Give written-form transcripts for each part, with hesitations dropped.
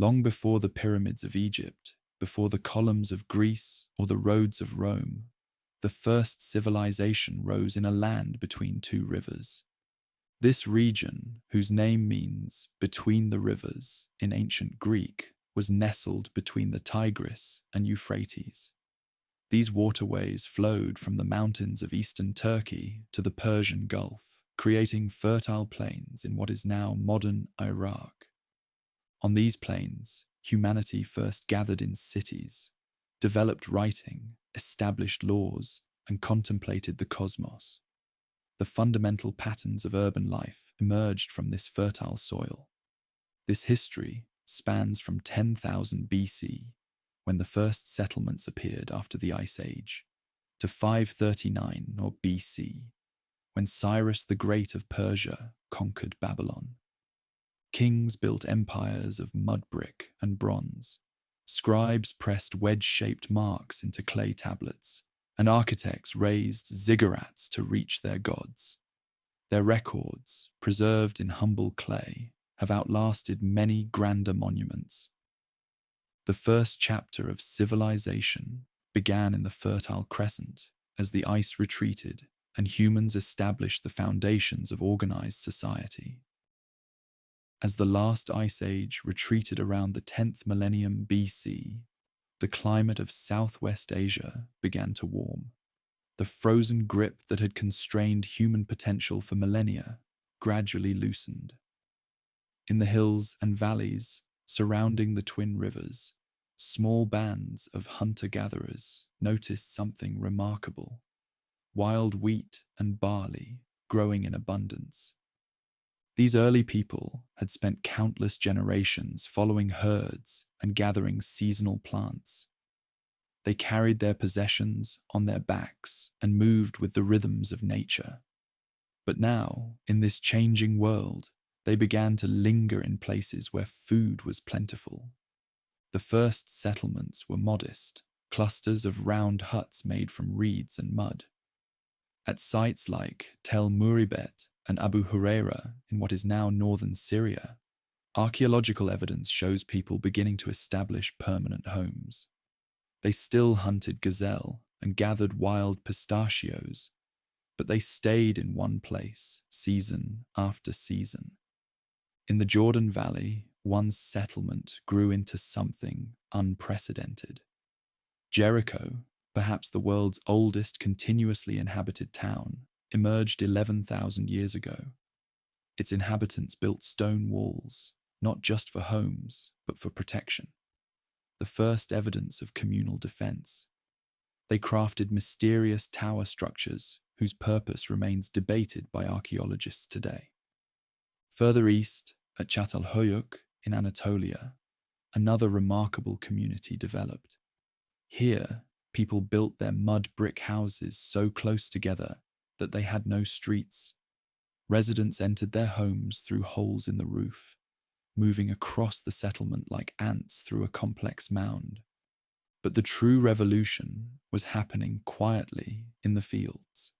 Long before the pyramids of Egypt, before the columns of Greece or the roads of Rome, the first civilization rose in a land between two rivers. This region, whose name means between the rivers in ancient Greek, was nestled between the Tigris and Euphrates. These waterways flowed from the mountains of eastern Turkey to the Persian Gulf, creating fertile plains in what is now modern Iraq. On these plains, humanity first gathered in cities, developed writing, established laws, and contemplated the cosmos. The fundamental patterns of urban life emerged from this fertile soil. This history spans from 10,000 BC, when the first settlements appeared after the Ice Age, to 539 or BC, when Cyrus the Great of Persia conquered Babylon. Kings built empires of mud brick and bronze. Scribes pressed wedge-shaped marks into clay tablets, and architects raised ziggurats to reach their gods. Their records, preserved in humble clay, have outlasted many grander monuments. The first chapter of civilization began in the Fertile Crescent as the ice retreated and humans established the foundations of organized society. As the last ice age retreated around the 10th millennium BC, the climate of Southwest Asia began to warm. The frozen grip that had constrained human potential for millennia gradually loosened. In the hills and valleys surrounding the twin rivers, small bands of hunter-gatherers noticed something remarkable: wild wheat and barley growing in abundance. These early people had spent countless generations following herds and gathering seasonal plants. They carried their possessions on their backs and moved with the rhythms of nature. But now, in this changing world, they began to linger in places where food was plentiful. The first settlements were modest, clusters of round huts made from reeds and mud. At sites like Tel Muribet and Abu Huraira in what is now northern Syria, archaeological evidence shows people beginning to establish permanent homes. They still hunted gazelle and gathered wild pistachios, but they stayed in one place season after season. In the Jordan Valley, one settlement grew into something unprecedented. Jericho, perhaps the world's oldest continuously inhabited town, emerged 11,000 years ago. Its inhabitants built stone walls, not just for homes, but for protection. The first evidence of communal defense. They crafted mysterious tower structures whose purpose remains debated by archaeologists today. Further east, at Çatalhöyük in Anatolia, another remarkable community developed. Here, people built their mud brick houses so close together that they had no streets. Residents entered their homes through holes in the roof, moving across the settlement like ants through a complex mound. But the true revolution was happening quietly in the fields.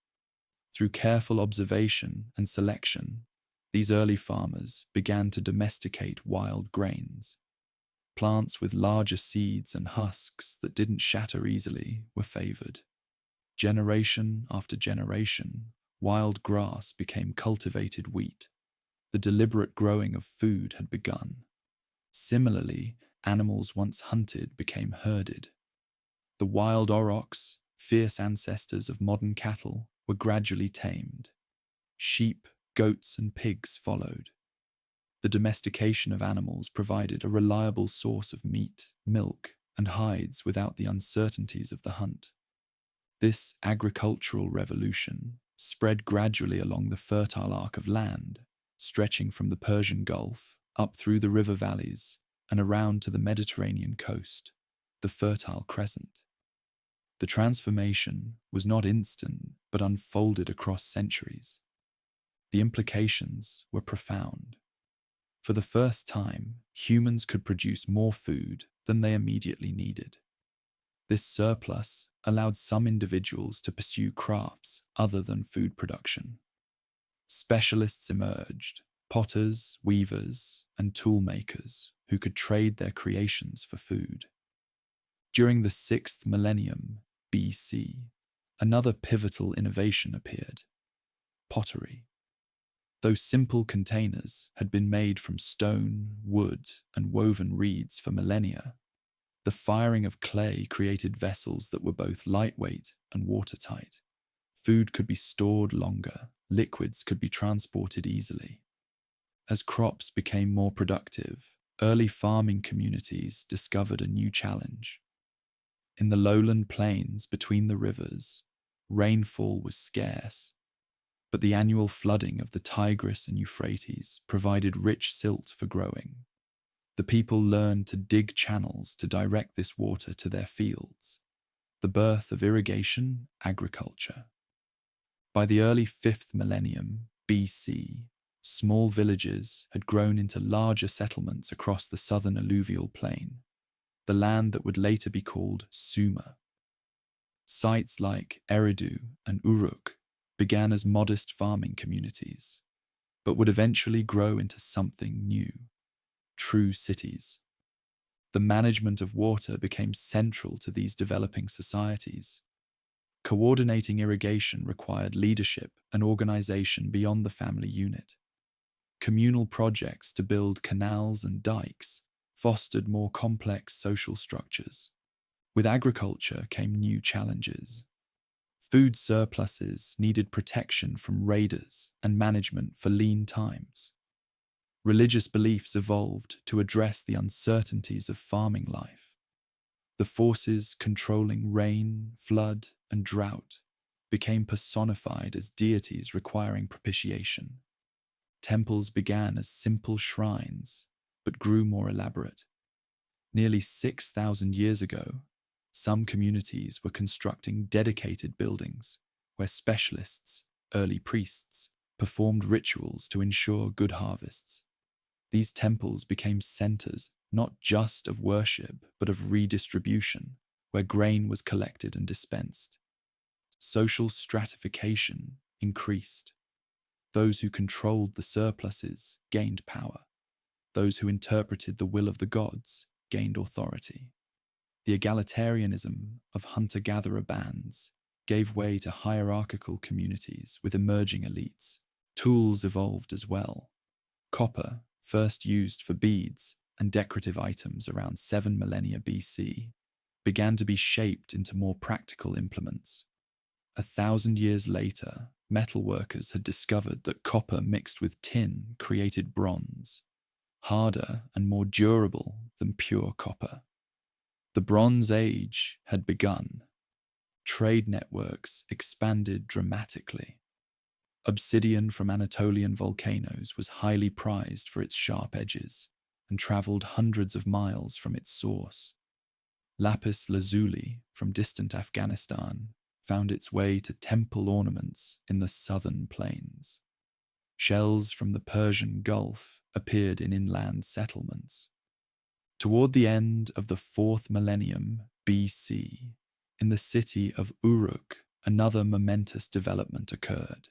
Through careful observation and selection, these early farmers began to domesticate wild grains. Plants with larger seeds and husks that didn't shatter easily were favored. Generation after generation, wild grass became cultivated wheat. The deliberate growing of food had begun. Similarly, animals once hunted became herded. The wild aurochs, fierce ancestors of modern cattle, were gradually tamed. Sheep, goats, and pigs followed. The domestication of animals provided a reliable source of meat, milk, and hides without the uncertainties of the hunt. This agricultural revolution spread gradually along the fertile arc of land, stretching from the Persian Gulf up through the river valleys and around to the Mediterranean coast, the Fertile Crescent. The transformation was not instant but unfolded across centuries. The implications were profound. For the first time, humans could produce more food than they immediately needed. This surplus allowed some individuals to pursue crafts other than food production. Specialists emerged, potters, weavers, and tool makers, who could trade their creations for food. During the 6th millennium BC, another pivotal innovation appeared: pottery. Though simple containers had been made from stone, wood, and woven reeds for millennia, the firing of clay created vessels that were both lightweight and watertight. Food could be stored longer, liquids could be transported easily. As crops became more productive, early farming communities discovered a new challenge. In the lowland plains between the rivers, rainfall was scarce, but the annual flooding of the Tigris and Euphrates provided rich silt for growing. The people learned to dig channels to direct this water to their fields, the birth of irrigation agriculture. By the early 5th millennium BC, small villages had grown into larger settlements across the southern alluvial plain, the land that would later be called Sumer. Sites like Eridu and Uruk began as modest farming communities, but would eventually grow into something new: true cities. The management of water became central to these developing societies. Coordinating irrigation required leadership and organization beyond the family unit. Communal projects to build canals and dikes fostered more complex social structures. With agriculture came new challenges. Food surpluses needed protection from raiders and management for lean times. Religious beliefs evolved to address the uncertainties of farming life. The forces controlling rain, flood, and drought became personified as deities requiring propitiation. Temples began as simple shrines, but grew more elaborate. Nearly 6,000 years ago, some communities were constructing dedicated buildings where specialists, early priests, performed rituals to ensure good harvests. These temples became centers not just of worship, but of redistribution, where grain was collected and dispensed. Social stratification increased. Those who controlled the surpluses gained power. Those who interpreted the will of the gods gained authority. The egalitarianism of hunter-gatherer bands gave way to hierarchical communities with emerging elites. Tools evolved as well. Copper, first used for beads and decorative items around 7 millennia BC, began to be shaped into more practical implements. 1,000 years later, metalworkers had discovered that copper mixed with tin created bronze, harder and more durable than pure copper. The Bronze Age had begun. Trade networks expanded dramatically. Obsidian from Anatolian volcanoes was highly prized for its sharp edges and travelled hundreds of miles from its source. Lapis lazuli from distant Afghanistan found its way to temple ornaments in the southern plains. Shells from the Persian Gulf appeared in inland settlements. Toward the end of the 4th millennium BC, in the city of Uruk, another momentous development occurred.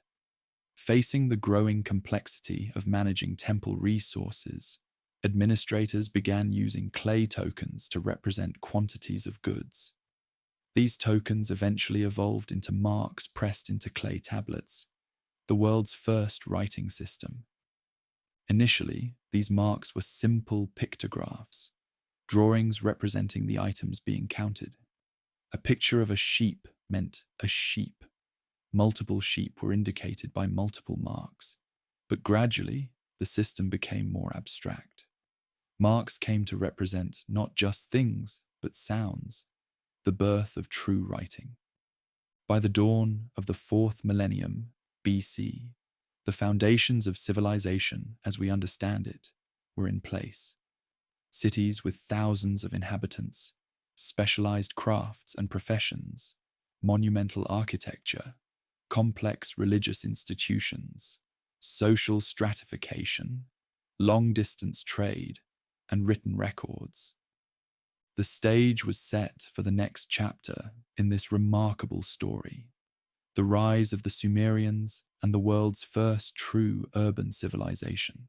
Facing the growing complexity of managing temple resources, administrators began using clay tokens to represent quantities of goods. These tokens eventually evolved into marks pressed into clay tablets, the world's first writing system. Initially, these marks were simple pictographs, drawings representing the items being counted. A picture of a sheep meant a sheep. Multiple sheep were indicated by multiple marks, but gradually the system became more abstract. Marks came to represent not just things, but sounds, the birth of true writing. By the dawn of the 4th millennium BC, the foundations of civilization as we understand it were in place. Cities with thousands of inhabitants, specialized crafts and professions, monumental architecture, complex religious institutions, social stratification, long-distance trade, and written records. The stage was set for the next chapter in this remarkable story: the rise of the Sumerians and the world's first true urban civilization.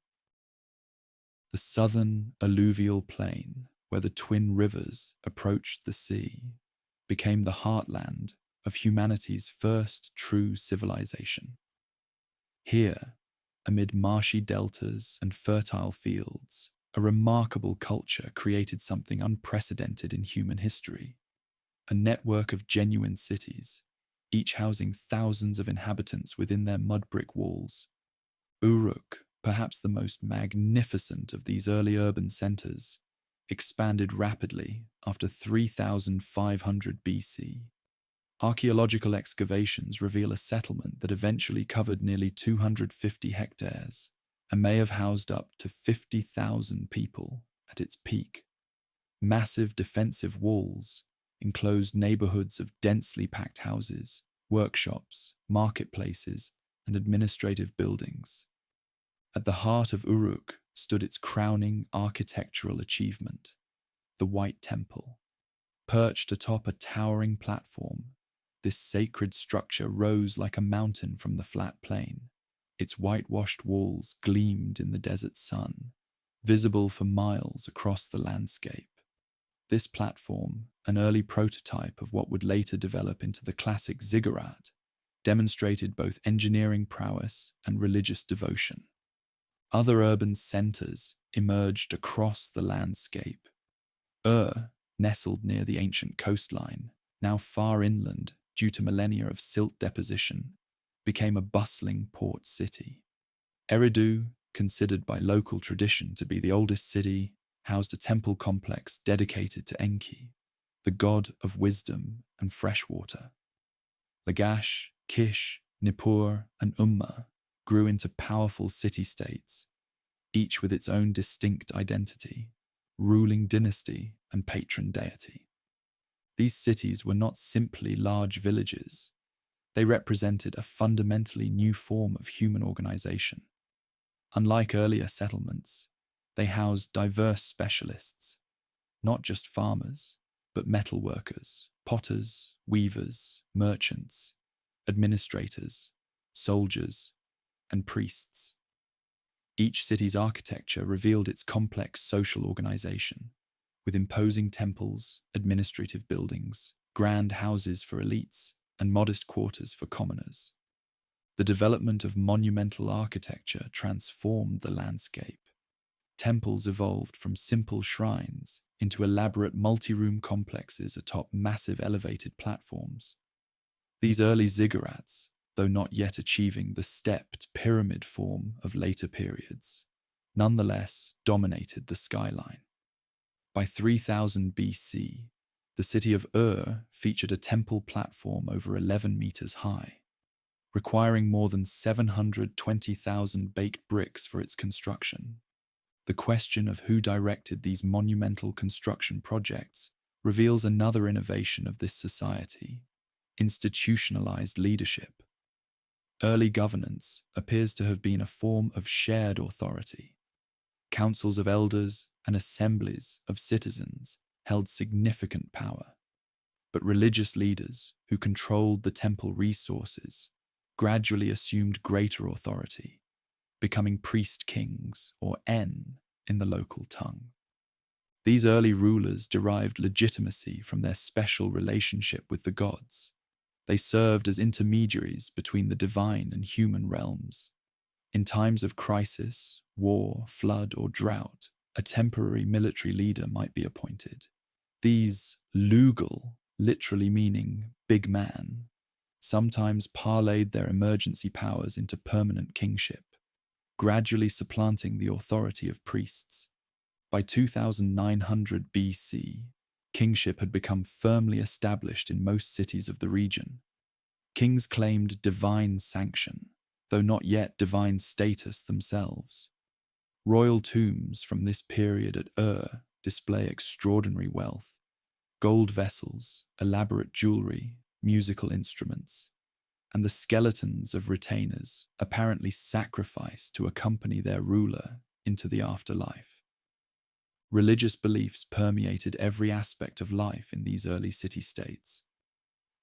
The southern alluvial plain, where the twin rivers approached the sea, became the heartland of humanity's first true civilization. Here, amid marshy deltas and fertile fields, a remarkable culture created something unprecedented in human history. A network of genuine cities, each housing thousands of inhabitants within their mud brick walls. Uruk, perhaps the most magnificent of these early urban centers, expanded rapidly after 3500 BC. Archaeological excavations reveal a settlement that eventually covered nearly 250 hectares and may have housed up to 50,000 people at its peak. Massive defensive walls enclosed neighborhoods of densely packed houses, workshops, marketplaces, and administrative buildings. At the heart of Uruk stood its crowning architectural achievement, the White Temple. Perched atop a towering platform, this sacred structure rose like a mountain from the flat plain. Its whitewashed walls gleamed in the desert sun, visible for miles across the landscape. This platform, an early prototype of what would later develop into the classic ziggurat, demonstrated both engineering prowess and religious devotion. Other urban centers emerged across the landscape. Nestled near the ancient coastline, now far inland due to millennia of silt deposition, became a bustling port city. Eridu, considered by local tradition to be the oldest city, housed a temple complex dedicated to Enki, the god of wisdom and fresh water. Lagash, Kish, Nippur, and Umma grew into powerful city-states, each with its own distinct identity, ruling dynasty and patron deity. These cities were not simply large villages. They represented a fundamentally new form of human organization. Unlike earlier settlements, they housed diverse specialists, not just farmers, but metalworkers, potters, weavers, merchants, administrators, soldiers, and priests. Each city's architecture revealed its complex social organization, with imposing temples, administrative buildings, grand houses for elites, and modest quarters for commoners. The development of monumental architecture transformed the landscape. Temples evolved from simple shrines into elaborate multi-room complexes atop massive elevated platforms. These early ziggurats, though not yet achieving the stepped pyramid form of later periods, nonetheless dominated the skyline. By 3000 BC, the city of featured a temple platform over 11 meters high, requiring more than 720,000 baked bricks for its construction. The question of who directed these monumental construction projects reveals another innovation of this society: institutionalized leadership. Early governance appears to have been a form of shared authority. Councils of elders and assemblies of citizens held significant power, but religious leaders who controlled the temple resources gradually assumed greater authority, becoming priest kings, or En in the local tongue. These early rulers derived legitimacy from their special relationship with the gods. They served as intermediaries between the divine and human realms. In times of crisis, war, flood, or drought, a temporary military leader might be appointed. These Lugal, literally meaning big man, sometimes parlayed their emergency powers into permanent kingship, gradually supplanting the authority of priests. By 2900 BC, kingship had become firmly established in most cities of the region. Kings claimed divine sanction, though not yet divine status themselves. Royal tombs from this period at display extraordinary wealth: gold vessels, elaborate jewelry, musical instruments, and the skeletons of retainers apparently sacrificed to accompany their ruler into the afterlife. Religious beliefs permeated every aspect of life in these early city-states.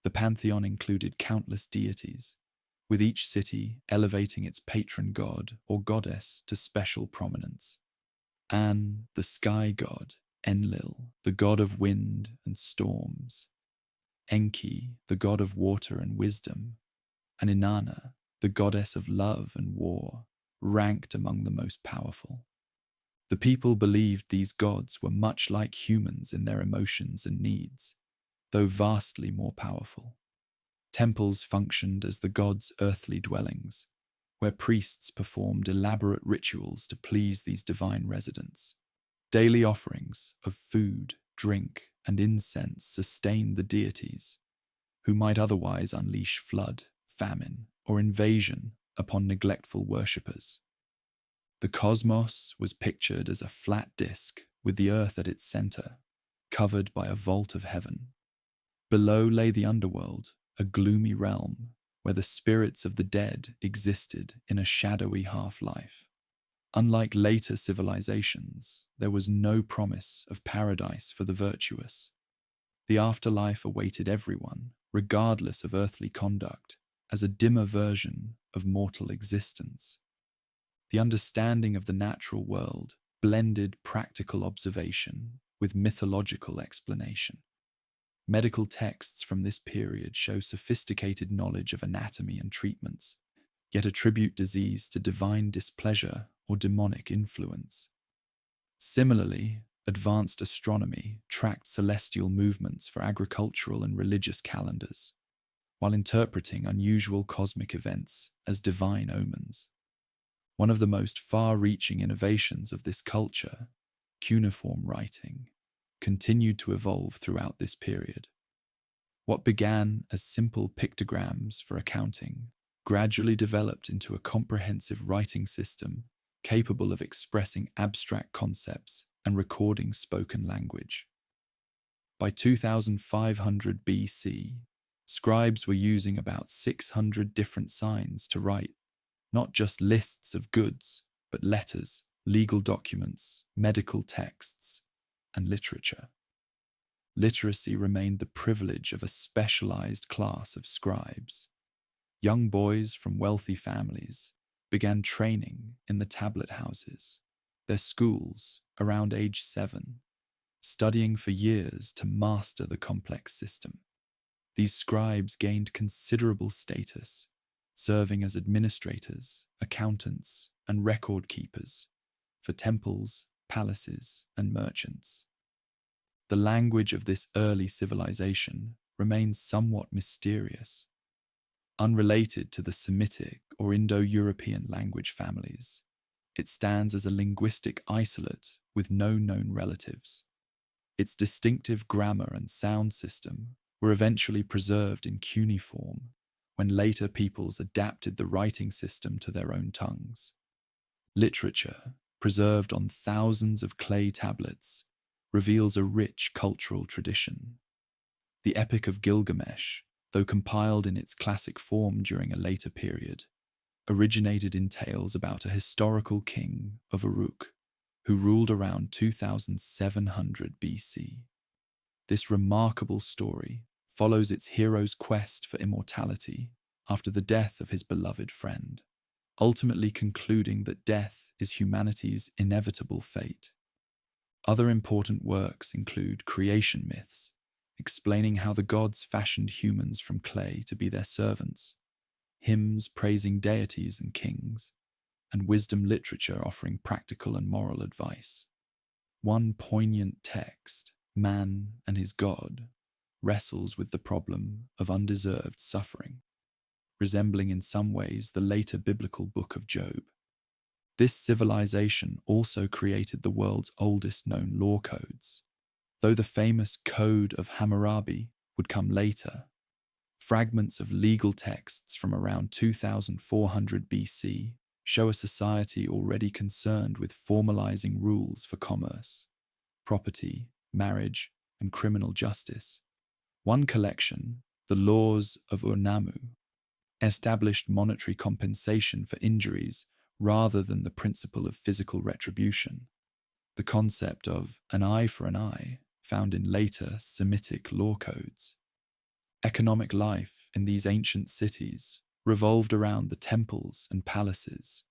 The pantheon included countless deities, with each city elevating its patron god or goddess to special prominence. An, the sky god, Enlil, the god of wind and storms, Enki, the god of water and wisdom, and Inanna, the goddess of love and war, ranked among the most powerful. The people believed these gods were much like humans in their emotions and needs, though vastly more powerful. Temples functioned as the gods' earthly dwellings, where priests performed elaborate rituals to please these divine residents. Daily offerings of food, drink, and incense sustained the deities, who might otherwise unleash flood, famine, or invasion upon neglectful worshippers. The cosmos was pictured as a flat disk with the earth at its center, covered by a vault of heaven. Below lay the underworld, a gloomy realm where the spirits of the dead existed in a shadowy half-life. Unlike later civilizations, there was no promise of paradise for the virtuous. The afterlife awaited everyone, regardless of earthly conduct, as a dimmer version of mortal existence. The understanding of the natural world blended practical observation with mythological explanation. Medical texts from this period show sophisticated knowledge of anatomy and treatments, yet attribute disease to divine displeasure or demonic influence. Similarly, advanced astronomy tracked celestial movements for agricultural and religious calendars, while interpreting unusual cosmic events as divine omens. One of the most far-reaching innovations of this culture, cuneiform writing, continued to evolve throughout this period. What began as simple pictograms for accounting gradually developed into a comprehensive writing system capable of expressing abstract concepts and recording spoken language. By 2500 BC, scribes were using about 600 different signs to write not just lists of goods, but letters, legal documents, medical texts, and literature. Literacy remained the privilege of a specialized class of scribes. Young boys from wealthy families began training in the tablet houses, their schools around age 7, studying for years to master the complex system. These scribes gained considerable status, serving as administrators, accountants, and record keepers for temples, palaces, and merchants. The language of this early civilization remains somewhat mysterious. Unrelated to the Semitic or Indo-European language families, it stands as a linguistic isolate with no known relatives. Its distinctive grammar and sound system were eventually preserved in cuneiform when later peoples adapted the writing system to their own tongues. Literature, preserved on thousands of clay tablets, reveals a rich cultural tradition. The Epic of Gilgamesh, though compiled in its classic form during a later period, originated in tales about a historical king of Uruk who ruled around 2700 BC. This remarkable story follows its hero's quest for immortality after the death of his beloved friend, ultimately concluding that death is humanity's inevitable fate. Other important works include creation myths, explaining how the gods fashioned humans from clay to be their servants, hymns praising deities and kings, and wisdom literature offering practical and moral advice. One poignant text, Man and His God, wrestles with the problem of undeserved suffering, resembling in some ways the later biblical book of Job. This civilization also created the world's oldest known law codes. Though the famous Code of Hammurabi would come later, fragments of legal texts from around 2400 BC show a society already concerned with formalizing rules for commerce, property, marriage, and criminal justice. One collection, the Laws of Urnamu, established monetary compensation for injuries rather than the principle of physical retribution. The concept of an eye for an eye found in later Semitic law codes. Economic life in these ancient cities revolved around the temples and palaces,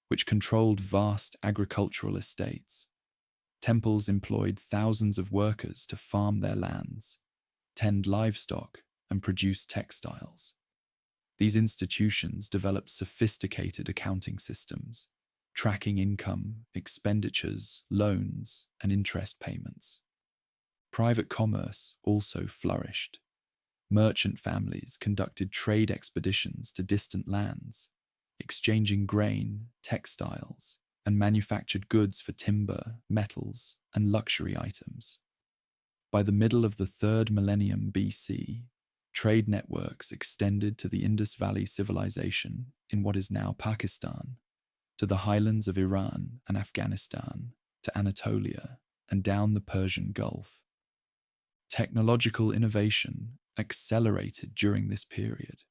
which controlled vast agricultural estates. Temples employed thousands of workers to farm their lands, tend livestock, and produce textiles. These institutions developed sophisticated accounting systems, tracking income, expenditures, loans, and interest payments. Private commerce also flourished. Merchant families conducted trade expeditions to distant lands, exchanging grain, textiles, and manufactured goods for timber, metals, and luxury items. By the middle of the 3rd millennium BC, trade networks extended to the Indus Valley civilization in what is now Pakistan, to the highlands of Iran and Afghanistan, to Anatolia, and down the Persian Gulf. Technological innovation accelerated during this period.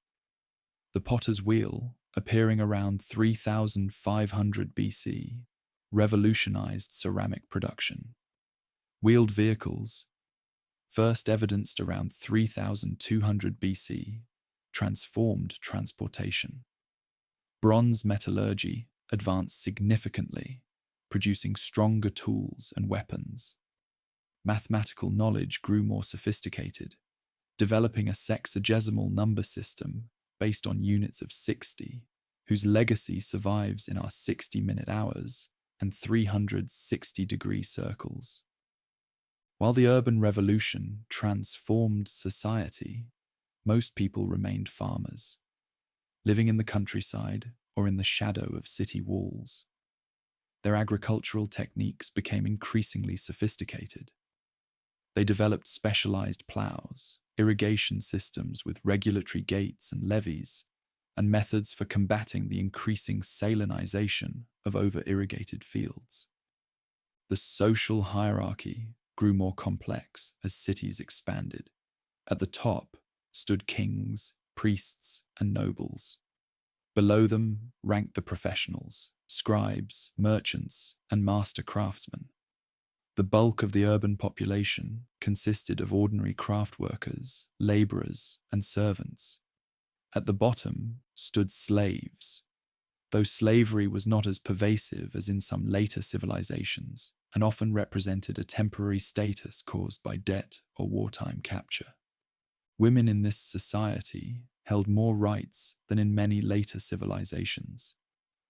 The potter's wheel, appearing around 3500 BC, revolutionized ceramic production. Wheeled vehicles, first evidenced around 3200 BC, transformed transportation. Bronze metallurgy advanced significantly, producing stronger tools and weapons. Mathematical knowledge grew more sophisticated, developing a sexagesimal number system based on units of 60, whose legacy survives in our 60-minute hours and 360-degree circles. While the urban revolution transformed society, most people remained farmers, living in the countryside or in the shadow of city walls. Their agricultural techniques became increasingly sophisticated. They developed specialized plows, irrigation systems with regulatory gates and levees, and methods for combating the increasing salinization of over-irrigated fields. The social hierarchy grew more complex as cities expanded. At the top stood kings, priests, and nobles. Below them ranked the professionals, scribes, merchants, and master craftsmen. The bulk of the urban population consisted of ordinary craft workers, laborers, and servants. At the bottom stood slaves, though slavery was not as pervasive as in some later civilizations and often represented a temporary status caused by debt or wartime capture. Women in this society held more rights than in many later civilizations.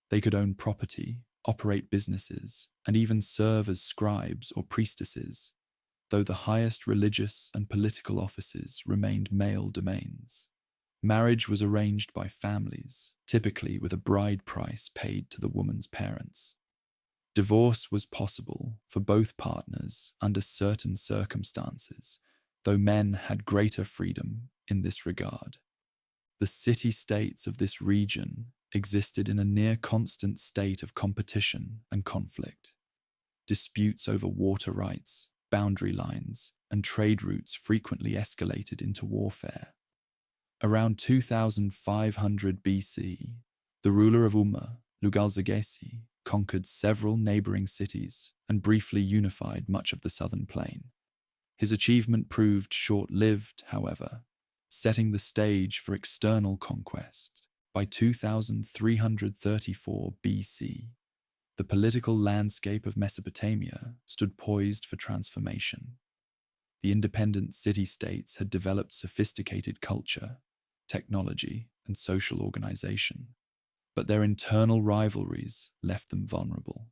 They could own property, operate businesses, and even serve as scribes or priestesses, though the highest religious and political offices remained male domains. Marriage was arranged by families, typically with a bride price paid to the woman's parents. Divorce was possible for both partners under certain circumstances, though men had greater freedom in this regard. The city-states of this region existed in a near-constant state of competition and conflict. Disputes over water rights, boundary lines, and trade routes frequently escalated into warfare. Around 2500 BC, the ruler of Umma, Lugalzagesi, conquered several neighboring cities and briefly unified much of the southern plain. His achievement proved short-lived, however, setting the stage for external conquest. By 2334 BC, the political landscape of Mesopotamia stood poised for transformation. The independent city-states had developed sophisticated culture, technology, and social organization, but their internal rivalries left them vulnerable.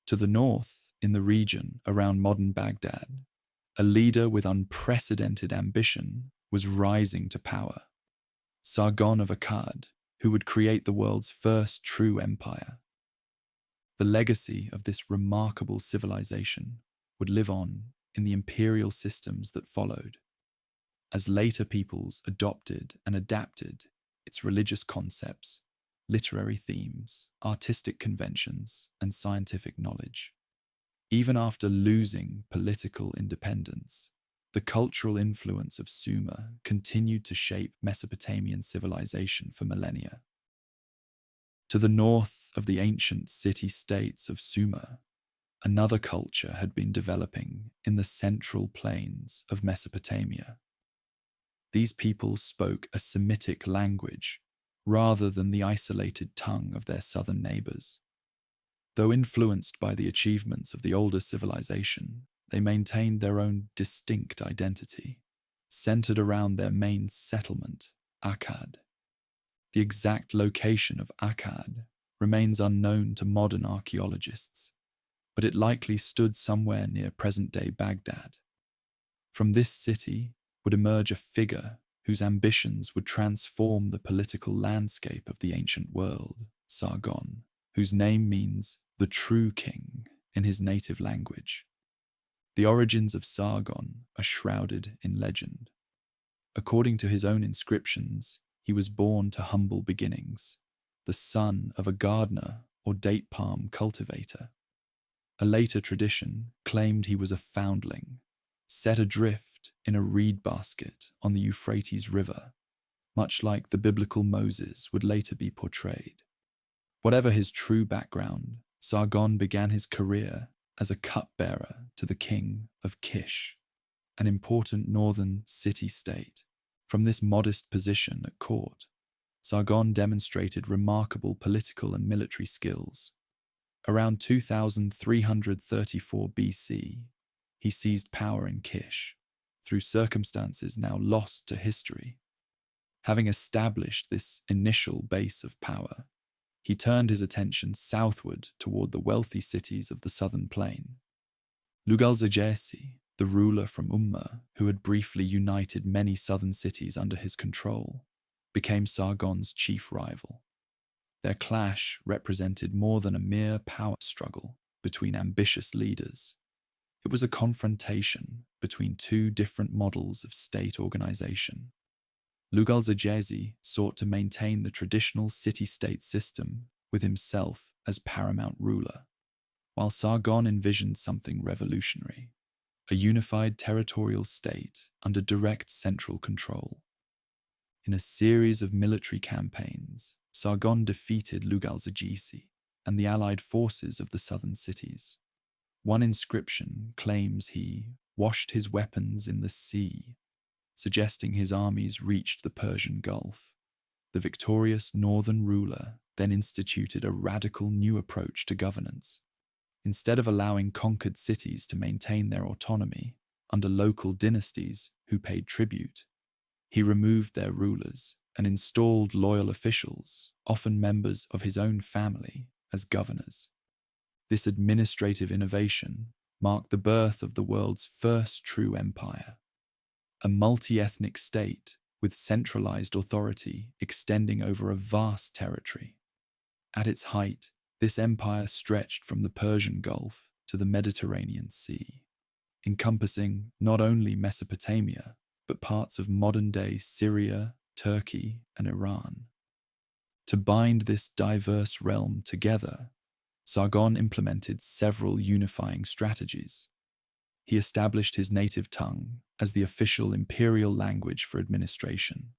To the north, in the region around modern Baghdad, a leader with unprecedented ambition was rising to power. Sargon of Akkad, who would create the world's first true empire. The legacy of this remarkable civilization would live on in the imperial systems that followed, as later peoples adopted and adapted its religious concepts, literary themes, artistic conventions, and scientific knowledge. Even after losing political independence, the cultural influence of Sumer continued to shape Mesopotamian civilization for millennia. To the north of the ancient city-states of Sumer, another culture had been developing in the central plains of Mesopotamia. These peoples spoke a Semitic language rather than the isolated tongue of their southern neighbors. Though influenced by the achievements of the older civilization, they maintained their own distinct identity, centered around their main settlement, Akkad. The exact location of Akkad remains unknown to modern archaeologists, but it likely stood somewhere near present-day Baghdad. From this city would emerge a figure whose ambitions would transform the political landscape of the ancient world, Sargon, whose name means the true king in his native language. The origins of Sargon are shrouded in legend. According to his own inscriptions, he was born to humble beginnings, the son of a gardener or date palm cultivator. A later tradition claimed he was a foundling, set adrift in a reed basket on the Euphrates River, much like the biblical Moses would later be portrayed. Whatever his true background, Sargon began his career as a cupbearer to the king of Kish, an important northern city-state. From this modest position at court, Sargon demonstrated remarkable political and military skills. Around 2334 BC, he seized power in Kish, through circumstances now lost to history. Having established this initial base of power, he turned his attention southward toward the wealthy cities of the southern plain. Lugal-Zagesi, the ruler from who had briefly united many southern cities under his control, became Sargon's chief rival. Their clash represented more than a mere power struggle between ambitious leaders. It was a confrontation between two different models of state organization. Lugal-Zagesi sought to maintain the traditional city-state system with himself as paramount ruler, while Sargon envisioned something revolutionary, a unified territorial state under direct central control. In a series of military campaigns, Sargon defeated Lugal-Zagesi and the allied forces of the southern cities. One inscription claims he washed his weapons in the sea, suggesting his armies reached the Persian Gulf. The victorious northern ruler then instituted a radical new approach to governance. Instead of allowing conquered cities to maintain their autonomy under local dynasties who paid tribute, he removed their rulers and installed loyal officials, often members of his own family, as governors. This administrative innovation marked the birth of the world's first true empire, a multi-ethnic state with centralized authority extending over a vast territory. At its height, this empire stretched from the Persian Gulf to the Mediterranean Sea, encompassing not only Mesopotamia, but parts of modern-day Syria, Turkey, and Iran. To bind this diverse realm together, Sargon implemented several unifying strategies. He established his native tongue as the official imperial language for administration.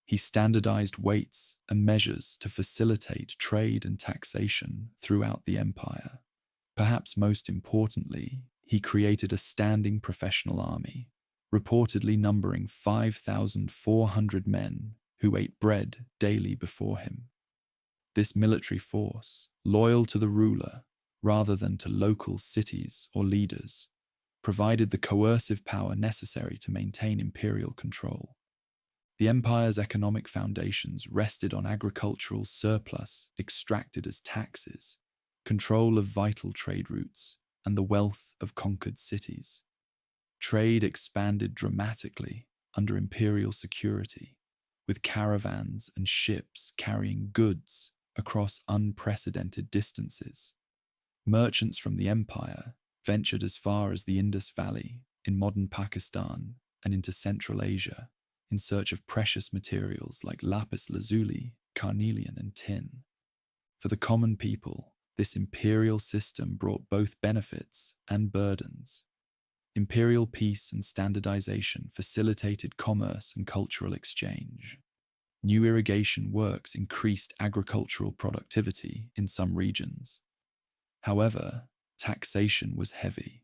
He standardized weights and measures to facilitate trade and taxation throughout the empire. Perhaps most importantly, he created a standing professional army, reportedly numbering 5,400 men who ate bread daily before him. This military force, loyal to the ruler rather than to local cities or leaders, provided the coercive power necessary to maintain imperial control. The empire's economic foundations rested on agricultural surplus extracted as taxes, control of vital trade routes, and the wealth of conquered cities. Trade expanded dramatically under imperial security, with caravans and ships carrying goods across unprecedented distances. Merchants from the empire ventured as far as the Indus Valley in modern Pakistan and into Central Asia in search of precious materials like lapis lazuli, carnelian, and tin. For the common people, this imperial system brought both benefits and burdens. Imperial peace and standardization facilitated commerce and cultural exchange. New irrigation works increased agricultural productivity in some regions. However, taxation was heavy,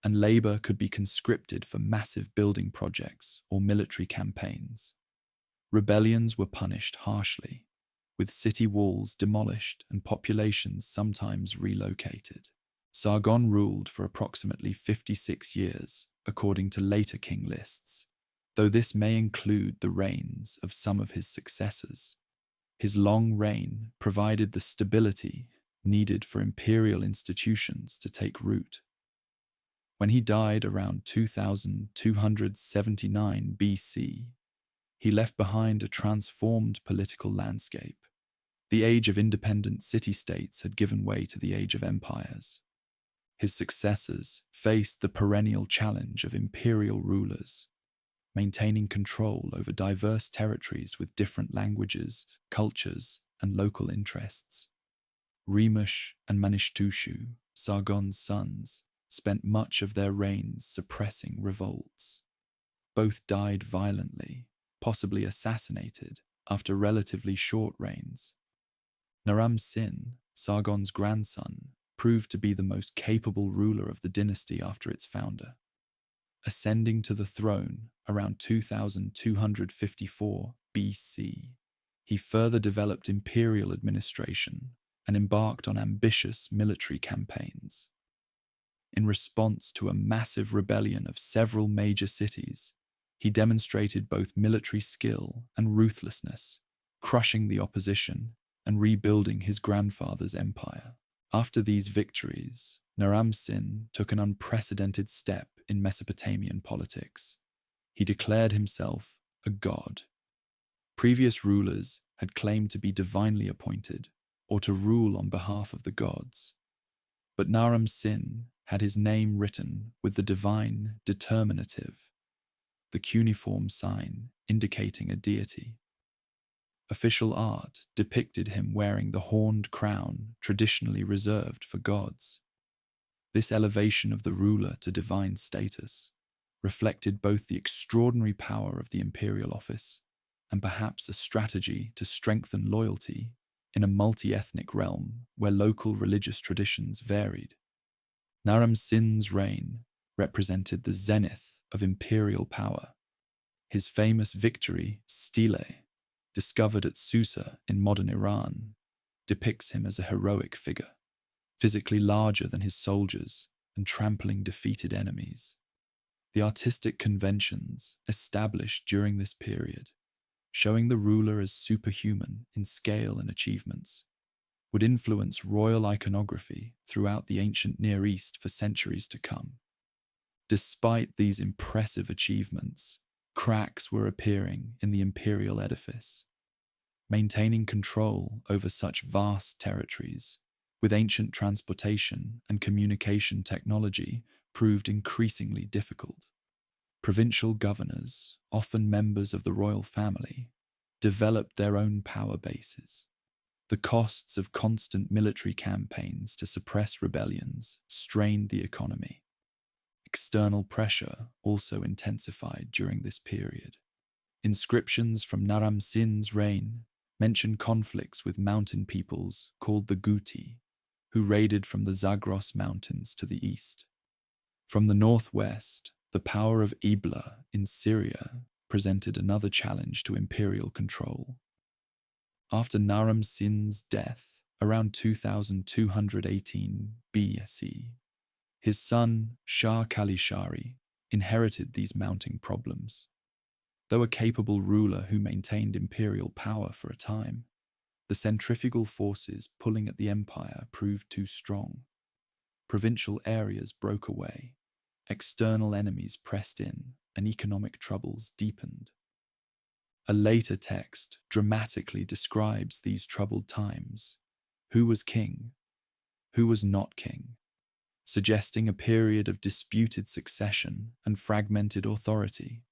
and labor could be conscripted for massive building projects or military campaigns. Rebellions were punished harshly, with city walls demolished and populations sometimes relocated. Sargon ruled for approximately 56 years, according to later king lists, though this may include the reigns of some of his successors. His long reign provided the stability needed for imperial institutions to take root. When he died around 2279 BC, he left behind a transformed political landscape. The age of independent city-states had given way to the age of empires. His successors faced the perennial challenge of imperial rulers, maintaining control over diverse territories with different languages, cultures, and local interests. Remush and Manishtushu, Sargon's sons, spent much of their reigns suppressing revolts. Both died violently, possibly assassinated, after relatively short reigns. Naram-Sin, Sargon's grandson, proved to be the most capable ruler of the dynasty after its founder. Ascending to the throne around 2254 BC, he further developed imperial administration and embarked on ambitious military campaigns. In response to a massive rebellion of several major cities, he demonstrated both military skill and ruthlessness, crushing the opposition and rebuilding his grandfather's empire. After these victories, Naram-Sin took an unprecedented step in Mesopotamian politics. He declared himself a god. Previous rulers had claimed to be divinely appointed or to rule on behalf of the gods, but Naram-Sin had his name written with the divine determinative, the cuneiform sign indicating a deity. Official art depicted him wearing the horned crown traditionally reserved for gods. This elevation of the ruler to divine status reflected both the extraordinary power of the imperial office and perhaps a strategy to strengthen loyalty in a multi-ethnic realm where local religious traditions varied. Naram-Sin's reign represented the zenith of imperial power. His famous victory, Stele, discovered at Susa in modern Iran, depicts him as a heroic figure, physically larger than his soldiers and trampling defeated enemies. The artistic conventions established during this period, showing the ruler as superhuman in scale and achievements, would influence royal iconography throughout the ancient Near East for centuries to come. Despite these impressive achievements, cracks were appearing in the imperial edifice. Maintaining control over such vast territories, with ancient transportation and communication technology, proved increasingly difficult. Provincial governors, often members of the royal family, developed their own power bases. The costs of constant military campaigns to suppress rebellions strained the economy. External pressure also intensified during this period. Inscriptions from Naram-Sin's reign mention conflicts with mountain peoples called the Guti, who raided from the Zagros Mountains to the east. From the northwest, the power of Ebla in Syria presented another challenge to imperial control. After Naram-Sin's death, around 2218 BC, his son Shah Kalishari inherited these mounting problems. Though a capable ruler who maintained imperial power for a time, the centrifugal forces pulling at the empire proved too strong. Provincial areas broke away, external enemies pressed in, and economic troubles deepened. A later text dramatically describes these troubled times. Who was king? Who was not king? Suggesting a period of disputed succession and fragmented authority.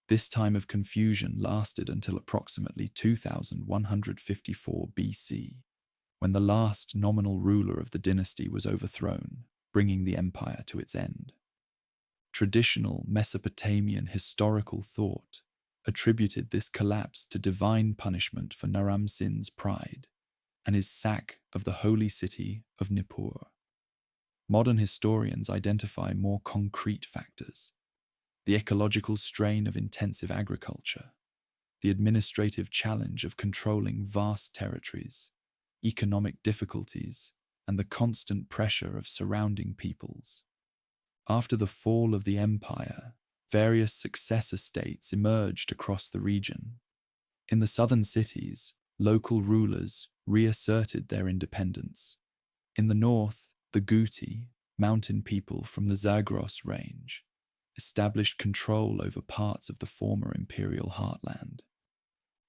This time of confusion lasted until approximately 2154 BC, when the last nominal ruler of the dynasty was overthrown, bringing the empire to its end. Traditional Mesopotamian historical thought attributed this collapse to divine punishment for Naram-Sin's pride and his sack of the holy city of Nippur. Modern historians identify more concrete factors: the ecological strain of intensive agriculture, the administrative challenge of controlling vast territories, economic difficulties, and the constant pressure of surrounding peoples. After the fall of the empire, various successor states emerged across the region. In the southern cities, local rulers reasserted their independence. In the north, the Guti, mountain people from the Zagros range, established control over parts of the former imperial heartland.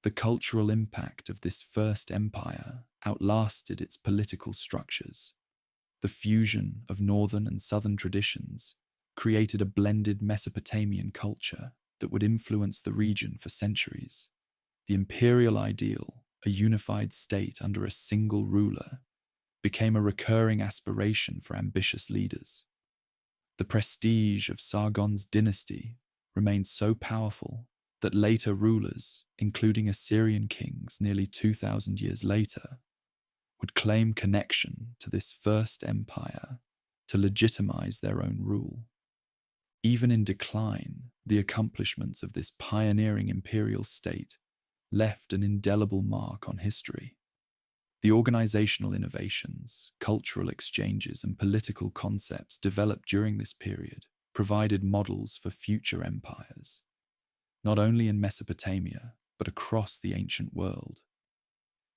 The cultural impact of this first empire outlasted its political structures. The fusion of northern and southern traditions created a blended Mesopotamian culture that would influence the region for centuries. The imperial ideal, a unified state under a single ruler, became a recurring aspiration for ambitious leaders. The prestige of Sargon's dynasty remained so powerful that later rulers, including Assyrian kings nearly 2,000 years later, would claim connection to this first empire to legitimize their own rule. Even in decline, the accomplishments of this pioneering imperial state left an indelible mark on history. The organizational innovations, cultural exchanges, and political concepts developed during this period provided models for future empires, not only in Mesopotamia, but across the ancient world.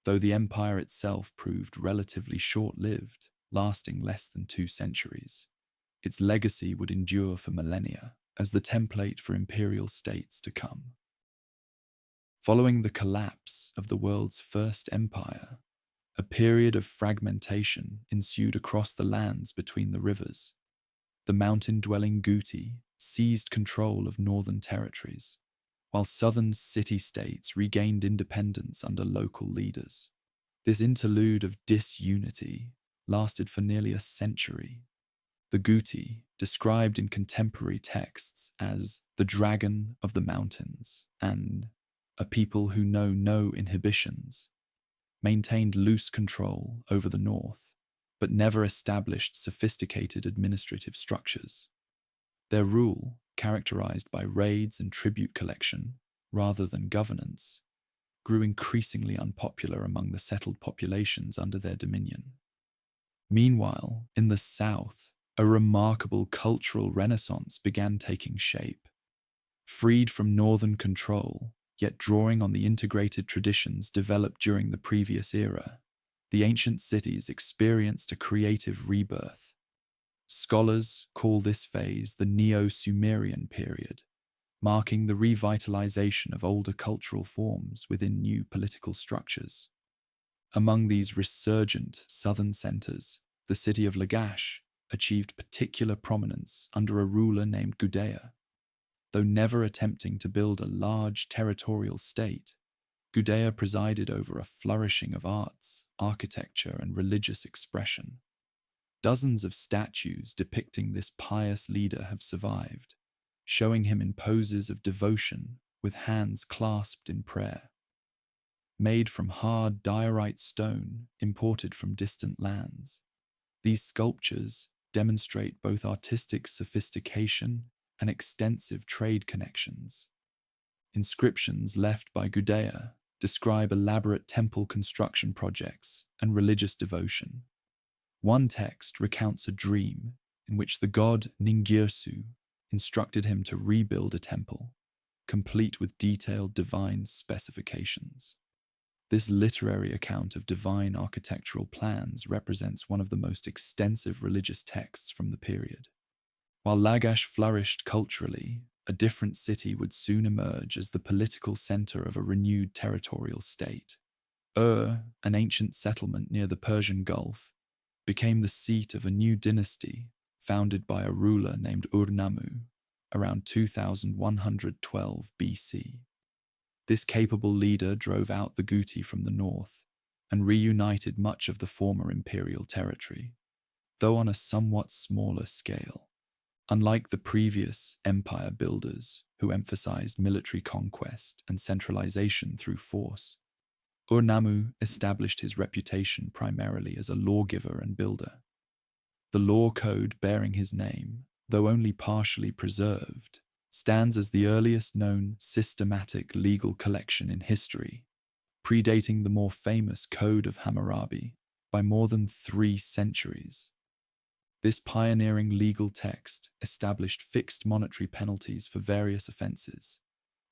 Though the empire itself proved relatively short-lived, lasting less than 2 centuries, its legacy would endure for millennia as the template for imperial states to come. Following the collapse of the world's first empire, a period of fragmentation ensued across the lands between the rivers. The mountain-dwelling Guti seized control of northern territories, while southern city-states regained independence under local leaders. This interlude of disunity lasted for nearly a century. The Guti, described in contemporary texts as the dragon of the mountains and a people who know no inhibitions, maintained loose control over the north, but never established sophisticated administrative structures. Their rule, characterized by raids and tribute collection rather than governance, grew increasingly unpopular among the settled populations under their dominion. Meanwhile, in the south, a remarkable cultural renaissance began taking shape. Freed from northern control, yet drawing on the integrated traditions developed during the previous era, the ancient cities experienced a creative rebirth. Scholars call this phase the Neo-Sumerian period, marking the revitalization of older cultural forms within new political structures. Among these resurgent southern centers, the city of Lagash achieved particular prominence under a ruler named Gudea. Though never attempting to build a large territorial state, Gudea presided over a flourishing of arts, architecture, and religious expression. Dozens of statues depicting this pious leader have survived, showing him in poses of devotion with hands clasped in prayer. Made from hard diorite stone imported from distant lands, these sculptures demonstrate both artistic sophistication and extensive trade connections. Inscriptions left by Gudea describe elaborate temple construction projects and religious devotion. One text recounts a dream in which the god Ningirsu instructed him to rebuild a temple, complete with detailed divine specifications. This literary account of divine architectural plans represents one of the most extensive religious texts from the period. While Lagash flourished culturally, a different city would soon emerge as the political center of a renewed territorial state. An ancient settlement near the Persian Gulf, became the seat of a new dynasty founded by a ruler named Ur-Nammu around 2112 BC. This capable leader drove out the Guti from the north and reunited much of the former imperial territory, though on a somewhat smaller scale. Unlike the previous empire builders who emphasized military conquest and centralization through force, Ur-Nammu established his reputation primarily as a lawgiver and builder. The law code bearing his name, though only partially preserved, stands as the earliest known systematic legal collection in history, predating the more famous Code of Hammurabi by more than 3 centuries. This pioneering legal text established fixed monetary penalties for various offenses,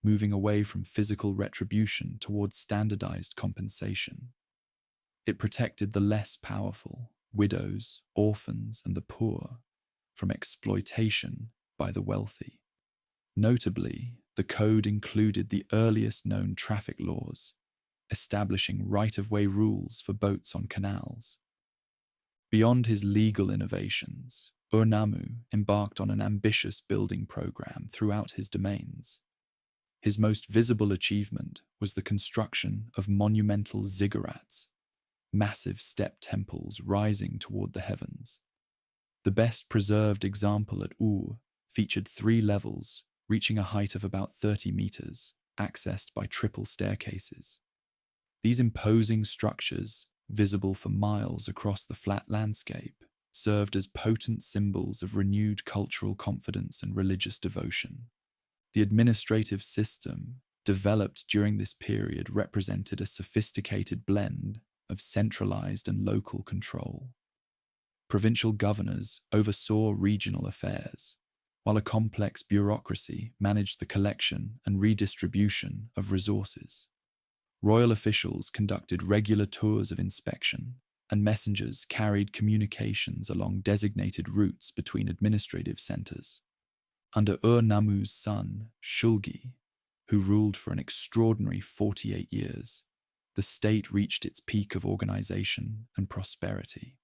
moving away from physical retribution towards standardized compensation. It protected the less powerful, widows, orphans, and the poor, from exploitation by the wealthy. Notably, the code included the earliest known traffic laws, establishing right-of-way rules for boats on canals. Beyond his legal innovations, Ur-Nammu embarked on an ambitious building program throughout his domains. His most visible achievement was the construction of monumental ziggurats, massive step temples rising toward the heavens. The best preserved example at Ur featured 3 levels, reaching a height of about 30 meters, accessed by triple staircases. These imposing structures, visible for miles across the flat landscape, served as potent symbols of renewed cultural confidence and religious devotion. The administrative system developed during this period represented a sophisticated blend of centralized and local control. Provincial governors oversaw regional affairs, while a complex bureaucracy managed the collection and redistribution of resources. Royal officials conducted regular tours of inspection, and messengers carried communications along designated routes between administrative centers. Under Ur-Nammu's son, Shulgi, who ruled for an extraordinary 48 years, the state reached its peak of organization and prosperity.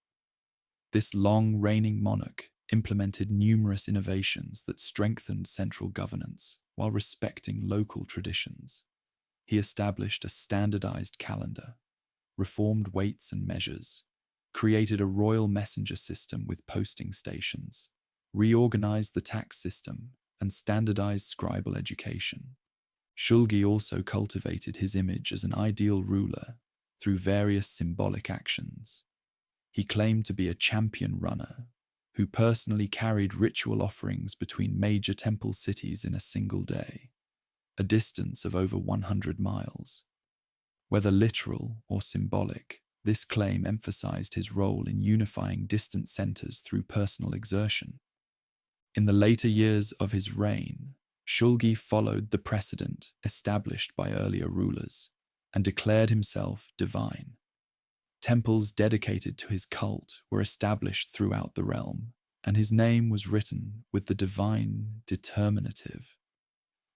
This long-reigning monarch implemented numerous innovations that strengthened central governance while respecting local traditions. He established a standardized calendar, reformed weights and measures, created a royal messenger system with posting stations, reorganized the tax system, and standardized scribal education. Shulgi also cultivated his image as an ideal ruler through various symbolic actions. He claimed to be a champion runner who personally carried ritual offerings between major temple cities in a single day, a distance of over 100 miles. Whether literal or symbolic, this claim emphasized his role in unifying distant centers through personal exertion. In the later years of his reign, Shulgi followed the precedent established by earlier rulers and declared himself divine. Temples dedicated to his cult were established throughout the realm, and his name was written with the divine determinative.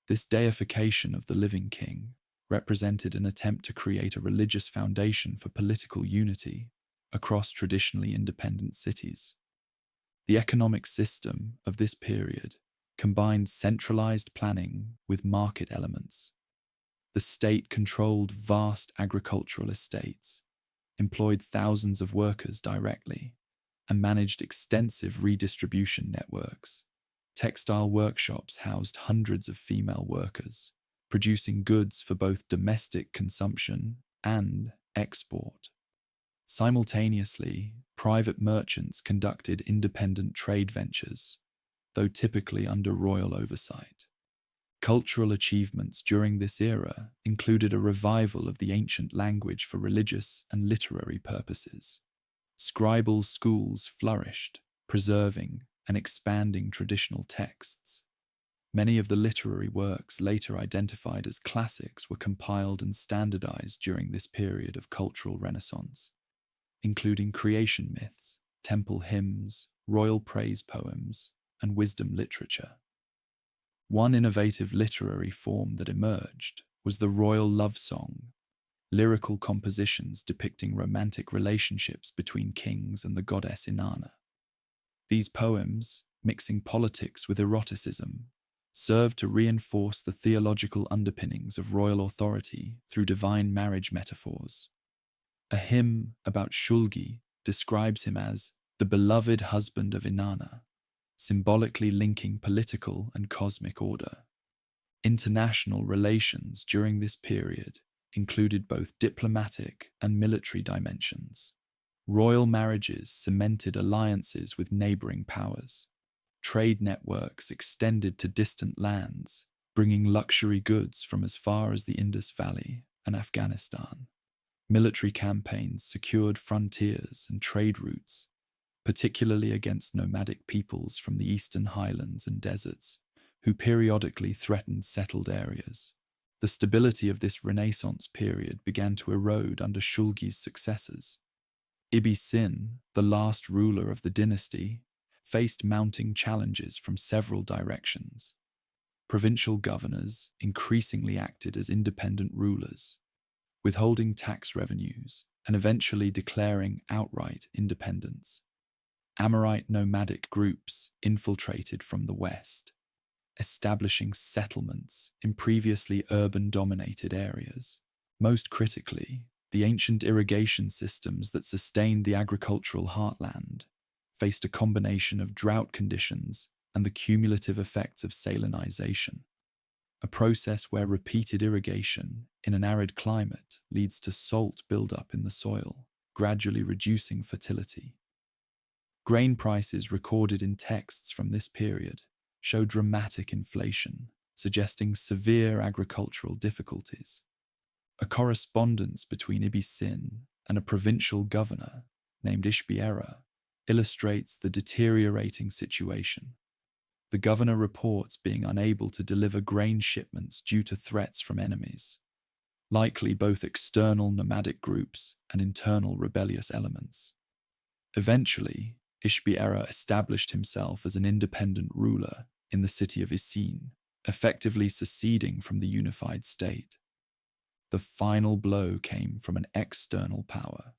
This deification of the living king represented an attempt to create a religious foundation for political unity across traditionally independent cities. The economic system of this period combined centralized planning with market elements. The state controlled vast agricultural estates, employed thousands of workers directly, and managed extensive redistribution networks. Textile workshops housed hundreds of female workers, producing goods for both domestic consumption and export. Simultaneously, private merchants conducted independent trade ventures, though typically under royal oversight. Cultural achievements during this era included a revival of the ancient language for religious and literary purposes. Scribal schools flourished, preserving and expanding traditional texts. Many of the literary works later identified as classics were compiled and standardized during this period of cultural renaissance, including creation myths, temple hymns, royal praise poems, and wisdom literature. One innovative literary form that emerged was the royal love song, lyrical compositions depicting romantic relationships between kings and the goddess Inanna. These poems, mixing politics with eroticism, served to reinforce the theological underpinnings of royal authority through divine marriage metaphors. A hymn about Shulgi describes him as the beloved husband of Inanna, symbolically linking political and cosmic order. International relations during this period included both diplomatic and military dimensions. Royal marriages cemented alliances with neighboring powers. Trade networks extended to distant lands, bringing luxury goods from as far as the Indus Valley and Afghanistan. Military campaigns secured frontiers and trade routes, particularly against nomadic peoples from the eastern highlands and deserts, who periodically threatened settled areas. The stability of this Renaissance period began to erode under Shulgi's successors. Ibbi Sin, the last ruler of the dynasty, faced mounting challenges from several directions. Provincial governors increasingly acted as independent rulers, withholding tax revenues and eventually declaring outright independence. Amorite nomadic groups infiltrated from the west, establishing settlements in previously urban-dominated areas. Most critically, the ancient irrigation systems that sustained the agricultural heartland faced a combination of drought conditions and the cumulative effects of salinization, a process where repeated irrigation in an arid climate leads to salt buildup in the soil, gradually reducing fertility. Grain prices recorded in texts from this period show dramatic inflation, suggesting severe agricultural difficulties. A correspondence between Ibbi Sin and a provincial governor named Ishbi-Erra illustrates the deteriorating situation. The governor reports being unable to deliver grain shipments due to threats from enemies, likely both external nomadic groups and internal rebellious elements. Eventually, Ishbi-Erra established himself as an independent ruler in the city of Isin, effectively seceding from the unified state. The final blow came from an external power.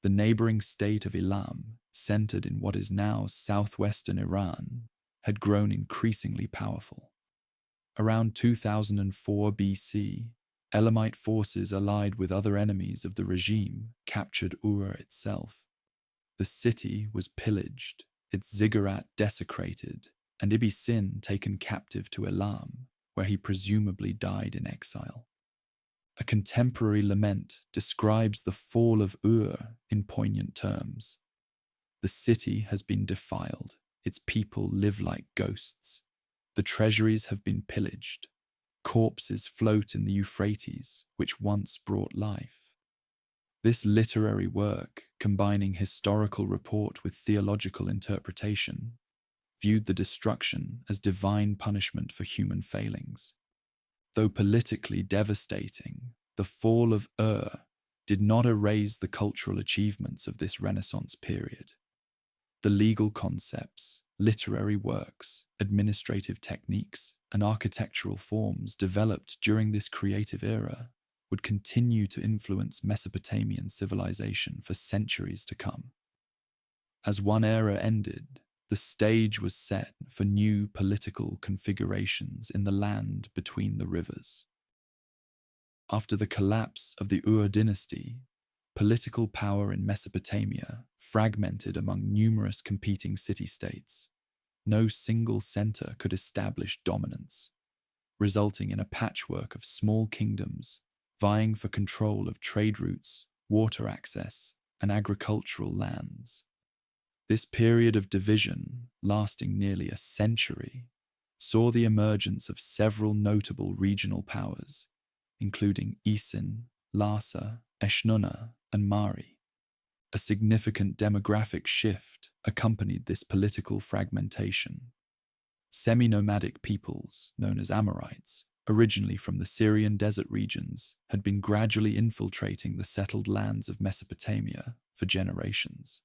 The neighboring state of Elam, centered in what is now southwestern Iran, had grown increasingly powerful. Around 2004 BC, Elamite forces allied with other enemies of the regime captured Ur itself. The city was pillaged, its ziggurat desecrated, and Ibbi Sin taken captive to Elam, where he presumably died in exile. A contemporary lament describes the fall of Ur in poignant terms. The city has been defiled, its people live like ghosts. The treasuries have been pillaged. Corpses float in the Euphrates, which once brought life. This literary work, combining historical report with theological interpretation, viewed the destruction as divine punishment for human failings. Though politically devastating, the fall of Ur did not erase the cultural achievements of this Renaissance period. The legal concepts, literary works, administrative techniques, and architectural forms developed during this creative era would continue to influence Mesopotamian civilization for centuries to come. As one era ended, the stage was set for new political configurations in the land between the rivers. After the collapse of the Ur dynasty, political power in Mesopotamia fragmented among numerous competing city-states. No single center could establish dominance, resulting in a patchwork of small kingdoms vying for control of trade routes, water access, and agricultural lands. This period of division, lasting nearly a century, saw the emergence of several notable regional powers, including Isin, Larsa, Eshnunna, and Mari. A significant demographic shift accompanied this political fragmentation. Semi-nomadic peoples, known as Amorites, originally from the Syrian desert regions, had been gradually infiltrating the settled lands of Mesopotamia for generations.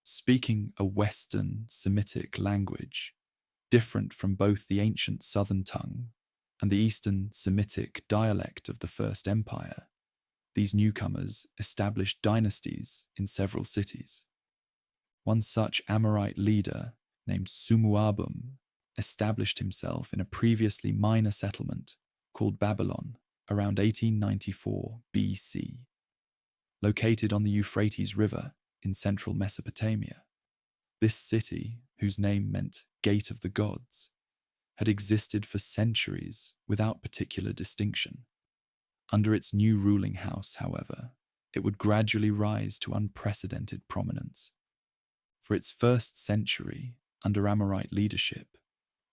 Speaking a Western Semitic language, different from both the ancient Southern tongue and the Eastern Semitic dialect of the First Empire, these newcomers established dynasties in several cities. One such Amorite leader, named Sumuabum, established himself in a previously minor settlement called Babylon around 1894 BC. Located on the Euphrates River in central Mesopotamia, this city, whose name meant Gate of the Gods, had existed for centuries without particular distinction. Under its new ruling house, however, it would gradually rise to unprecedented prominence. For its first century, under Amorite leadership,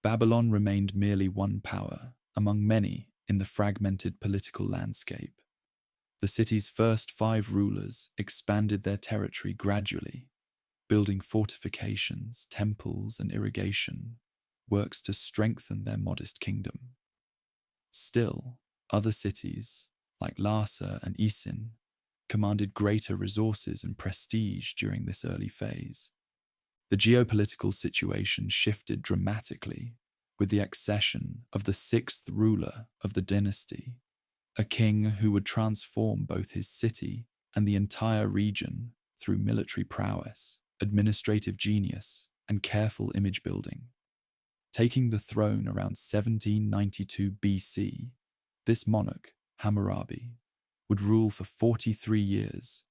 Babylon remained merely one power among many in the fragmented political landscape. The city's first 5 rulers expanded their territory gradually, building fortifications, temples, and irrigation works to strengthen their modest kingdom. Still, other cities, like Larsa and Isin, commanded greater resources and prestige during this early phase. The geopolitical situation shifted dramatically with the accession of the 6th ruler of the dynasty, a king who would transform both his city and the entire region through military prowess, administrative genius, and careful image building. Taking the throne around 1792 BC, this monarch, Hammurabi, would rule for 43 years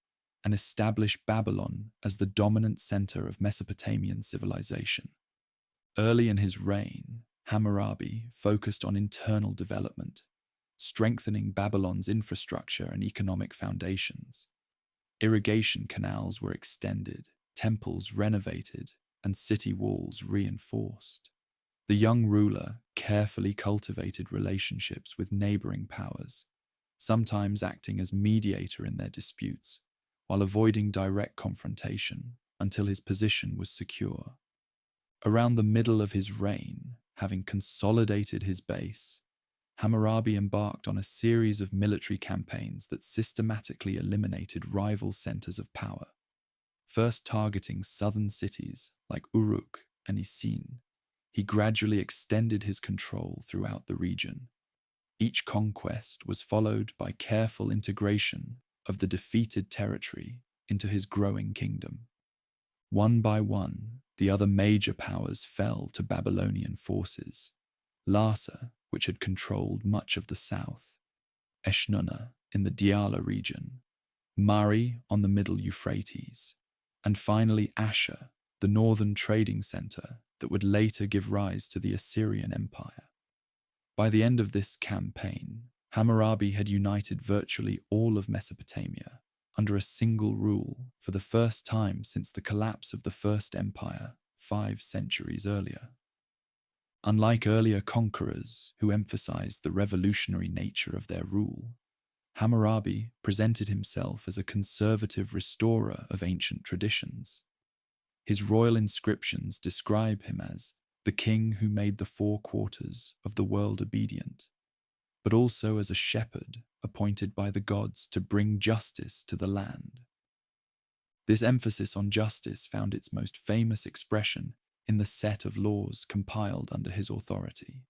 and establish Babylon as the dominant center of Mesopotamian civilization. Early in his reign, Hammurabi focused on internal development, strengthening Babylon's infrastructure and economic foundations. Irrigation canals were extended, temples renovated, and city walls reinforced. The young ruler carefully cultivated relationships with neighboring powers, sometimes acting as mediator in their disputes, while avoiding direct confrontation until his position was secure. Around the middle of his reign, having consolidated his base, Hammurabi embarked on a series of military campaigns that systematically eliminated rival centers of power, first targeting southern cities like Uruk and Isin. He gradually extended his control throughout the region. Each conquest was followed by careful integration of the defeated territory into his growing kingdom. One by one, the other major powers fell to Babylonian forces. Larsa, which had controlled much of the south, Eshnunna in the Diyala region, Mari on the middle Euphrates, and finally Ashur, the northern trading center that would later give rise to the Assyrian Empire. By the end of this campaign, Hammurabi had united virtually all of Mesopotamia under a single rule for the first time since the collapse of the First Empire 5 centuries earlier. Unlike earlier conquerors who emphasized the revolutionary nature of their rule, Hammurabi presented himself as a conservative restorer of ancient traditions. His royal inscriptions describe him as the king who made the 4 quarters of the world obedient, but also as a shepherd appointed by the gods to bring justice to the land. This emphasis on justice found its most famous expression in the set of laws compiled under his authority.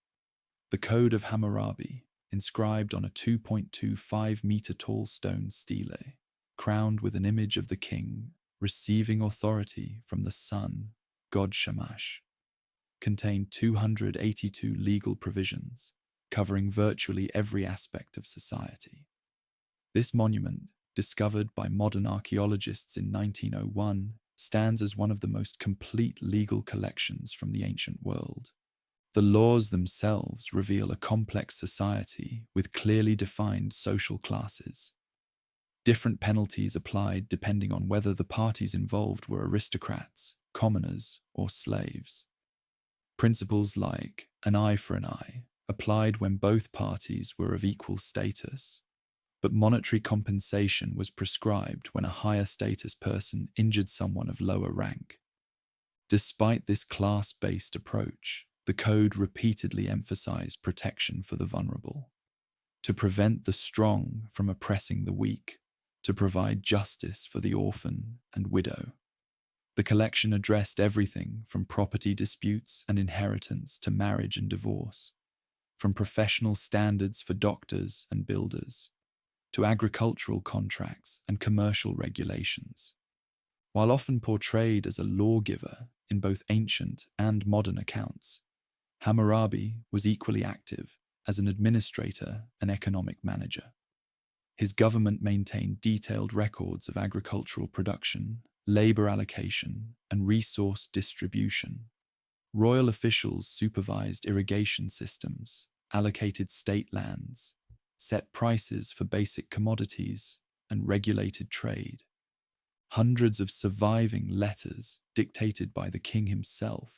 The Code of Hammurabi, inscribed on a 2.25-meter tall stone stele, crowned with an image of the king receiving authority from the sun, god Shamash, contained 282 legal provisions covering virtually every aspect of society. This monument, discovered by modern archaeologists in 1901, stands as one of the most complete legal collections from the ancient world. The laws themselves reveal a complex society with clearly defined social classes. Different penalties applied depending on whether the parties involved were aristocrats, commoners, or slaves. Principles like an eye for an eye applied when both parties were of equal status, but monetary compensation was prescribed when a higher status person injured someone of lower rank. Despite this class-based approach, the code repeatedly emphasized protection for the vulnerable, to prevent the strong from oppressing the weak, to provide justice for the orphan and widow. The collection addressed everything from property disputes and inheritance to marriage and divorce, from professional standards for doctors and builders, to agricultural contracts and commercial regulations. While often portrayed as a lawgiver in both ancient and modern accounts, Hammurabi was equally active as an administrator and economic manager. His government maintained detailed records of agricultural production, labor allocation, and resource distribution. Royal officials supervised irrigation systems, allocated state lands, set prices for basic commodities, and regulated trade. Hundreds of surviving letters, dictated by the king himself,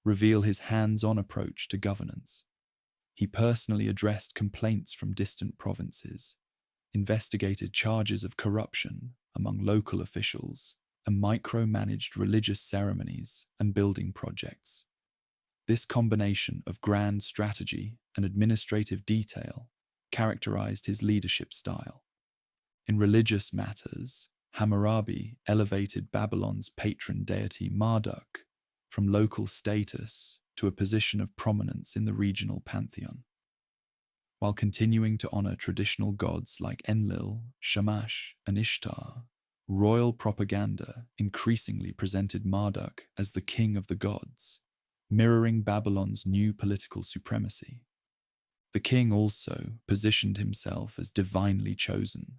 reveal his hands-on approach to governance. He personally addressed complaints from distant provinces, investigated charges of corruption among local officials, and micromanaged religious ceremonies and building projects. This combination of grand strategy and administrative detail characterized his leadership style. In religious matters, Hammurabi elevated Babylon's patron deity Marduk from local status to a position of prominence in the regional pantheon. While continuing to honor traditional gods like Enlil, Shamash, and Ishtar, royal propaganda increasingly presented Marduk as the king of the gods, mirroring Babylon's new political supremacy. The king also positioned himself as divinely chosen,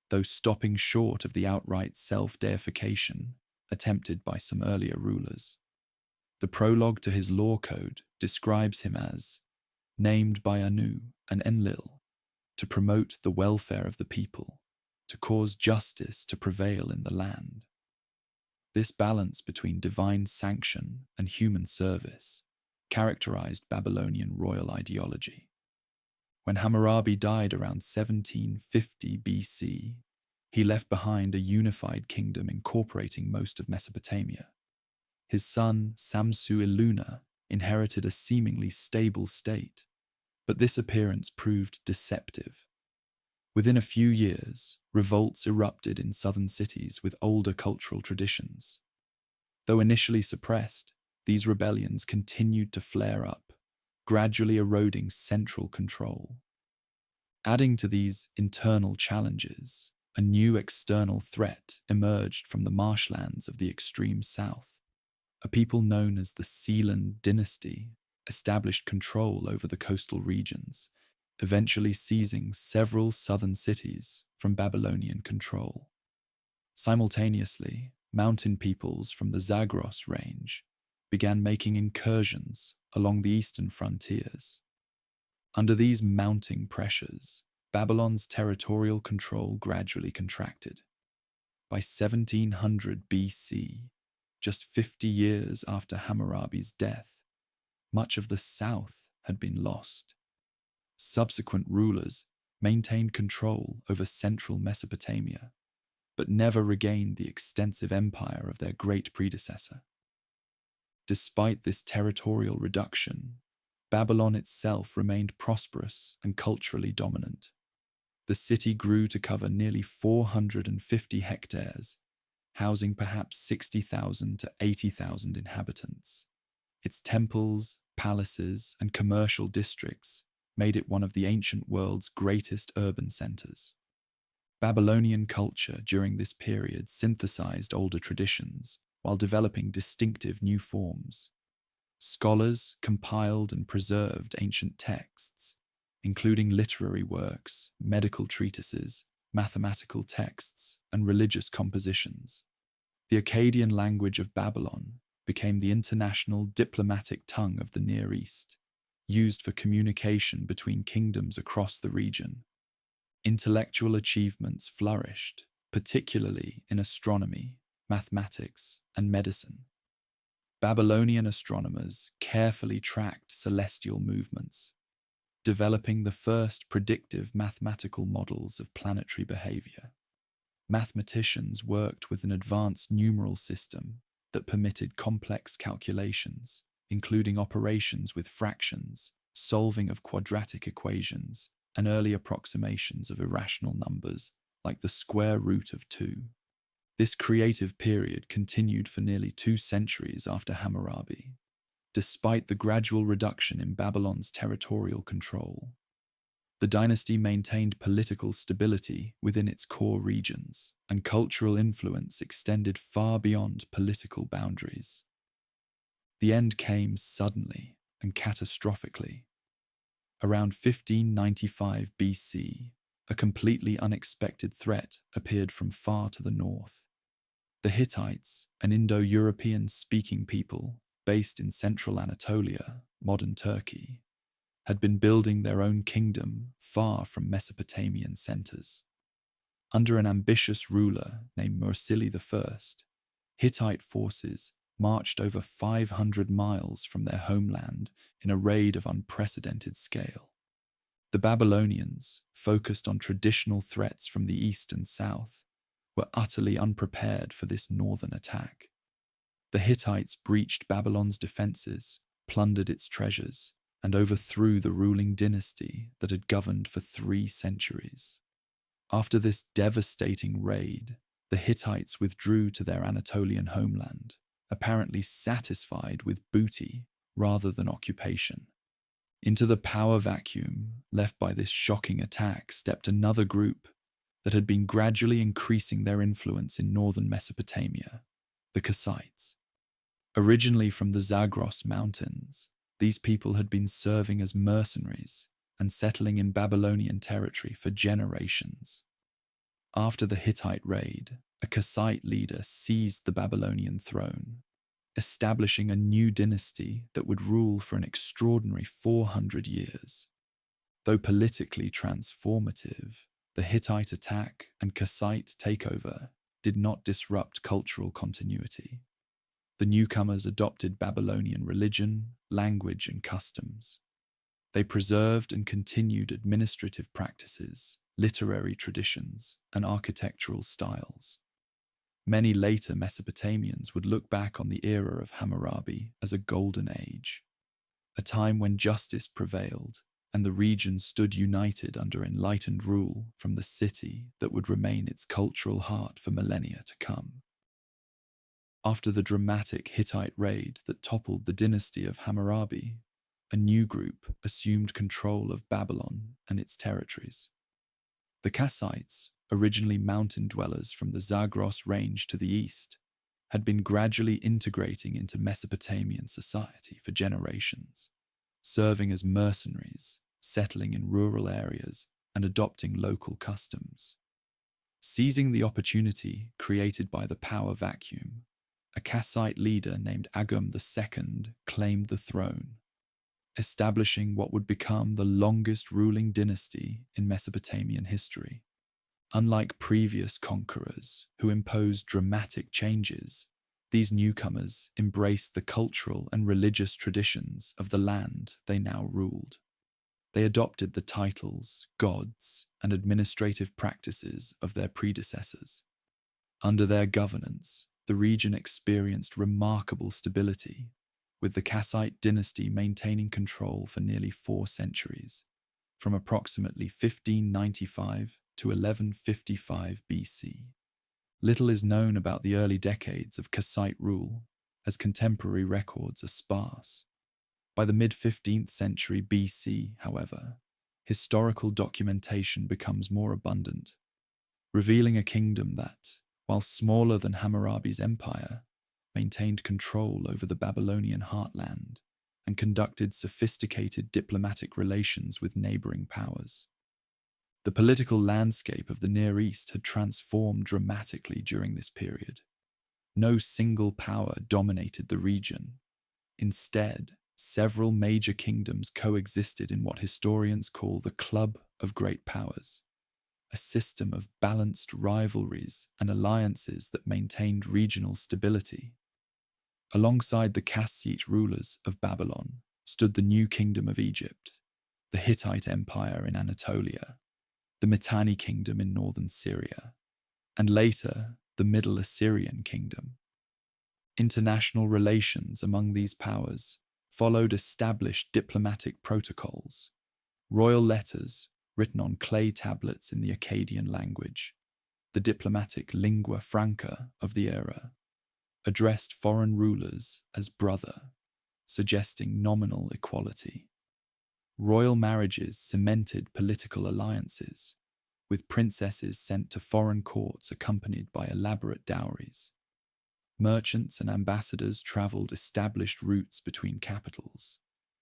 though stopping short of the outright self-deification attempted by some earlier rulers. The prologue to his law code describes him as named by Anu and Enlil to promote the welfare of the people, to cause justice to prevail in the land. This balance between divine sanction and human service characterized Babylonian royal ideology. When Hammurabi died around 1750 BC, he left behind a unified kingdom incorporating most of Mesopotamia. His son, Samsu-Iluna, inherited a seemingly stable state, but this appearance proved deceptive. Within a few years, revolts erupted in southern cities with older cultural traditions. Though initially suppressed, these rebellions continued to flare up, gradually eroding central control. Adding to these internal challenges, a new external threat emerged from the marshlands of the extreme south. A people known as the Sealand dynasty established control over the coastal regions, eventually seizing several southern cities from Babylonian control. Simultaneously, mountain peoples from the Zagros range began making incursions along the eastern frontiers. Under these mounting pressures, Babylon's territorial control gradually contracted. By 1700 BC, just 50 years after Hammurabi's death, much of the south had been lost. Subsequent rulers maintained control over central Mesopotamia, but never regained the extensive empire of their great predecessor. Despite this territorial reduction, Babylon itself remained prosperous and culturally dominant. The city grew to cover nearly 450 hectares, housing perhaps 60,000 to 80,000 inhabitants. Its temples, palaces, and commercial districts made it one of the ancient world's greatest urban centers. Babylonian culture during this period synthesized older traditions while developing distinctive new forms. Scholars compiled and preserved ancient texts, including literary works, medical treatises, mathematical texts, and religious compositions. The Akkadian language of Babylon became the international diplomatic tongue of the Near East, used for communication between kingdoms across the region. Intellectual achievements flourished, particularly in astronomy, mathematics, and medicine. Babylonian astronomers carefully tracked celestial movements, developing the first predictive mathematical models of planetary behavior. Mathematicians worked with an advanced numeral system that permitted complex calculations, including operations with fractions, solving of quadratic equations, and early approximations of irrational numbers, like the square root of 2. This creative period continued for nearly 2 centuries after Hammurabi. Despite the gradual reduction in Babylon's territorial control, the dynasty maintained political stability within its core regions, and cultural influence extended far beyond political boundaries. The end came suddenly and catastrophically. Around 1595 BC, a completely unexpected threat appeared from far to the north. The Hittites, an Indo-European speaking people based in central Anatolia, modern Turkey, had been building their own kingdom far from Mesopotamian centers. Under an ambitious ruler named Mursili I, Hittite forces marched over 500 miles from their homeland in a raid of unprecedented scale. The Babylonians, focused on traditional threats from the east and south, were utterly unprepared for this northern attack. The Hittites breached Babylon's defenses, plundered its treasures, and overthrew the ruling dynasty that had governed for 3 centuries. After this devastating raid, the Hittites withdrew to their Anatolian homeland, apparently satisfied with booty rather than occupation. Into the power vacuum left by this shocking attack stepped another group that had been gradually increasing their influence in northern Mesopotamia, the Kassites. Originally from the Zagros Mountains, these people had been serving as mercenaries and settling in Babylonian territory for generations. After the Hittite raid, a Kassite leader seized the Babylonian throne, establishing a new dynasty that would rule for an extraordinary 400 years. Though politically transformative, the Hittite attack and Kassite takeover did not disrupt cultural continuity. The newcomers adopted Babylonian religion, language, and customs. They preserved and continued administrative practices, literary traditions, and architectural styles. Many later Mesopotamians would look back on the era of Hammurabi as a golden age, a time when justice prevailed and the region stood united under enlightened rule from the city that would remain its cultural heart for millennia to come. After the dramatic Hittite raid that toppled the dynasty of Hammurabi, a new group assumed control of Babylon and its territories. The Kassites, originally mountain dwellers from the Zagros range to the east, had been gradually integrating into Mesopotamian society for generations, serving as mercenaries, settling in rural areas, and adopting local customs. Seizing the opportunity created by the power vacuum, a Kassite leader named Agum II claimed the throne, establishing what would become the longest ruling dynasty in Mesopotamian history. Unlike previous conquerors who imposed dramatic changes, these newcomers embraced the cultural and religious traditions of the land they now ruled. They adopted the titles, gods, and administrative practices of their predecessors. Under their governance, the region experienced remarkable stability, with the Kassite dynasty maintaining control for nearly 4 centuries, from approximately 1595 to 1155 BC. Little is known about the early decades of Kassite rule, as contemporary records are sparse. By the mid-15th century BC, however, historical documentation becomes more abundant, revealing a kingdom that, while smaller than Hammurabi's empire, maintained control over the Babylonian heartland and conducted sophisticated diplomatic relations with neighboring powers. The political landscape of the Near East had transformed dramatically during this period. No single power dominated the region. Instead, several major kingdoms coexisted in what historians call the Club of Great Powers, a system of balanced rivalries and alliances that maintained regional stability. Alongside the Kassite rulers of Babylon stood the new kingdom of Egypt, the Hittite Empire in Anatolia, the Mitanni kingdom in northern Syria, and later the Middle Assyrian kingdom. International relations among these powers followed established diplomatic protocols, royal letters written on clay tablets in the Akkadian language, the diplomatic lingua franca of the era, addressed foreign rulers as brother, suggesting nominal equality. Royal marriages cemented political alliances, with princesses sent to foreign courts accompanied by elaborate dowries. Merchants and ambassadors traveled established routes between capitals,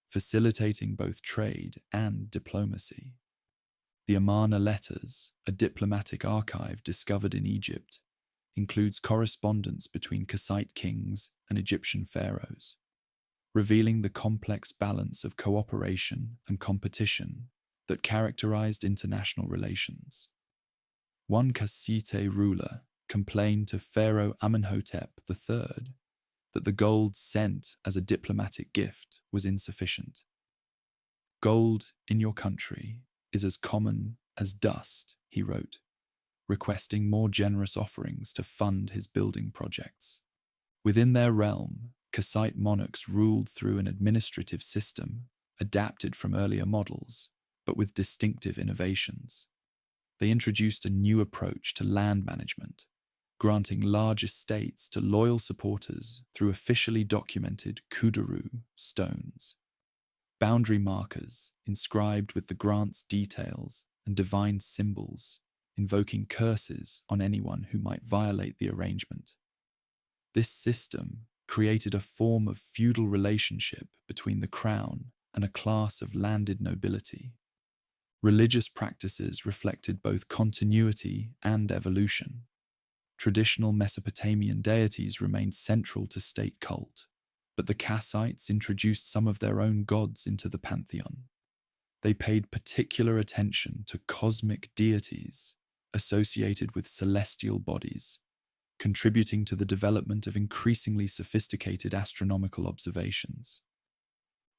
facilitating both trade and diplomacy. The Amarna letters, a diplomatic archive discovered in Egypt, includes correspondence between Kassite kings and Egyptian pharaohs, revealing the complex balance of cooperation and competition that characterized international relations. One Kassite ruler complained to Pharaoh Amenhotep III that the gold sent as a diplomatic gift was insufficient. "Gold in your country is as common as dust," he wrote, requesting more generous offerings to fund his building projects. Within their realm, Kassite monarchs ruled through an administrative system adapted from earlier models, but with distinctive innovations. They introduced a new approach to land management, granting large estates to loyal supporters through officially documented kuduru stones. Boundary markers inscribed with the grant's details and divine symbols, invoking curses on anyone who might violate the arrangement. This system created a form of feudal relationship between the crown and a class of landed nobility. Religious practices reflected both continuity and evolution. Traditional Mesopotamian deities remained central to state cult, but the Kassites introduced some of their own gods into the pantheon. They paid particular attention to cosmic deities associated with celestial bodies, contributing to the development of increasingly sophisticated astronomical observations.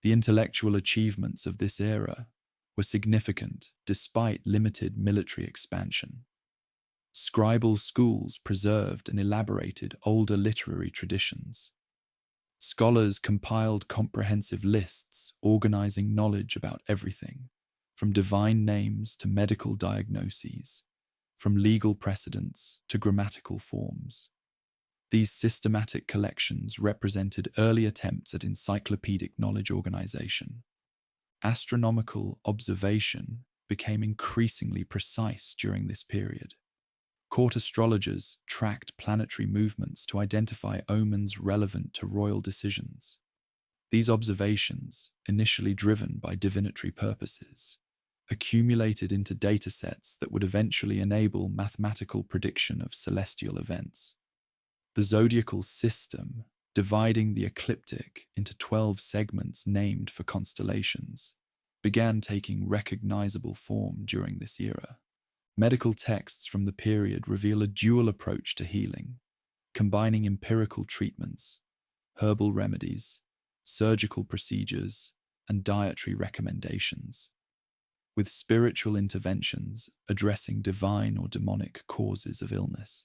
The intellectual achievements of this era were significant despite limited military expansion. Scribal schools preserved and elaborated older literary traditions. Scholars compiled comprehensive lists organizing knowledge about everything, from divine names to medical diagnoses, from legal precedents to grammatical forms. These systematic collections represented early attempts at encyclopedic knowledge organization. Astronomical observation became increasingly precise during this period. Court astrologers tracked planetary movements to identify omens relevant to royal decisions. These observations, initially driven by divinatory purposes, accumulated into datasets that would eventually enable mathematical prediction of celestial events. The zodiacal system, dividing the ecliptic into 12 segments named for constellations, began taking recognizable form during this era. Medical texts from the period reveal a dual approach to healing, combining empirical treatments, herbal remedies, surgical procedures, and dietary recommendations, with spiritual interventions addressing divine or demonic causes of illness.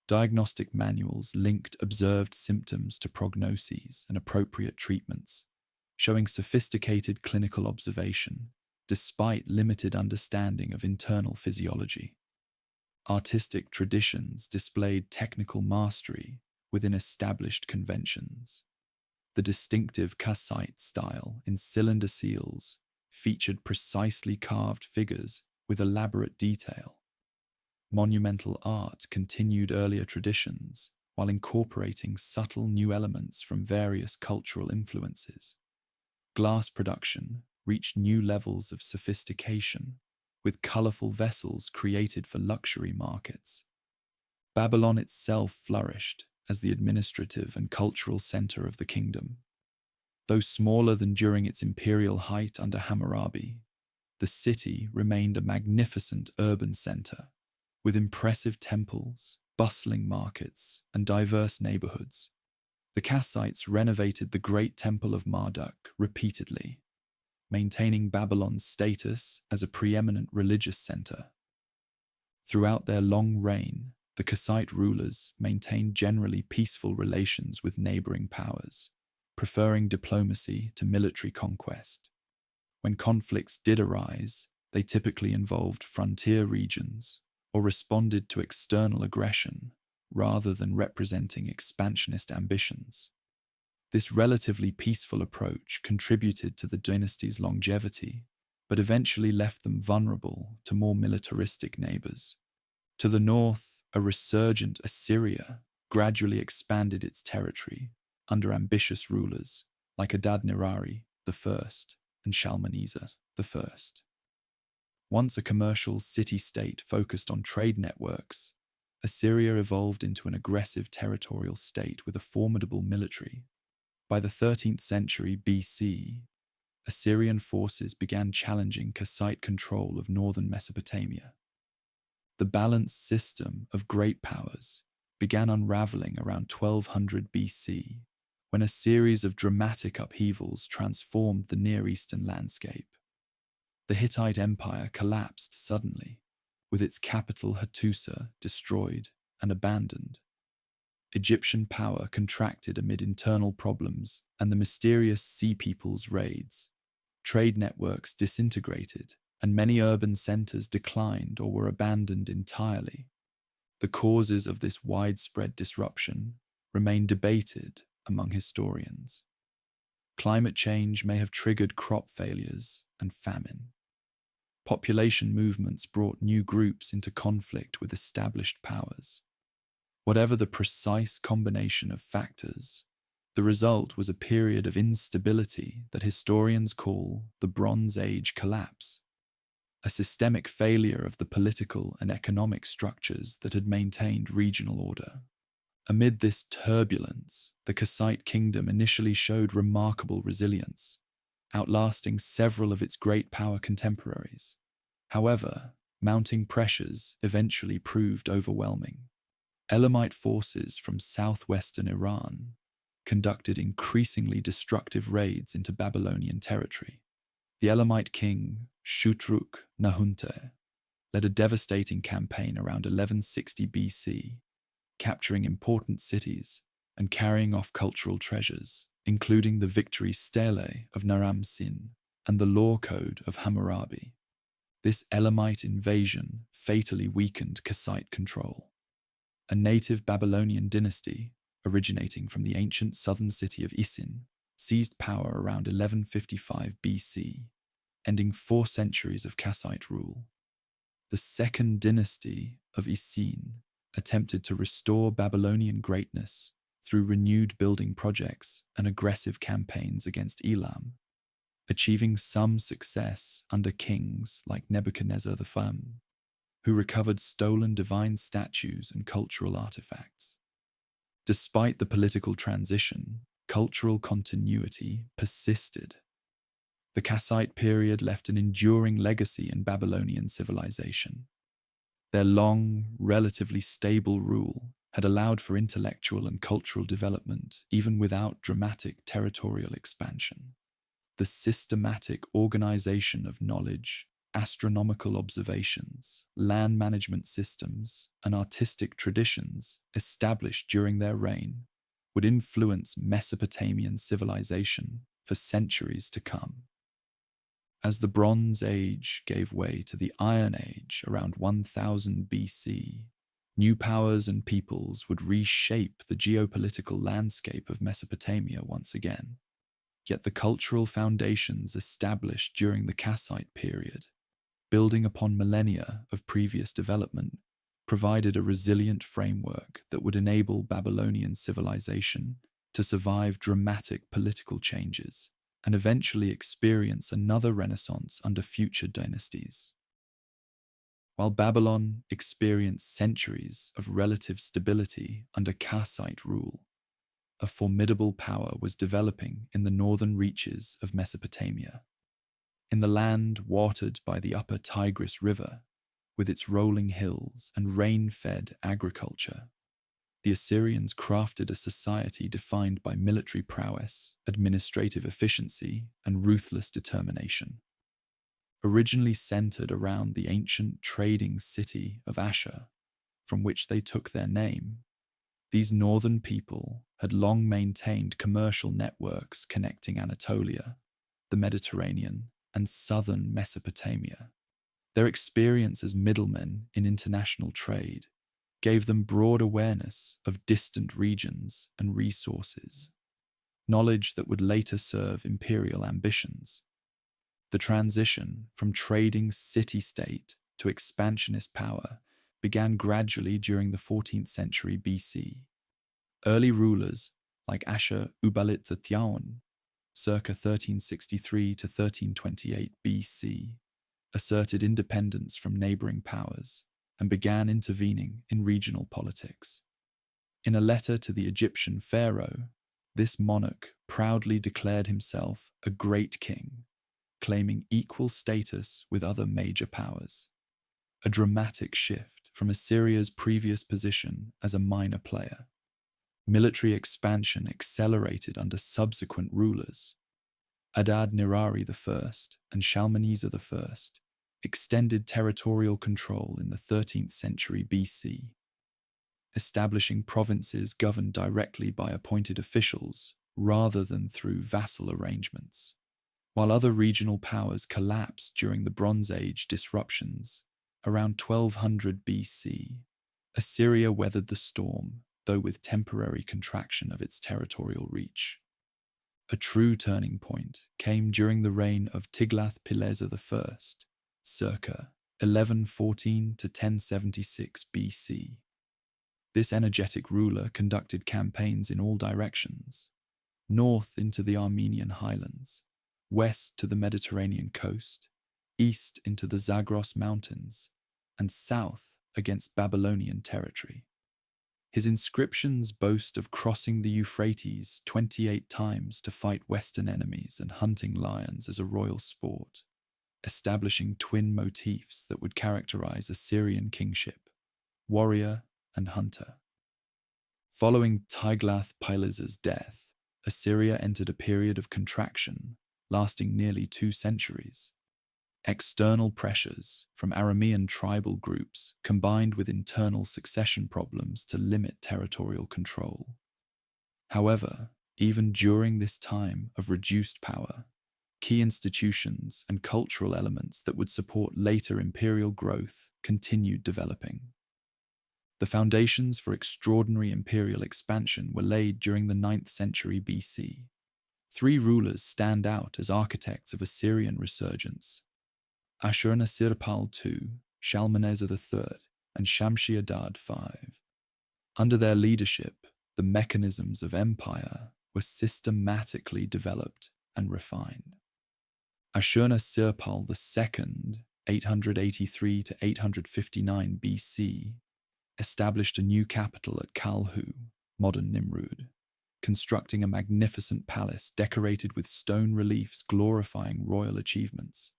Diagnostic manuals linked observed symptoms to prognoses and appropriate treatments, showing sophisticated clinical observation despite limited understanding of internal physiology. Artistic traditions displayed technical mastery within established conventions. The distinctive Kassite style in cylinder seals featured precisely carved figures with elaborate detail. Monumental art continued earlier traditions while incorporating subtle new elements from various cultural influences. Glass production reached new levels of sophistication, with colorful vessels created for luxury markets. Babylon itself flourished as the administrative and cultural center of the kingdom. Though smaller than during its imperial height under Hammurabi, the city remained a magnificent urban center, with impressive temples, bustling markets, and diverse neighborhoods. The Kassites renovated the Great Temple of Marduk repeatedly, maintaining Babylon's status as a preeminent religious center. Throughout their long reign, the Kassite rulers maintained generally peaceful relations with neighboring powers, preferring diplomacy to military conquest. When conflicts did arise, they typically involved frontier regions or responded to external aggression rather than representing expansionist ambitions. This relatively peaceful approach contributed to the dynasty's longevity, but eventually left them vulnerable to more militaristic neighbors. To the north, a resurgent Assyria gradually expanded its territory under ambitious rulers like Adad-nirari I and Shalmaneser I. Once a commercial city-state focused on trade networks, Assyria evolved into an aggressive territorial state with a formidable military. By the 13th century BC, Assyrian forces began challenging Kassite control of northern Mesopotamia. The balanced system of great powers began unraveling around 1200 BC, when a series of dramatic upheavals transformed the Near Eastern landscape. The Hittite Empire collapsed suddenly, with its capital Hattusa destroyed and abandoned. Egyptian power contracted amid internal problems and the mysterious Sea People's raids. Trade networks disintegrated, and many urban centers declined or were abandoned entirely. The causes of this widespread disruption remain debated among historians. Climate change may have triggered crop failures and famine. Population movements brought new groups into conflict with established powers. Whatever the precise combination of factors, the result was a period of instability that historians call the Bronze Age collapse, a systemic failure of the political and economic structures that had maintained regional order. Amid this turbulence, the Kassite kingdom initially showed remarkable resilience, outlasting several of its great power contemporaries. However, mounting pressures eventually proved overwhelming. Elamite forces from southwestern Iran conducted increasingly destructive raids into Babylonian territory. The Elamite king, Shutruk Nahunte, led a devastating campaign around 1160 BC, capturing important cities and carrying off cultural treasures, including the victory stele of Naram Sin and the law code of Hammurabi. This Elamite invasion fatally weakened Kassite control. A native Babylonian dynasty, originating from the ancient southern city of Isin, seized power around 1155 BC, ending 4 centuries of Kassite rule. The second dynasty of Isin attempted to restore Babylonian greatness through renewed building projects and aggressive campaigns against Elam, achieving some success under kings like Nebuchadnezzar I, who recovered stolen divine statues and cultural artifacts. Despite the political transition, cultural continuity persisted. The Kassite period left an enduring legacy in Babylonian civilization. Their long, relatively stable rule had allowed for intellectual and cultural development even without dramatic territorial expansion. The systematic organization of knowledge, astronomical observations, land management systems, and artistic traditions established during their reign would influence Mesopotamian civilization for centuries to come. As the Bronze Age gave way to the Iron Age around 1000 BC, new powers and peoples would reshape the geopolitical landscape of Mesopotamia once again. Yet the cultural foundations established during the Kassite period, building upon millennia of previous development, provided a resilient framework that would enable Babylonian civilization to survive dramatic political changes and eventually experience another renaissance under future dynasties. While Babylon experienced centuries of relative stability under Kassite rule, a formidable power was developing in the northern reaches of Mesopotamia. In the land watered by the upper Tigris River, with its rolling hills and rain-fed agriculture, the Assyrians crafted a society defined by military prowess, administrative efficiency, and ruthless determination. Originally centered around the ancient trading city of Ashur, from which they took their name, these northern people had long maintained commercial networks connecting Anatolia, the Mediterranean, and southern Mesopotamia. Their experience as middlemen in international trade gave them broad awareness of distant regions and resources, knowledge that would later serve imperial ambitions. The transition from trading city-state to expansionist power began gradually during the 14th century BC. Early rulers like Ashur-uballit-Tethyawn, circa 1363 to 1328 BC, asserted independence from neighboring powers and began intervening in regional politics. In a letter to the Egyptian pharaoh, this monarch proudly declared himself a great king, claiming equal status with other major powers. A dramatic shift from Assyria's previous position as a minor player. Military expansion accelerated under subsequent rulers. Adad-nirari I and Shalmaneser I extended territorial control in the 13th century BC, establishing provinces governed directly by appointed officials rather than through vassal arrangements. While other regional powers collapsed during the Bronze Age disruptions, around 1200 BC, Assyria weathered the storm, though with temporary contraction of its territorial reach. A true turning point came during the reign of Tiglath-Pileser I, circa 1114 to 1076 BC. This energetic ruler conducted campaigns in all directions: north into the Armenian highlands, west to the Mediterranean coast, east into the Zagros Mountains, and south against Babylonian territory. His inscriptions boast of crossing the Euphrates 28 times to fight Western enemies and hunting lions as a royal sport, establishing twin motifs that would characterize Assyrian kingship: warrior and hunter. Following Tiglath-Pileser's death, Assyria entered a period of contraction lasting nearly 2 centuries. External pressures from Aramean tribal groups combined with internal succession problems to limit territorial control. However, even during this time of reduced power, key institutions and cultural elements that would support later imperial growth continued developing. The foundations for extraordinary imperial expansion were laid during the 9th century BC. 3 rulers stand out as architects of Assyrian resurgence: Ashurnasirpal II, Shalmaneser III, and Shamshi-Adad V. Under their leadership, the mechanisms of empire were systematically developed and refined. Ashurnasirpal II, 883 to 859 BC, established a new capital at Kalhu, modern Nimrud, constructing a magnificent palace decorated with stone reliefs glorifying royal achievements.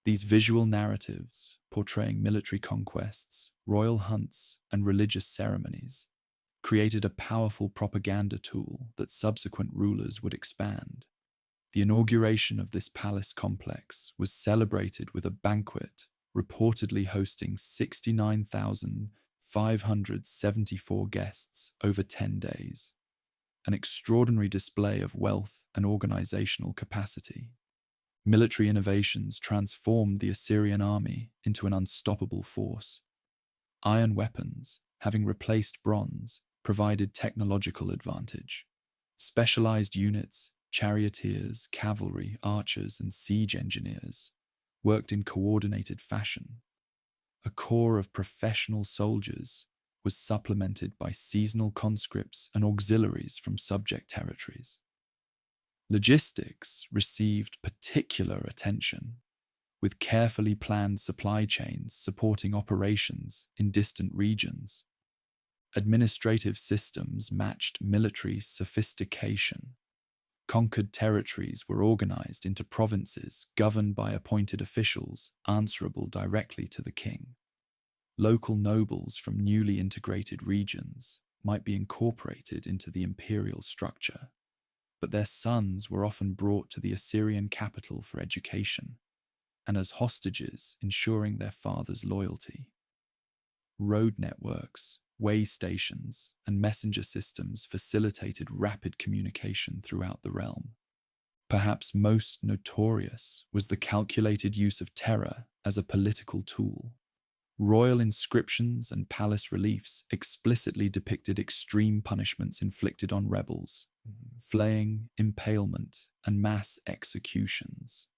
These visual narratives, portraying military conquests, royal hunts, and religious ceremonies, created a powerful propaganda tool that subsequent rulers would expand. The inauguration of this palace complex was celebrated with a banquet reportedly hosting 69,574 guests over 10 days, an extraordinary display of wealth and organizational capacity. Military innovations transformed the Assyrian army into an unstoppable force. Iron weapons, having replaced bronze, provided technological advantage. Specialized units, charioteers, cavalry, archers, and siege engineers worked in coordinated fashion. A corps of professional soldiers was supplemented by seasonal conscripts and auxiliaries from subject territories. Logistics received particular attention, with carefully planned supply chains supporting operations in distant regions. Administrative systems matched military sophistication. Conquered territories were organized into provinces governed by appointed officials answerable directly to the king. Local nobles from newly integrated regions might be incorporated into the imperial structure, but their sons were often brought to the Assyrian capital for education, and as hostages ensuring their father's loyalty. Road networks, way stations, and messenger systems facilitated rapid communication throughout the realm. Perhaps most notorious was the calculated use of terror as a political tool. Royal inscriptions and palace reliefs explicitly depicted extreme punishments inflicted on rebels: flaying, impalement, and mass executions.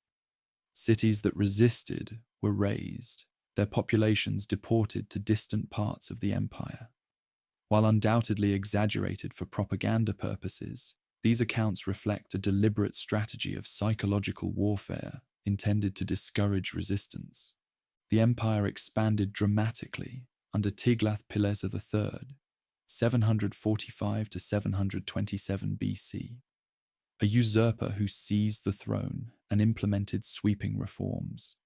Cities that resisted were razed, their populations deported to distant parts of the empire. While undoubtedly exaggerated for propaganda purposes, these accounts reflect a deliberate strategy of psychological warfare intended to discourage resistance. The empire expanded dramatically under Tiglath-Pileser III, 745 to 727 BC, a usurper who seized the throne and implemented sweeping reforms.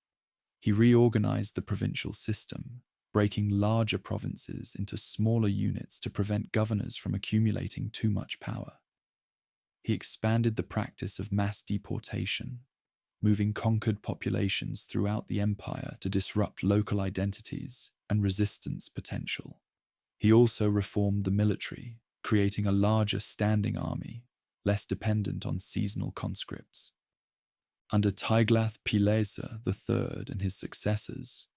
He reorganized the provincial system, breaking larger provinces into smaller units to prevent governors from accumulating too much power. He expanded the practice of mass deportation, moving conquered populations throughout the empire to disrupt local identities and resistance potential. He also reformed the military, creating a larger standing army, less dependent on seasonal conscripts. Under Tiglath-Pileser III and his successors,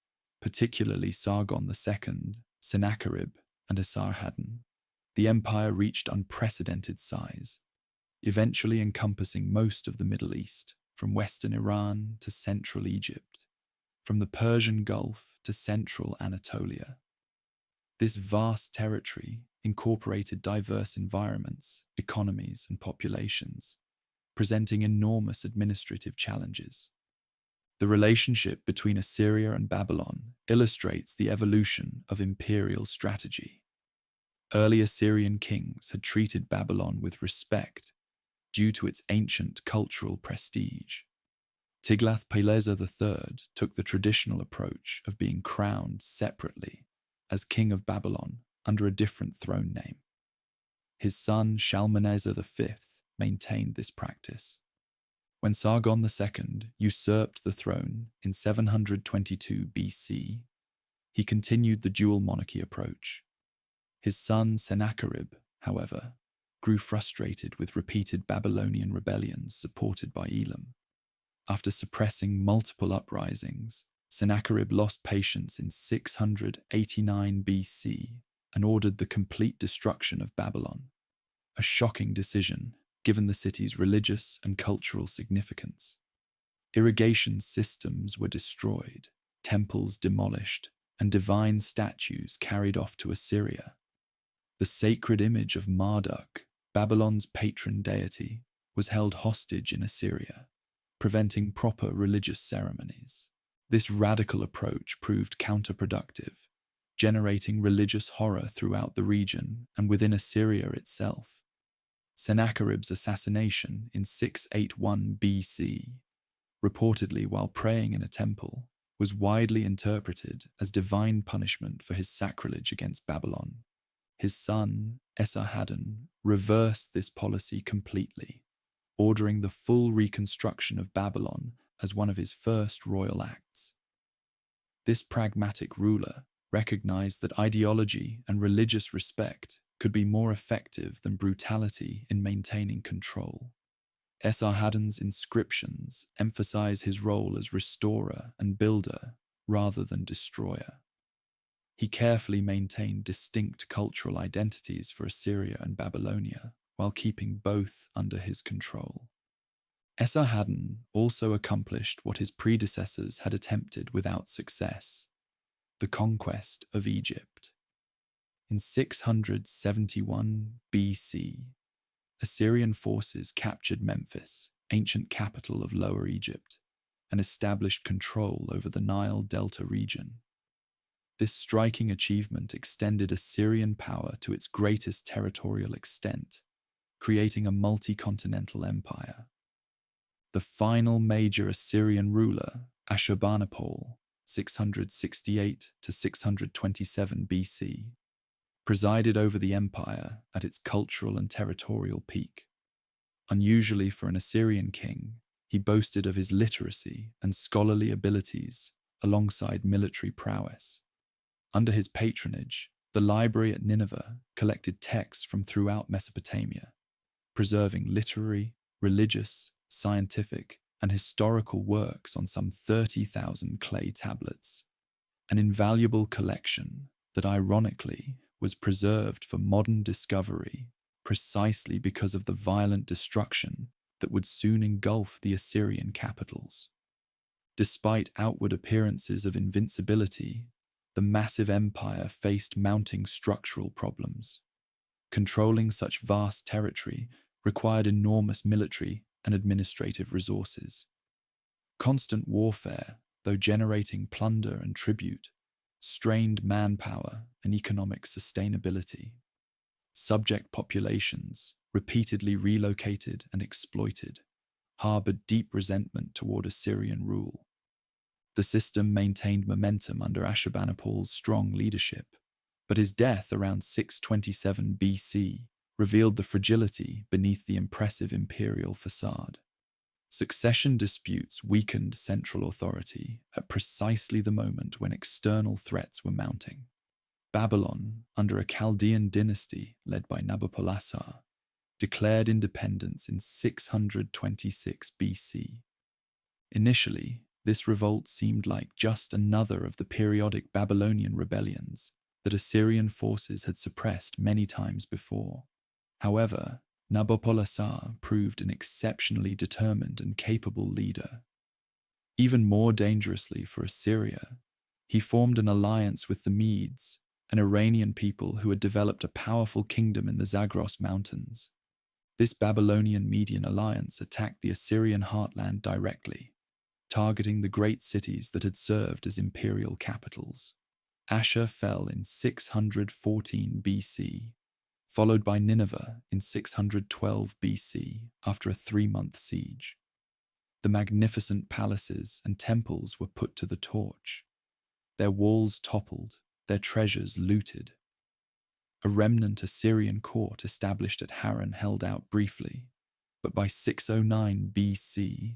particularly Sargon II, Sennacherib, and Esarhaddon, the empire reached unprecedented size, eventually encompassing most of the Middle East, from western Iran to central Egypt, from the Persian Gulf to central Anatolia. This vast territory incorporated diverse environments, economies, and populations, presenting enormous administrative challenges. The relationship between Assyria and Babylon illustrates the evolution of imperial strategy. Early Assyrian kings had treated Babylon with respect due to its ancient cultural prestige. Tiglath-Pileser III took the traditional approach of being crowned separately as king of Babylon under a different throne name. His son Shalmaneser V maintained this practice. When Sargon II usurped the throne in 722 BC, he continued the dual monarchy approach. His son Sennacherib, however, grew frustrated with repeated Babylonian rebellions supported by Elam. After suppressing multiple uprisings, Sennacherib lost patience in 689 BC and ordered the complete destruction of Babylon, a shocking decision given the city's religious and cultural significance. Irrigation systems were destroyed, temples demolished, and divine statues carried off to Assyria. The sacred image of Marduk, Babylon's patron deity, was held hostage in Assyria, preventing proper religious ceremonies. This radical approach proved counterproductive, generating religious horror throughout the region and within Assyria itself. Sennacherib's assassination in 681 BC, reportedly while praying in a temple, was widely interpreted as divine punishment for his sacrilege against Babylon. His son, Esarhaddon, reversed this policy completely, ordering the full reconstruction of Babylon as one of his first royal acts. This pragmatic ruler recognized that ideology and religious respect could be more effective than brutality in maintaining control. Esarhaddon's inscriptions emphasize his role as restorer and builder rather than destroyer. He carefully maintained distinct cultural identities for Assyria and Babylonia while keeping both under his control. Esarhaddon also accomplished what his predecessors had attempted without success: the conquest of Egypt. In 671 BC, Assyrian forces captured Memphis, ancient capital of Lower Egypt, and established control over the Nile Delta region. This striking achievement extended Assyrian power to its greatest territorial extent, creating a multi-continental empire. The final major Assyrian ruler, Ashurbanipal, 668 to 627 BC, presided over the empire at its cultural and territorial peak. Unusually for an Assyrian king, he boasted of his literacy and scholarly abilities alongside military prowess. Under his patronage, the library at Nineveh collected texts from throughout Mesopotamia, preserving literary, religious, scientific, and historical works on some 30,000 clay tablets, an invaluable collection that ironically was preserved for modern discovery precisely because of the violent destruction that would soon engulf the Assyrian capitals. Despite outward appearances of invincibility, the massive empire faced mounting structural problems. Controlling such vast territory required enormous military and administrative resources. Constant warfare, though generating plunder and tribute, strained manpower and economic sustainability. Subject populations, repeatedly relocated and exploited, harbored deep resentment toward Assyrian rule. The system maintained momentum under Ashurbanipal's strong leadership, but his death around 627 BC revealed the fragility beneath the impressive imperial facade. Succession disputes weakened central authority at precisely the moment when external threats were mounting. Babylon, under a Chaldean dynasty led by Nabopolassar, declared independence in 626 BC. Initially, this revolt seemed like just another of the periodic Babylonian rebellions that Assyrian forces had suppressed many times before. However, Nabopolassar proved an exceptionally determined and capable leader. Even more dangerously for Assyria, he formed an alliance with the Medes, an Iranian people who had developed a powerful kingdom in the Zagros Mountains. This Babylonian-Median alliance attacked the Assyrian heartland directly, targeting the great cities that had served as imperial capitals. Ashur fell in 614 BC, followed by Nineveh in 612 BC after a 3-month siege. The magnificent palaces and temples were put to the torch, their walls toppled, their treasures looted. A remnant Assyrian court established at Haran held out briefly, but by 609 BC,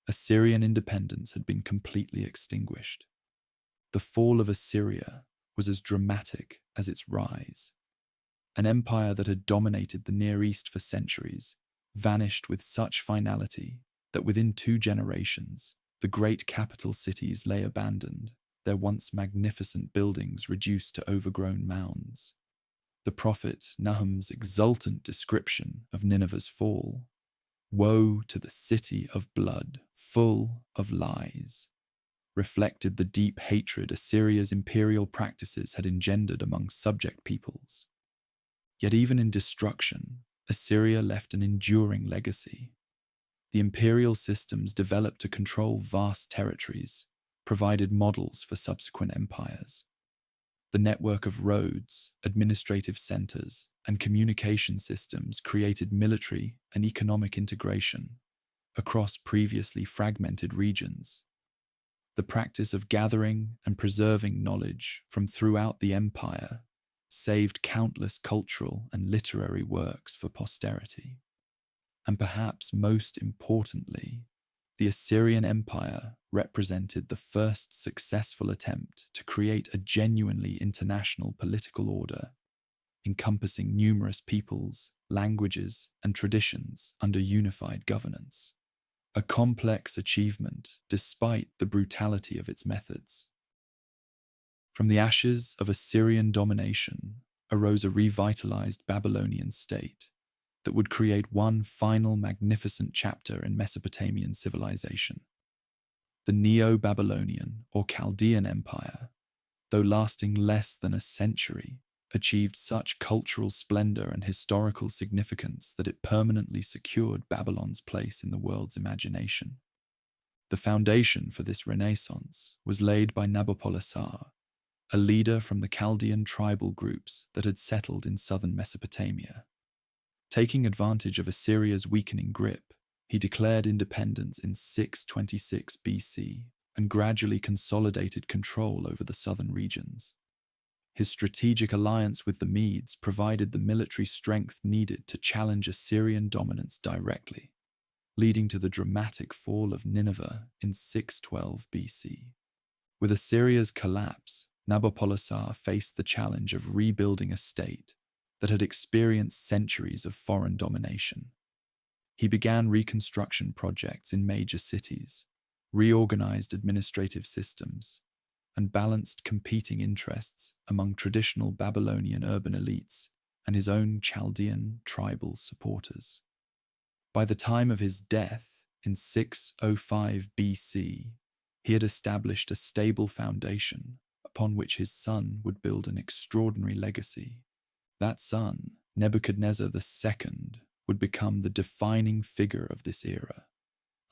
Assyrian independence had been completely extinguished. The fall of Assyria was as dramatic as its rise. An empire that had dominated the Near East for centuries vanished with such finality that within 2 generations, the great capital cities lay abandoned, their once magnificent buildings reduced to overgrown mounds. The prophet Nahum's exultant description of Nineveh's fall, "Woe to the city of blood, full of lies," reflected the deep hatred Assyria's imperial practices had engendered among subject peoples. Yet even in destruction, Assyria left an enduring legacy. The imperial systems developed to control vast territories provided models for subsequent empires. The network of roads, administrative centers, and communication systems created military and economic integration across previously fragmented regions. The practice of gathering and preserving knowledge from throughout the empire saved countless cultural and literary works for posterity. And perhaps most importantly, the Assyrian Empire represented the first successful attempt to create a genuinely international political order, encompassing numerous peoples, languages, and traditions under unified governance. A complex achievement despite the brutality of its methods. From the ashes of Assyrian domination arose a revitalized Babylonian state that would create one final magnificent chapter in Mesopotamian civilization. The Neo-Babylonian or Chaldean Empire, though lasting less than a century, achieved such cultural splendor and historical significance that it permanently secured Babylon's place in the world's imagination. The foundation for this renaissance was laid by Nabopolassar, a leader from the Chaldean tribal groups that had settled in southern Mesopotamia. Taking advantage of Assyria's weakening grip, he declared independence in 626 BC and gradually consolidated control over the southern regions. His strategic alliance with the Medes provided the military strength needed to challenge Assyrian dominance directly, leading to the dramatic fall of Nineveh in 612 BC. With Assyria's collapse, Nabopolassar faced the challenge of rebuilding a state that had experienced centuries of foreign domination. He began reconstruction projects in major cities, reorganized administrative systems, and balanced competing interests among traditional Babylonian urban elites and his own Chaldean tribal supporters. By the time of his death in 605 BC, he had established a stable foundation upon which his son would build an extraordinary legacy. That son, Nebuchadnezzar II, would become the defining figure of this era,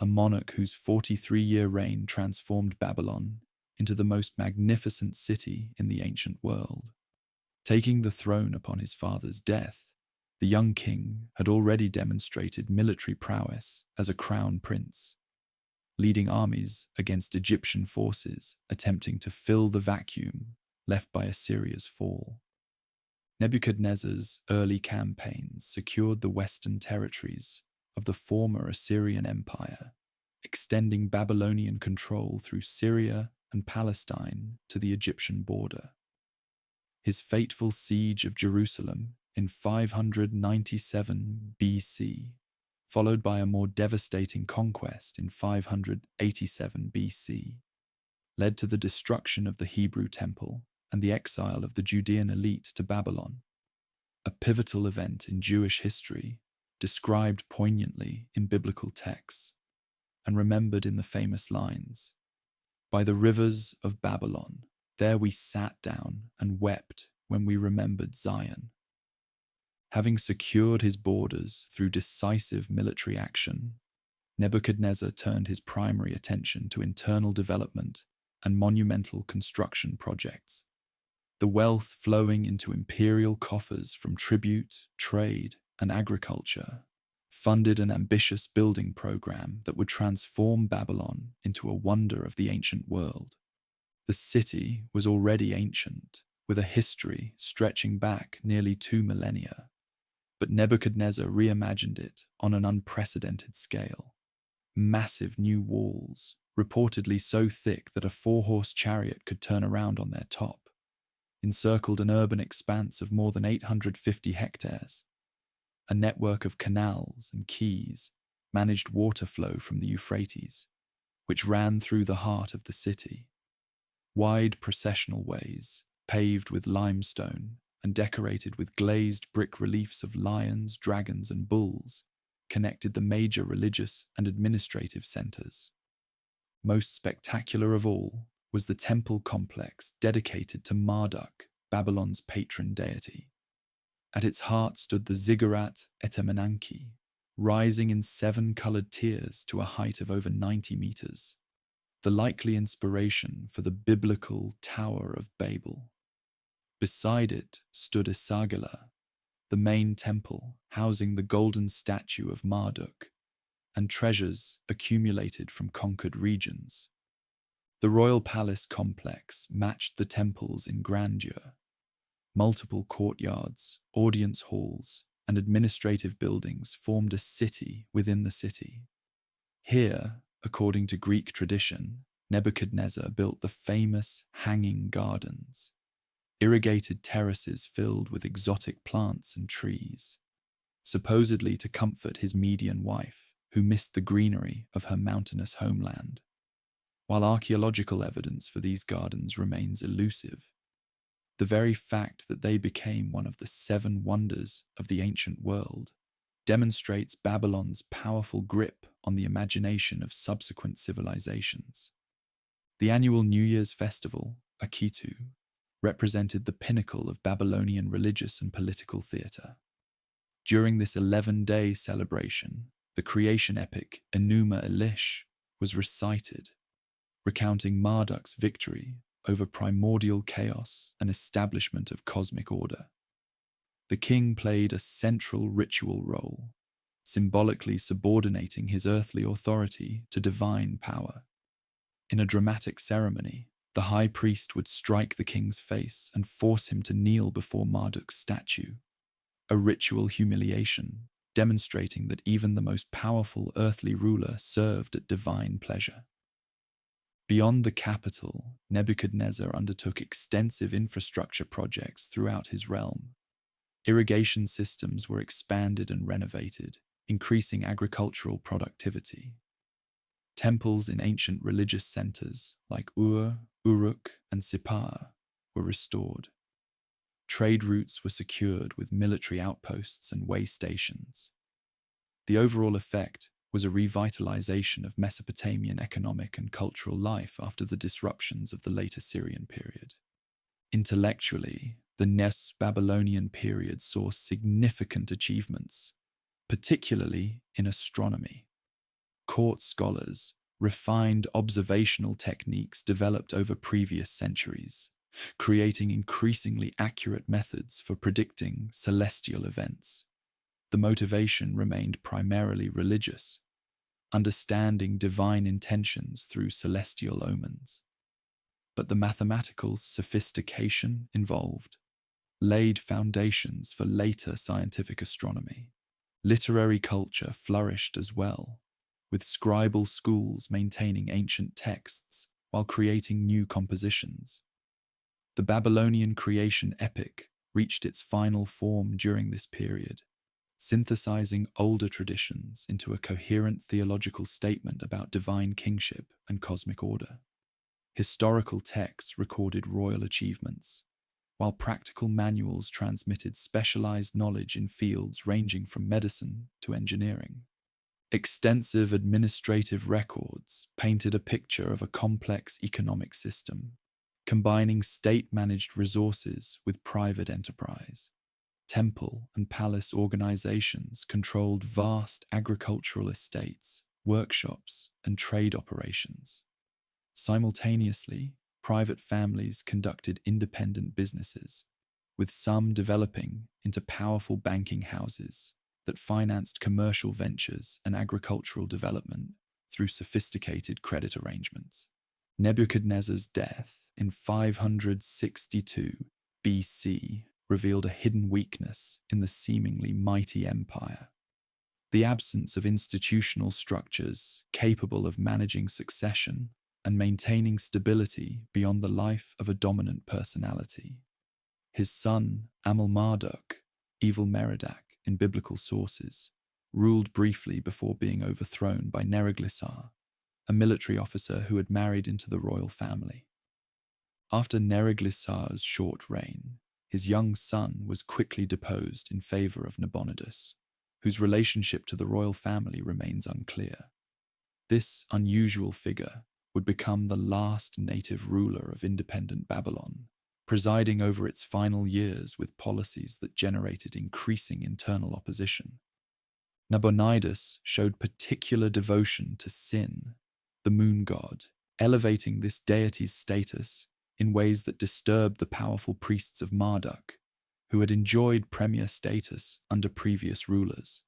a monarch whose 43-year reign transformed Babylon into the most magnificent city in the ancient world. Taking the throne upon his father's death, the young king had already demonstrated military prowess as a crown prince. leading armies against Egyptian forces attempting to fill the vacuum left by Assyria's fall. Nebuchadnezzar's early campaigns secured the western territories of the former Assyrian Empire, extending Babylonian control through Syria and Palestine to the Egyptian border. His fateful siege of Jerusalem in 597 BC, followed by a more devastating conquest in 587 BC, led to the destruction of the Hebrew temple and the exile of the Judean elite to Babylon, a pivotal event in Jewish history described poignantly in biblical texts and remembered in the famous lines, "By the rivers of Babylon, there we sat down and wept when we remembered Zion." Having secured his borders through decisive military action, Nebuchadnezzar turned his primary attention to internal development and monumental construction projects. The wealth flowing into imperial coffers from tribute, trade, and agriculture funded an ambitious building program that would transform Babylon into a wonder of the ancient world. The city was already ancient, with a history stretching back nearly 2 millennia, but Nebuchadnezzar reimagined it on an unprecedented scale. Massive new walls, reportedly so thick that a 4-horse chariot could turn around on their top, encircled an urban expanse of more than 850 hectares. A network of canals and quays managed water flow from the Euphrates, which ran through the heart of the city. Wide processional ways, paved with limestone and decorated with glazed brick reliefs of lions, dragons, and bulls, connected the major religious and administrative centers. Most spectacular of all was the temple complex dedicated to Marduk, Babylon's patron deity. At its heart stood the ziggurat Etemenanki, rising in 7-colored tiers to a height of over 90 meters, the likely inspiration for the biblical Tower of Babel. Beside it stood Esagila, the main temple housing the golden statue of Marduk and treasures accumulated from conquered regions. The royal palace complex matched the temples in grandeur. Multiple courtyards, audience halls, and administrative buildings formed a city within the city. Here, according to Greek tradition, Nebuchadnezzar built the famous Hanging Gardens, irrigated terraces filled with exotic plants and trees, supposedly to comfort his Median wife, who missed the greenery of her mountainous homeland. While archaeological evidence for these gardens remains elusive, the very fact that they became one of the 7 wonders of the ancient world demonstrates Babylon's powerful grip on the imagination of subsequent civilizations. The annual New Year's festival, Akitu, represented the pinnacle of Babylonian religious and political theatre. During this 11-day celebration, the creation epic Enuma Elish was recited, recounting Marduk's victory over primordial chaos and establishment of cosmic order. The king played a central ritual role, symbolically subordinating his earthly authority to divine power. In a dramatic ceremony, the high priest would strike the king's face and force him to kneel before Marduk's statue, a ritual humiliation demonstrating that even the most powerful earthly ruler served at divine pleasure. Beyond the capital, Nebuchadnezzar undertook extensive infrastructure projects throughout his realm. Irrigation systems were expanded and renovated, increasing agricultural productivity. Temples in ancient religious centers like Ur, Uruk, and Sippar were restored. Trade routes were secured with military outposts and way stations. The overall effect was a revitalization of Mesopotamian economic and cultural life after the disruptions of the late Assyrian period. Intellectually, the Neo-Babylonian period saw significant achievements, particularly in astronomy. Court scholars refined observational techniques developed over previous centuries, creating increasingly accurate methods for predicting celestial events. The motivation remained primarily religious, understanding divine intentions through celestial omens. But the mathematical sophistication involved laid foundations for later scientific astronomy. Literary culture flourished as well, with scribal schools maintaining ancient texts while creating new compositions. The Babylonian creation epic reached its final form during this period, synthesizing older traditions into a coherent theological statement about divine kingship and cosmic order. Historical texts recorded royal achievements, while practical manuals transmitted specialized knowledge in fields ranging from medicine to engineering. Extensive administrative records painted a picture of a complex economic system, combining state-managed resources with private enterprise. Temple and palace organizations controlled vast agricultural estates, workshops, and trade operations. Simultaneously, private families conducted independent businesses, with some developing into powerful banking houses that financed commercial ventures and agricultural development through sophisticated credit arrangements. Nebuchadnezzar's death in 562 BC revealed a hidden weakness in the seemingly mighty empire. The absence of institutional structures capable of managing succession and maintaining stability beyond the life of a dominant personality. His son, Amel-Marduk, Evil Merodach in biblical sources, ruled briefly before being overthrown by Neriglissar, a military officer who had married into the royal family. After Neriglissar's short reign, his young son was quickly deposed in favor of Nabonidus, whose relationship to the royal family remains unclear. This unusual figure would become the last native ruler of independent Babylon, presiding over its final years with policies that generated increasing internal opposition. Nabonidus showed particular devotion to Sin, the moon god, elevating this deity's status in ways that disturbed the powerful priests of Marduk, who had enjoyed premier status under previous rulers.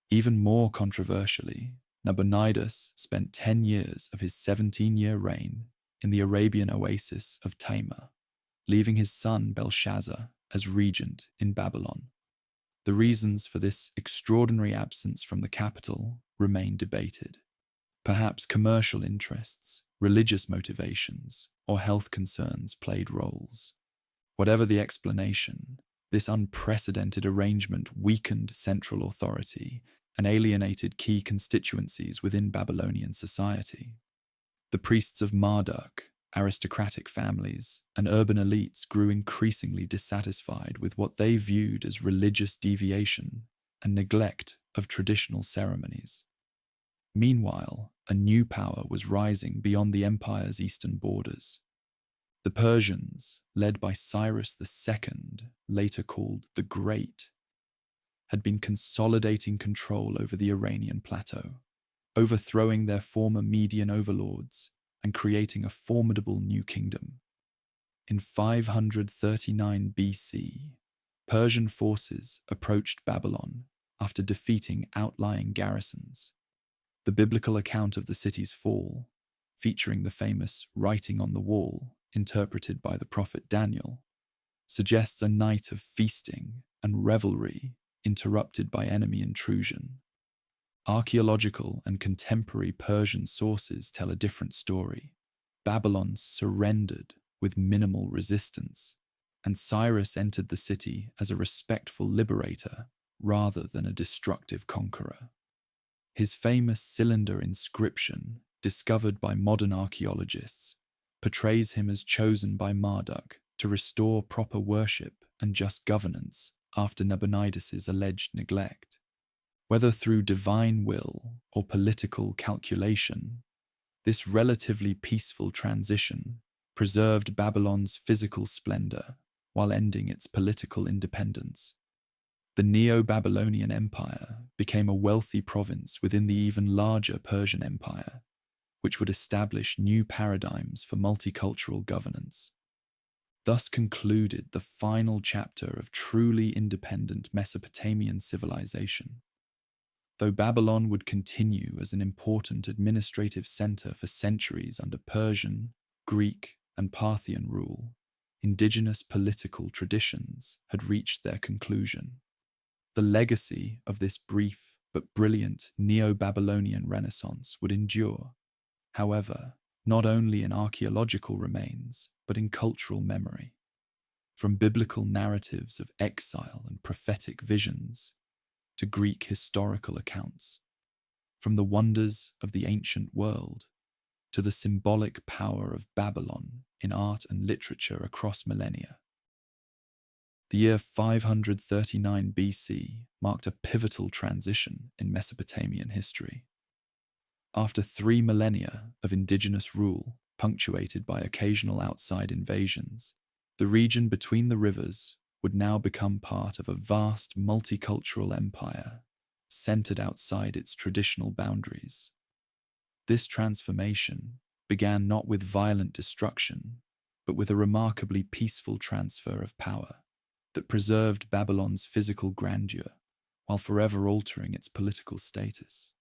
Even more controversially, Nabonidus spent 10 years of his 17-year reign in the Arabian oasis of Taima, leaving his son Belshazzar as regent in Babylon. The reasons for this extraordinary absence from the capital remain debated. Perhaps commercial interests, religious motivations, or health concerns played roles. Whatever the explanation, this unprecedented arrangement weakened central authority and alienated key constituencies within Babylonian society. The priests of Marduk, aristocratic families, and urban elites grew increasingly dissatisfied with what they viewed as religious deviation and neglect of traditional ceremonies. Meanwhile, a new power was rising beyond the empire's eastern borders. The Persians, led by Cyrus II, later called the Great, had been consolidating control over the Iranian plateau, overthrowing their former Median overlords and creating a formidable new kingdom. In 539 BC, Persian forces approached Babylon after defeating outlying garrisons. The biblical account of the city's fall, featuring the famous writing on the wall interpreted by the prophet Daniel, suggests a night of feasting and revelry interrupted by enemy intrusion. Archaeological and contemporary Persian sources tell a different story. Babylon surrendered with minimal resistance, and Cyrus entered the city as a respectful liberator rather than a destructive conqueror. His famous cylinder inscription, discovered by modern archaeologists, portrays him as chosen by Marduk to restore proper worship and just governance after Nabonidus's alleged neglect. Whether through divine will or political calculation, this relatively peaceful transition preserved Babylon's physical splendor while ending its political independence. The Neo-Babylonian Empire became a wealthy province within the even larger Persian Empire, which would establish new paradigms for multicultural governance. Thus concluded the final chapter of truly independent Mesopotamian civilization. Though Babylon would continue as an important administrative center for centuries under Persian, Greek, and Parthian rule, indigenous political traditions had reached their conclusion. The legacy of this brief but brilliant Neo-Babylonian Renaissance would endure, however, not only in archaeological remains, but in cultural memory. From biblical narratives of exile and prophetic visions to Greek historical accounts, from the wonders of the ancient world to the symbolic power of Babylon in art and literature across millennia. The year 539 BC marked a pivotal transition in Mesopotamian history. After 3 millennia of indigenous rule, punctuated by occasional outside invasions, the region between the rivers would now become part of a vast multicultural empire centered outside its traditional boundaries. This transformation began not with violent destruction, but with a remarkably peaceful transfer of power that preserved Babylon's physical grandeur while forever altering its political status.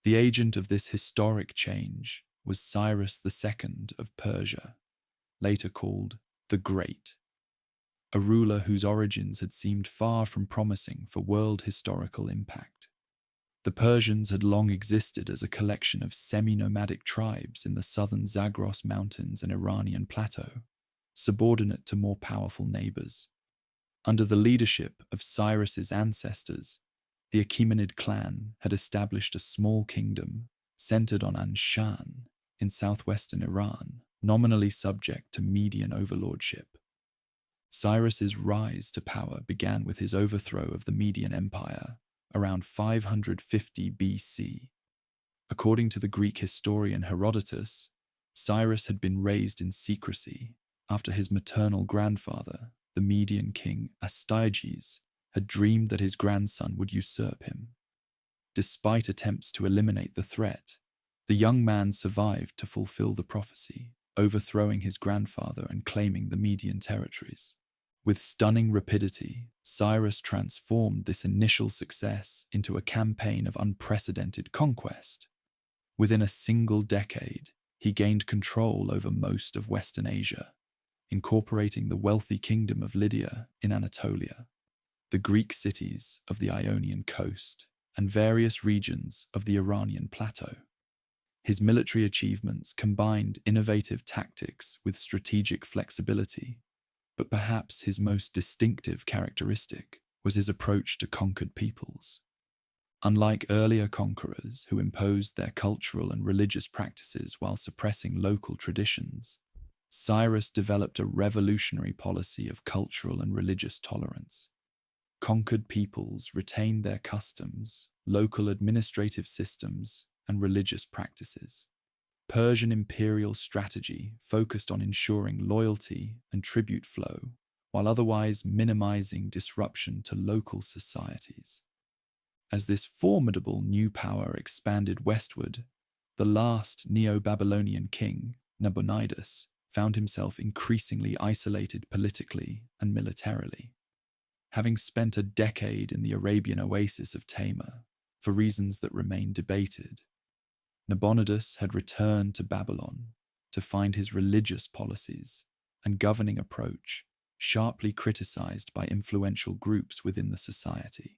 The agent of this historic change was Cyrus II of Persia, later called the Great, a ruler whose origins had seemed far from promising for world historical impact. The Persians had long existed as a collection of semi-nomadic tribes in the southern Zagros Mountains and Iranian plateau, subordinate to more powerful neighbors. Under the leadership of Cyrus's ancestors, the Achaemenid clan had established a small kingdom centered on Anshan in southwestern Iran, nominally subject to Median overlordship. Cyrus's rise to power began with his overthrow of the Median Empire around 550 BC. According to the Greek historian Herodotus, Cyrus had been raised in secrecy after his maternal grandfather, the Median king Astyages, had dreamed that his grandson would usurp him. Despite attempts to eliminate the threat, the young man survived to fulfill the prophecy, overthrowing his grandfather and claiming the Median territories. With stunning rapidity, Cyrus transformed this initial success into a campaign of unprecedented conquest. Within a single decade, he gained control over most of Western Asia, incorporating the wealthy kingdom of Lydia in Anatolia, the Greek cities of the Ionian coast, and various regions of the Iranian plateau. His military achievements combined innovative tactics with strategic flexibility, but perhaps his most distinctive characteristic was his approach to conquered peoples. Unlike earlier conquerors who imposed their cultural and religious practices while suppressing local traditions, Cyrus developed a revolutionary policy of cultural and religious tolerance. Conquered peoples retained their customs, local administrative systems, and religious practices. Persian imperial strategy focused on ensuring loyalty and tribute flow, while otherwise minimizing disruption to local societies. As this formidable new power expanded westward, the last Neo-Babylonian king, Nabonidus, found himself increasingly isolated politically and militarily. Having spent a decade in the Arabian oasis of Tamar, for reasons that remain debated, Nabonidus had returned to Babylon to find his religious policies and governing approach sharply criticized by influential groups within the society.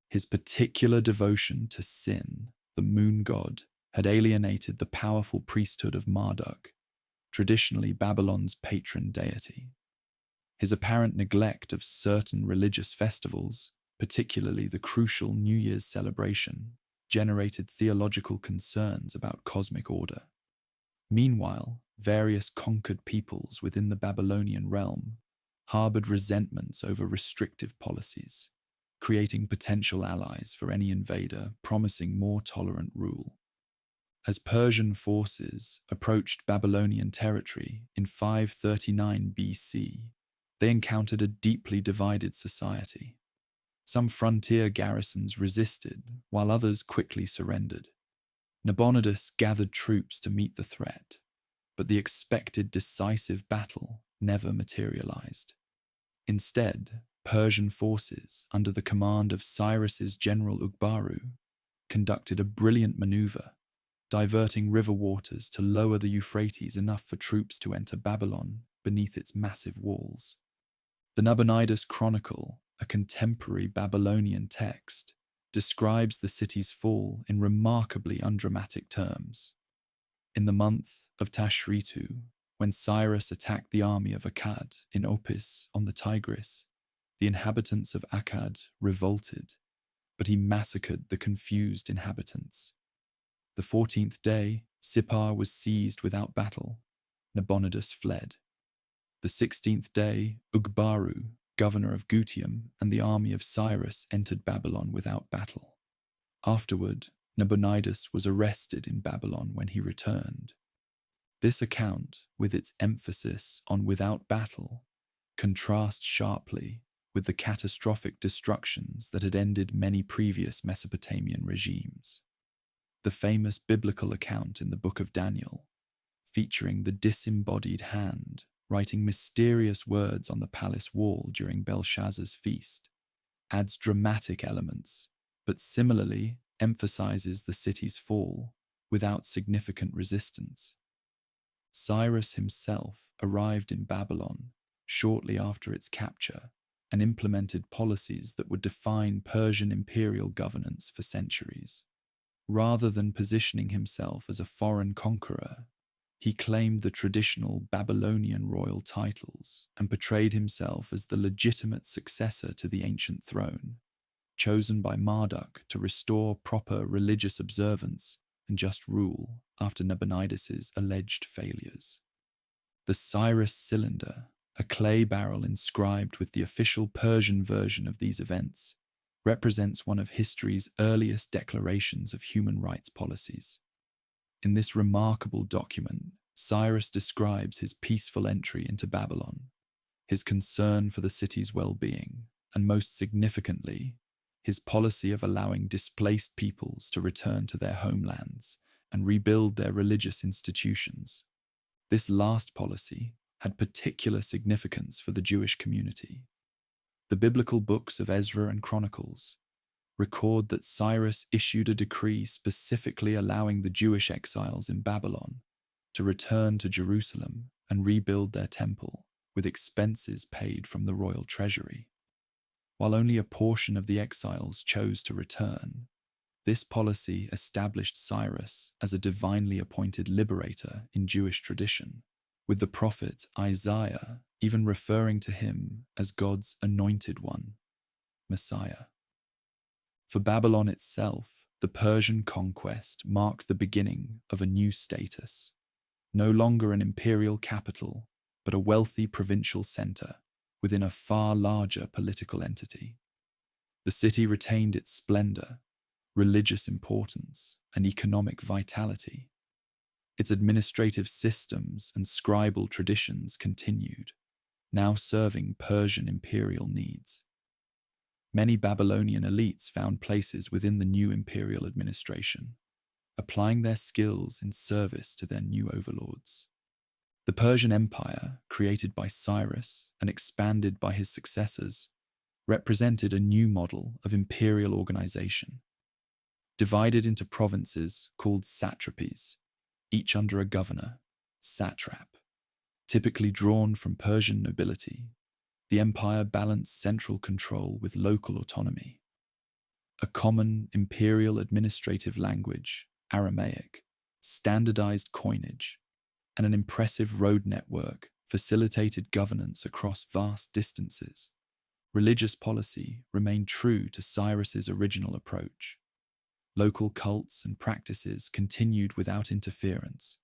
His particular devotion to Sin, the moon god, had alienated the powerful priesthood of Marduk, traditionally Babylon's patron deity. His apparent neglect of certain religious festivals, particularly the crucial New Year's celebration, generated theological concerns about cosmic order. Meanwhile, various conquered peoples within the Babylonian realm harbored resentments over restrictive policies, creating potential allies for any invader promising more tolerant rule. As Persian forces approached Babylonian territory in 539 BC, they encountered a deeply divided society. Some frontier garrisons resisted, while others quickly surrendered. Nabonidus gathered troops to meet the threat, but the expected decisive battle never materialized. Instead, Persian forces, under the command of Cyrus's general Ugbaru, conducted a brilliant maneuver, diverting river waters to lower the Euphrates enough for troops to enter Babylon beneath its massive walls. The Nabonidus Chronicle, a contemporary Babylonian text, describes the city's fall in remarkably undramatic terms. In the month of Tashritu, when Cyrus attacked the army of Akkad in Opis on the Tigris, the inhabitants of Akkad revolted, but he massacred the confused inhabitants. The 14th day, Sippar was seized without battle. Nabonidus fled. The 16th day, Ugbaru, governor of Gutium, and the army of Cyrus entered Babylon without battle. Afterward, Nabonidus was arrested in Babylon when he returned. This account, with its emphasis on without battle, contrasts sharply with the catastrophic destructions that had ended many previous Mesopotamian regimes. The famous biblical account in the book of Daniel, featuring the disembodied hand writing mysterious words on the palace wall during Belshazzar's feast, adds dramatic elements, but similarly emphasizes the city's fall without significant resistance. Cyrus himself arrived in Babylon shortly after its capture and implemented policies that would define Persian imperial governance for centuries. Rather than positioning himself as a foreign conqueror, he claimed the traditional Babylonian royal titles and portrayed himself as the legitimate successor to the ancient throne, chosen by Marduk to restore proper religious observance and just rule after Nabonidus's alleged failures. The Cyrus cylinder, a clay barrel inscribed with the official Persian version of these events, represents one of history's earliest declarations of human rights policies. In this remarkable document, Cyrus describes his peaceful entry into Babylon, his concern for the city's well-being, and most significantly, his policy of allowing displaced peoples to return to their homelands and rebuild their religious institutions. This last policy had particular significance for the Jewish community. The biblical books of Ezra and Chronicles record that Cyrus issued a decree specifically allowing the Jewish exiles in Babylon to return to Jerusalem and rebuild their temple with expenses paid from the royal treasury. While only a portion of the exiles chose to return, this policy established Cyrus as a divinely appointed liberator in Jewish tradition, with the prophet Isaiah even referring to him as God's anointed one, Messiah. For Babylon itself, the Persian conquest marked the beginning of a new status, no longer an imperial capital, but a wealthy provincial center within a far larger political entity. The city retained its splendor, religious importance, and economic vitality. Its administrative systems and scribal traditions continued, now serving Persian imperial needs. Many Babylonian elites found places within the new imperial administration, applying their skills in service to their new overlords. The Persian Empire, created by Cyrus and expanded by his successors, represented a new model of imperial organization. Divided into provinces called satrapies, each under a governor, satrap, typically drawn from Persian nobility, the empire balanced central control with local autonomy. A common imperial administrative language, Aramaic, standardized coinage, and an impressive road network facilitated governance across vast distances. Religious policy remained true to Cyrus's original approach. Local cults and practices continued without interference,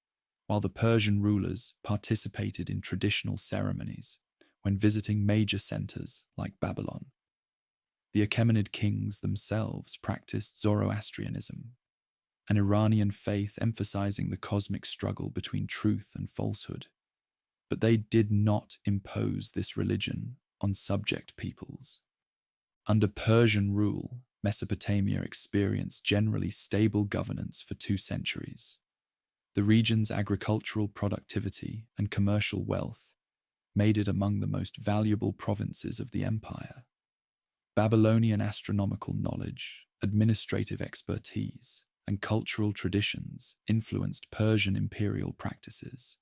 while the Persian rulers participated in traditional ceremonies when visiting major centers like Babylon. The Achaemenid kings themselves practiced Zoroastrianism, an Iranian faith emphasizing the cosmic struggle between truth and falsehood, but they did not impose this religion on subject peoples. Under Persian rule, Mesopotamia experienced generally stable governance for 2 centuries. The region's agricultural productivity and commercial wealth made it among the most valuable provinces of the empire. Babylonian astronomical knowledge administrative expertise, and cultural traditions influenced Persian imperial practices,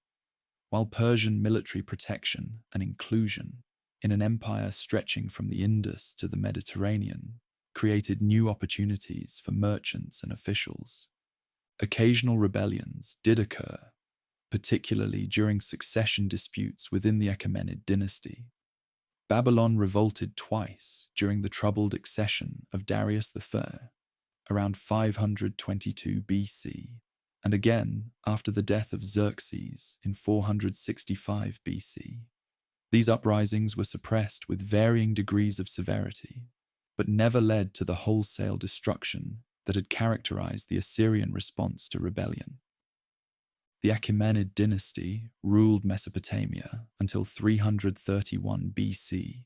while Persian military protection and inclusion in an empire stretching from the Indus to the Mediterranean created new opportunities for merchants and officials. Occasional rebellions did occur, particularly during succession disputes within the Achaemenid dynasty. Babylon revolted twice during the troubled accession of Darius I, around 522 BC, and again after the death of Xerxes in 465 BC. These uprisings were suppressed with varying degrees of severity, but never led to the wholesale destruction that had characterized the Assyrian response to rebellion. The Achaemenid dynasty ruled Mesopotamia until 331 BC,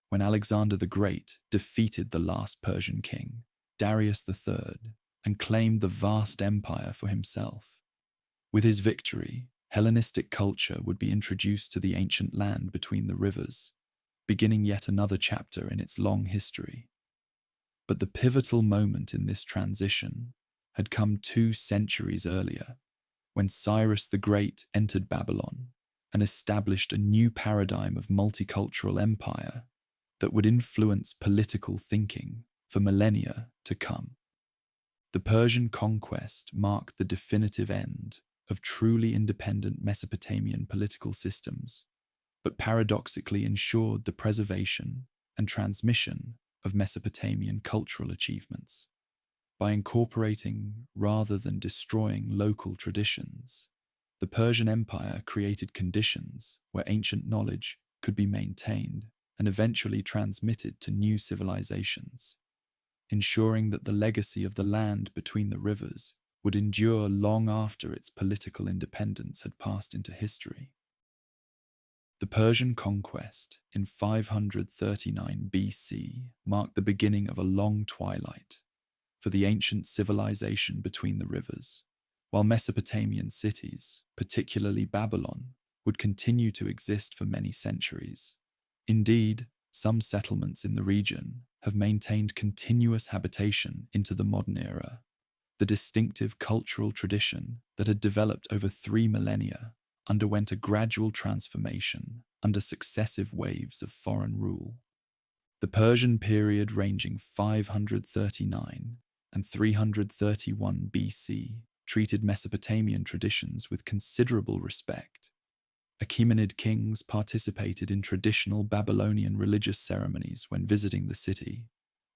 when Alexander the Great defeated the last Persian king, Darius III, and claimed the vast empire for himself. With his victory, Hellenistic culture would be introduced to the ancient land between the rivers, beginning yet another chapter in its long history. But the pivotal moment in this transition had come 2 centuries earlier, when Cyrus the Great entered Babylon and established a new paradigm of multicultural empire that would influence political thinking for millennia to come. The Persian conquest marked the definitive end of truly independent Mesopotamian political systems, but paradoxically ensured the preservation and transmission of Mesopotamian cultural achievements. By incorporating rather than destroying local traditions, the Persian Empire created conditions where ancient knowledge could be maintained and eventually transmitted to new civilizations, ensuring that the legacy of the land between the rivers would endure long after its political independence had passed into history. The Persian conquest in 539 BC marked the beginning of a long twilight for the ancient civilization between the rivers, while Mesopotamian cities, particularly Babylon, would continue to exist for many centuries. Indeed, some settlements in the region have maintained continuous habitation into the modern era. The distinctive cultural tradition that had developed over 3 millennia underwent a gradual transformation under successive waves of foreign rule. The Persian period, ranging 539 and 331 BC, treated Mesopotamian traditions with considerable respect. Achaemenid kings participated in traditional Babylonian religious ceremonies when visiting the city,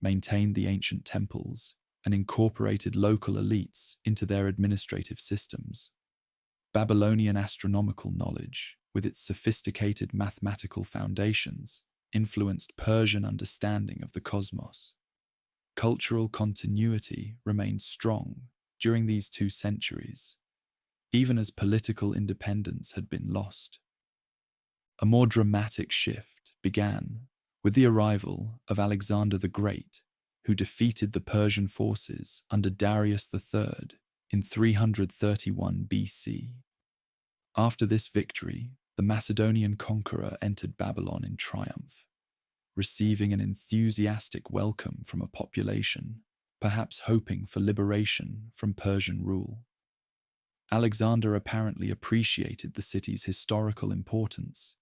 maintained the ancient temples, and incorporated local elites into their administrative systems. Babylonian astronomical knowledge, with its sophisticated mathematical foundations, influenced Persian understanding of the cosmos. Cultural continuity remained strong during these 2 centuries, even as political independence had been lost. A more dramatic shift began with the arrival of Alexander the Great, who defeated the Persian forces under Darius III in 331 BC. After this victory, the Macedonian conqueror entered Babylon in triumph, receiving an enthusiastic welcome from a population, perhaps hoping for liberation from Persian rule. Alexander apparently appreciated the city's historical importance.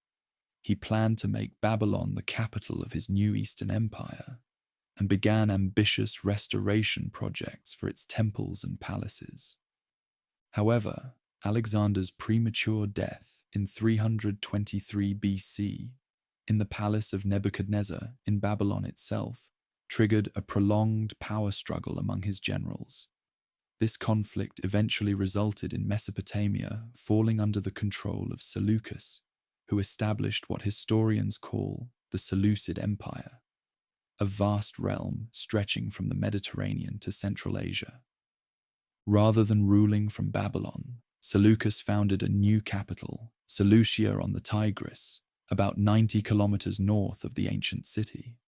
He planned to make Babylon the capital of his new Eastern Empire and began ambitious restoration projects for its temples and palaces. However, Alexander's premature death in 323 BC in the palace of Nebuchadnezzar in Babylon itself triggered a prolonged power struggle among his generals. This conflict eventually resulted in Mesopotamia falling under the control of Seleucus, who established what historians call the Seleucid Empire, a vast realm stretching from the Mediterranean to Central Asia. Rather than ruling from Babylon, Seleucus founded a new capital, Seleucia on the Tigris, about 90 kilometers north of the ancient city.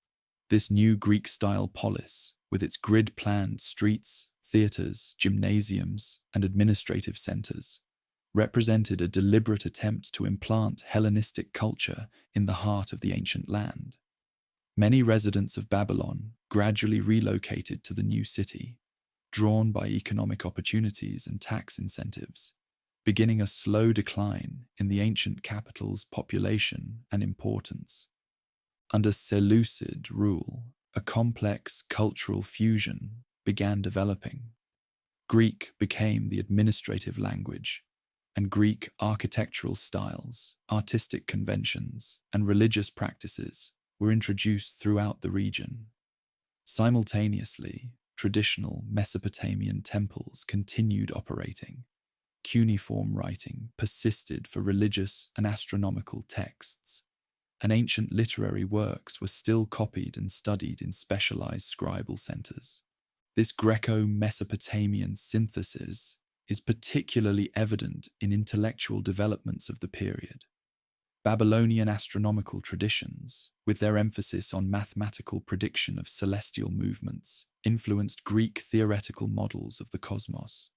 This new Greek-style polis, with its grid-planned streets, theatres, gymnasiums, and administrative centres, represented a deliberate attempt to implant Hellenistic culture in the heart of the ancient land. Many residents of Babylon gradually relocated to the new city, drawn by economic opportunities and tax incentives, beginning a slow decline in the ancient capital's population and importance. Under Seleucid rule, a complex cultural fusion began developing. Greek became the administrative language, and Greek architectural styles, artistic conventions, and religious practices were introduced throughout the region. Simultaneously, traditional Mesopotamian temples continued operating. Cuneiform writing persisted for religious and astronomical texts, and ancient literary works were still copied and studied in specialized scribal centers. This Greco-Mesopotamian synthesis is particularly evident in intellectual developments of the period. Babylonian astronomical traditions, with their emphasis on mathematical prediction of celestial movements, influenced Greek theoretical models of the cosmos.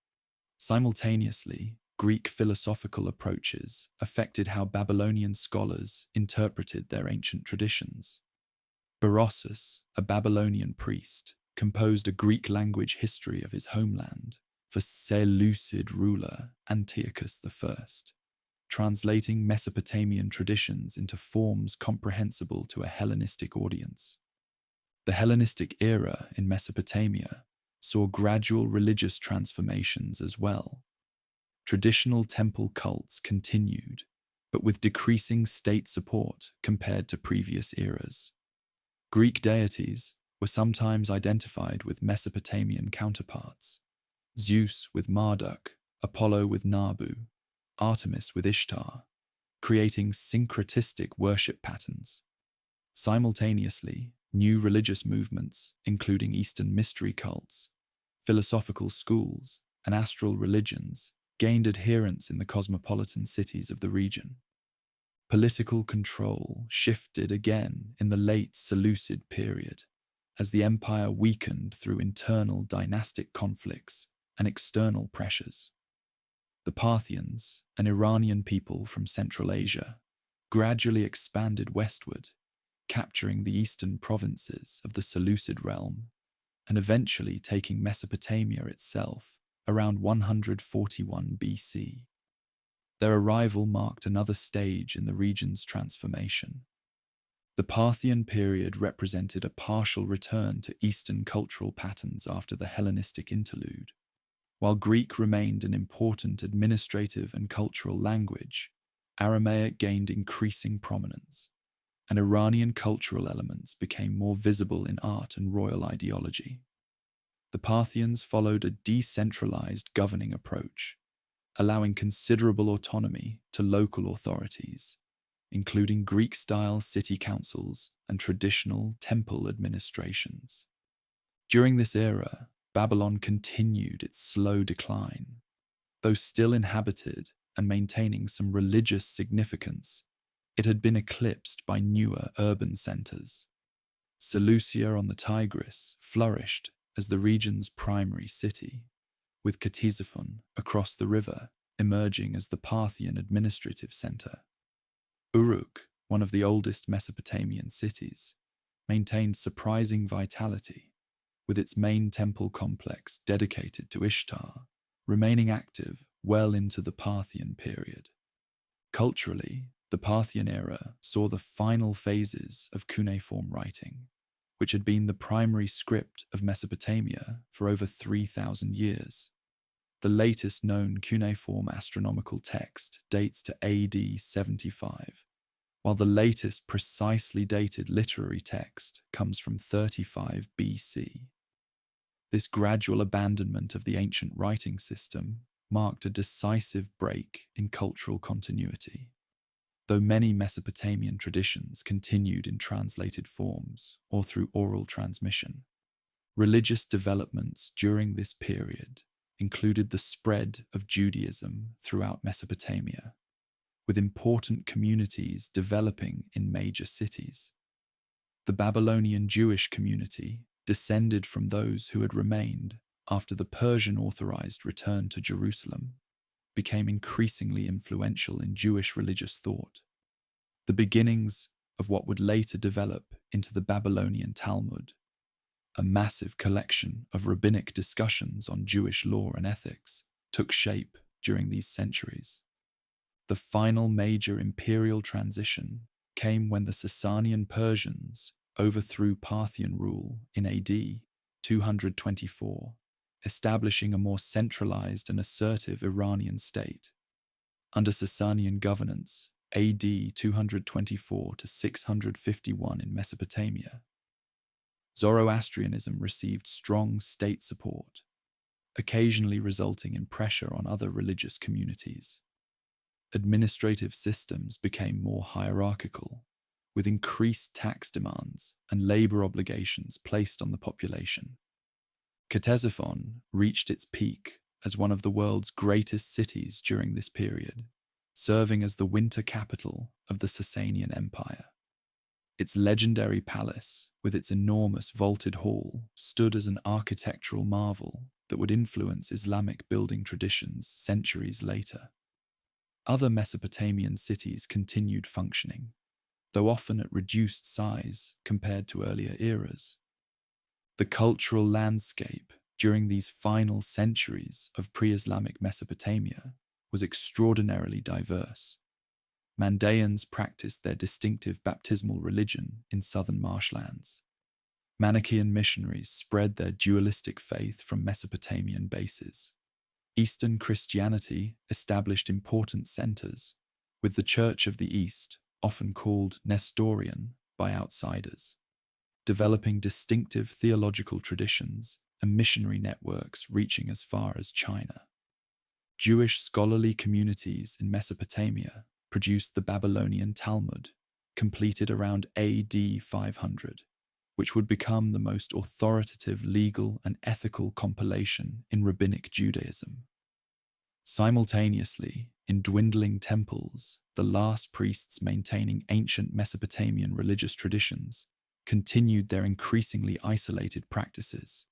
Simultaneously, Greek philosophical approaches affected how Babylonian scholars interpreted their ancient traditions. Berossus, a Babylonian priest, composed a Greek-language history of his homeland for Seleucid ruler Antiochus I, translating Mesopotamian traditions into forms comprehensible to a Hellenistic audience. The Hellenistic era in Mesopotamia saw gradual religious transformations as well. Traditional temple cults continued, but with decreasing state support compared to previous eras. Greek deities were sometimes identified with Mesopotamian counterparts: Zeus with Marduk, Apollo with Nabu, Artemis with Ishtar, creating syncretistic worship patterns. Simultaneously, new religious movements, including Eastern mystery cults, philosophical schools, and astral religions, gained adherents in the cosmopolitan cities of the region. Political control shifted again in the late Seleucid period, as the empire weakened through internal dynastic conflicts and external pressures. The Parthians, an Iranian people from Central Asia, gradually expanded westward, capturing the eastern provinces of the Seleucid realm and eventually taking Mesopotamia itself around 141 BC. Their arrival marked another stage in the region's transformation. The Parthian period represented a partial return to Eastern cultural patterns after the Hellenistic interlude. While Greek remained an important administrative and cultural language, Aramaic gained increasing prominence, and Iranian cultural elements became more visible in art and royal ideology. The Parthians followed a decentralized governing approach, allowing considerable autonomy to local authorities, including Greek-style city councils and traditional temple administrations. During this era, Babylon continued its slow decline. Though still inhabited and maintaining some religious significance, it had been eclipsed by newer urban centers. Seleucia on the Tigris flourished as the region's primary city, with Ctesiphon across the river emerging as the Parthian administrative center. Uruk, one of the oldest Mesopotamian cities, maintained surprising vitality, with its main temple complex dedicated to Ishtar, remaining active well into the Parthian period. Culturally, the Parthian era saw the final phases of cuneiform writing, which had been the primary script of Mesopotamia for over 3,000 years. The latest known cuneiform astronomical text dates to AD 75, while the latest precisely dated literary text comes from 35 BC. This gradual abandonment of the ancient writing system marked a decisive break in cultural continuity. Though many Mesopotamian traditions continued in translated forms or through oral transmission, religious developments during this period included the spread of Judaism throughout Mesopotamia, with important communities developing in major cities. The Babylonian Jewish community descended from those who had remained after the Persian authorized return to Jerusalem, became increasingly influential in Jewish religious thought. The beginnings of what would later develop into the Babylonian Talmud A massive collection of rabbinic discussions on Jewish law and ethics took shape during these centuries. The final major imperial transition came when the Sasanian Persians overthrew Parthian rule in AD 224, establishing a more centralized and assertive Iranian state. Under Sasanian governance, AD 224 to 651 in Mesopotamia, Zoroastrianism received strong state support, occasionally resulting in pressure on other religious communities. Administrative systems became more hierarchical, with increased tax demands and labor obligations placed on the population. Ctesiphon reached its peak as one of the world's greatest cities during this period, serving as the winter capital of the Sasanian Empire. Its legendary palace, with its enormous vaulted hall, stood as an architectural marvel that would influence Islamic building traditions centuries later. Other Mesopotamian cities continued functioning, though often at reduced size compared to earlier eras. The cultural landscape during these final centuries of pre-Islamic Mesopotamia was extraordinarily diverse. Mandaeans practiced their distinctive baptismal religion in southern marshlands. Manichaean missionaries spread their dualistic faith from Mesopotamian bases. Eastern Christianity established important centers, with the Church of the East, often called Nestorian by outsiders, developing distinctive theological traditions and missionary networks reaching as far as China. Jewish scholarly communities in Mesopotamia produced the Babylonian Talmud, completed around AD 500, which would become the most authoritative legal and ethical compilation in rabbinic Judaism. Simultaneously, in dwindling temples, the last priests maintaining ancient Mesopotamian religious traditions continued their increasingly isolated practices,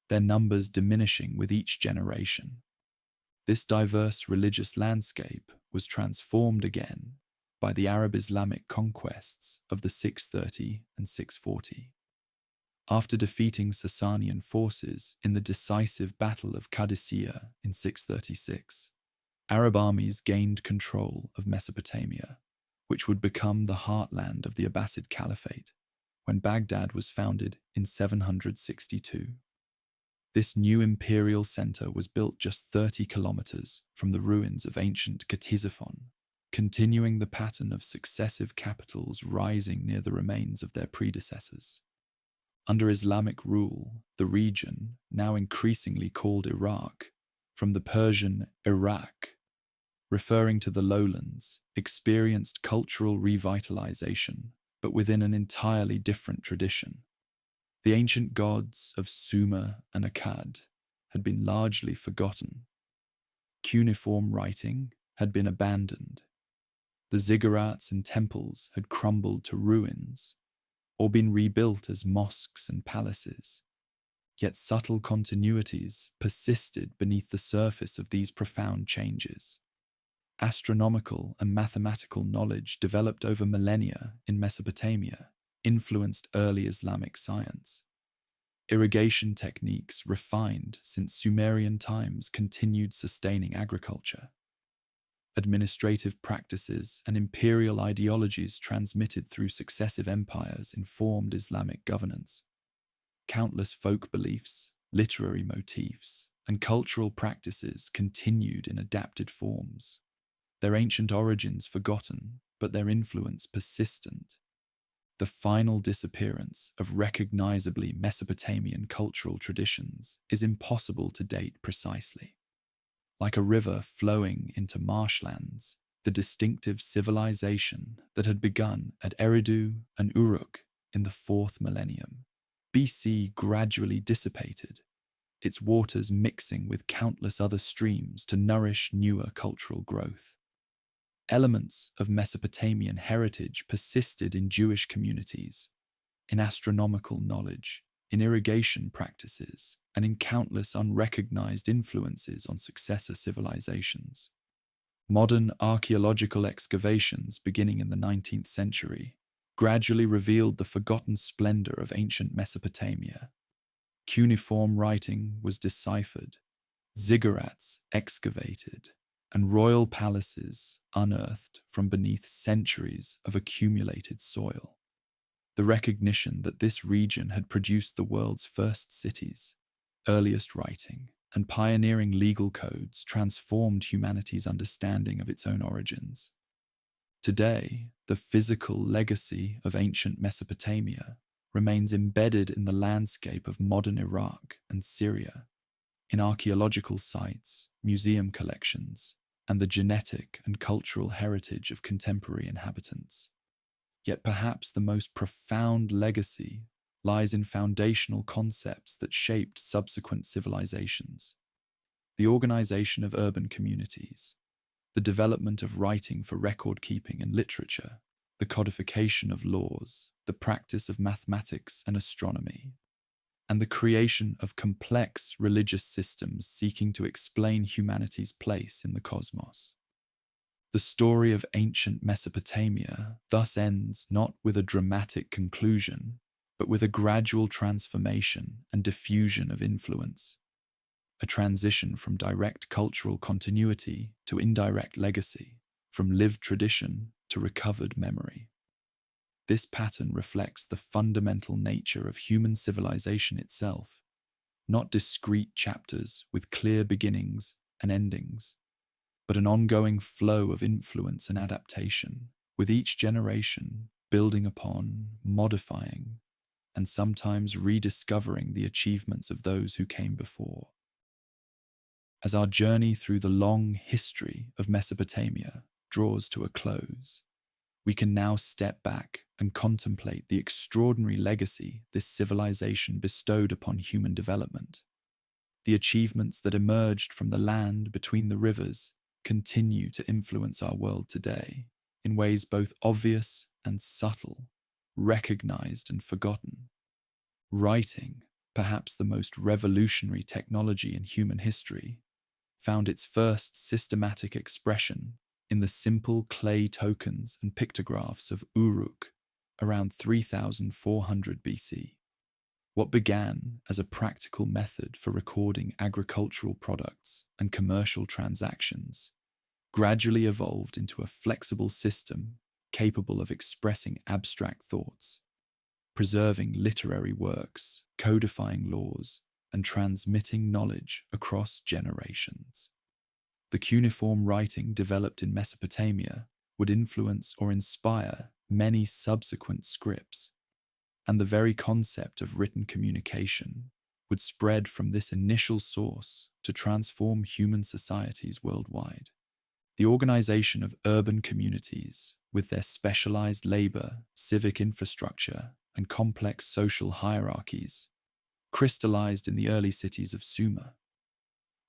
their numbers diminishing with each generation. This diverse religious landscape was transformed again by the Arab-Islamic conquests of the 630 and 640. After defeating Sasanian forces in the decisive Battle of Qadisiyah in 636, Arab armies gained control of Mesopotamia, which would become the heartland of the Abbasid Caliphate when Baghdad was founded in 762. This new imperial center was built just 30 kilometers from the ruins of ancient Ctesiphon, continuing the pattern of successive capitals rising near the remains of their predecessors. Under Islamic rule, the region, now increasingly called Iraq, from the Persian Iraq, referring to the lowlands, experienced cultural revitalization, but within an entirely different tradition. The ancient gods of Sumer and Akkad had been largely forgotten. Cuneiform writing had been abandoned. The ziggurats and temples had crumbled to ruins, or been rebuilt as mosques and palaces. Yet subtle continuities persisted beneath the surface of these profound changes. Astronomical and mathematical knowledge developed over millennia in Mesopotamia influenced early Islamic science. Irrigation techniques refined since Sumerian times continued sustaining agriculture. Administrative practices and imperial ideologies transmitted through successive empires informed Islamic governance. Countless folk beliefs, literary motifs, and cultural practices continued in adapted forms, their ancient origins forgotten, but their influence persistent. The final disappearance of recognizably Mesopotamian cultural traditions is impossible to date precisely. Like a river flowing into marshlands, the distinctive civilization that had begun at Eridu and Uruk in the 4th millennium BC gradually dissipated, its waters mixing with countless other streams to nourish newer cultural growth. Elements of Mesopotamian heritage persisted in Jewish communities, in astronomical knowledge, in irrigation practices, and in countless unrecognized influences on successor civilizations. Modern archaeological excavations beginning in the 19th century gradually revealed the forgotten splendor of ancient Mesopotamia. Cuneiform writing was deciphered, ziggurats excavated, and royal palaces unearthed from beneath centuries of accumulated soil. The recognition that this region had produced the world's first cities, earliest writing, and pioneering legal codes transformed humanity's understanding of its own origins. Today, the physical legacy of ancient Mesopotamia remains embedded in the landscape of modern Iraq and Syria, in archaeological sites, museum collections, and the genetic and cultural heritage of contemporary inhabitants. Yet perhaps the most profound legacy lies in foundational concepts that shaped subsequent civilizations. The organization of urban communities, the development of writing for record-keeping and literature, the codification of laws, the practice of mathematics and astronomy, and the creation of complex religious systems seeking to explain humanity's place in the cosmos. The story of ancient Mesopotamia thus ends not with a dramatic conclusion, but with a gradual transformation and diffusion of influence, a transition from direct cultural continuity to indirect legacy, from lived tradition to recovered memory. This pattern reflects the fundamental nature of human civilization itself, not discrete chapters with clear beginnings and endings, but an ongoing flow of influence and adaptation, with each generation building upon, modifying, and sometimes rediscovering the achievements of those who came before. As our journey through the long history of Mesopotamia draws to a close, we can now step back and contemplate the extraordinary legacy this civilization bestowed upon human development. The achievements that emerged from the land between the rivers continue to influence our world today in ways both obvious and subtle, recognized and forgotten. Writing, perhaps the most revolutionary technology in human history, found its first systematic expression in the simple clay tokens and pictographs of Uruk around 3400 BC. What began as a practical method for recording agricultural products and commercial transactions gradually evolved into a flexible system capable of expressing abstract thoughts, preserving literary works, codifying laws, and transmitting knowledge across generations. The cuneiform writing developed in Mesopotamia would influence or inspire many subsequent scripts, and the very concept of written communication would spread from this initial source to transform human societies worldwide. The organization of urban communities, with their specialized labor, civic infrastructure, and complex social hierarchies, crystallized in the early cities of Sumer.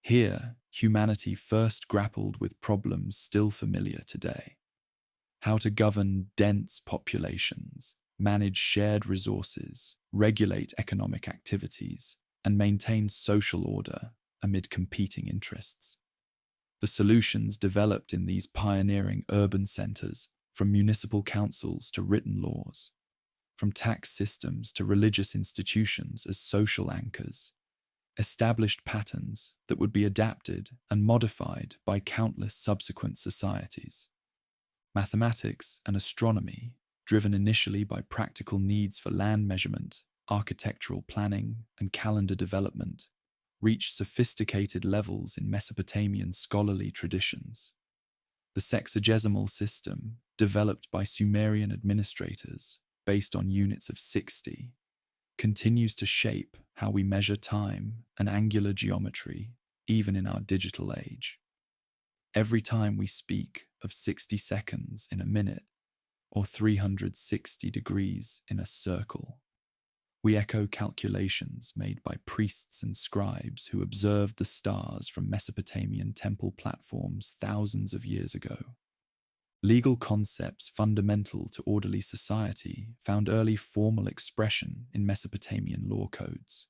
Here, humanity first grappled with problems still familiar today: how to govern dense populations, manage shared resources, regulate economic activities, and maintain social order amid competing interests. The solutions developed in these pioneering urban centers, from municipal councils to written laws, from tax systems to religious institutions as social anchors, established patterns that would be adapted and modified by countless subsequent societies. Mathematics and astronomy, driven initially by practical needs for land measurement, architectural planning, and calendar development, reached sophisticated levels in Mesopotamian scholarly traditions. The sexagesimal system, developed by Sumerian administrators based on units of 60, continues to shape how we measure time and angular geometry, even in our digital age. Every time we speak of 60 seconds in a minute, or 360 degrees in a circle, we echo calculations made by priests and scribes who observed the stars from Mesopotamian temple platforms thousands of years ago. Legal concepts fundamental to orderly society found early formal expression in Mesopotamian law codes.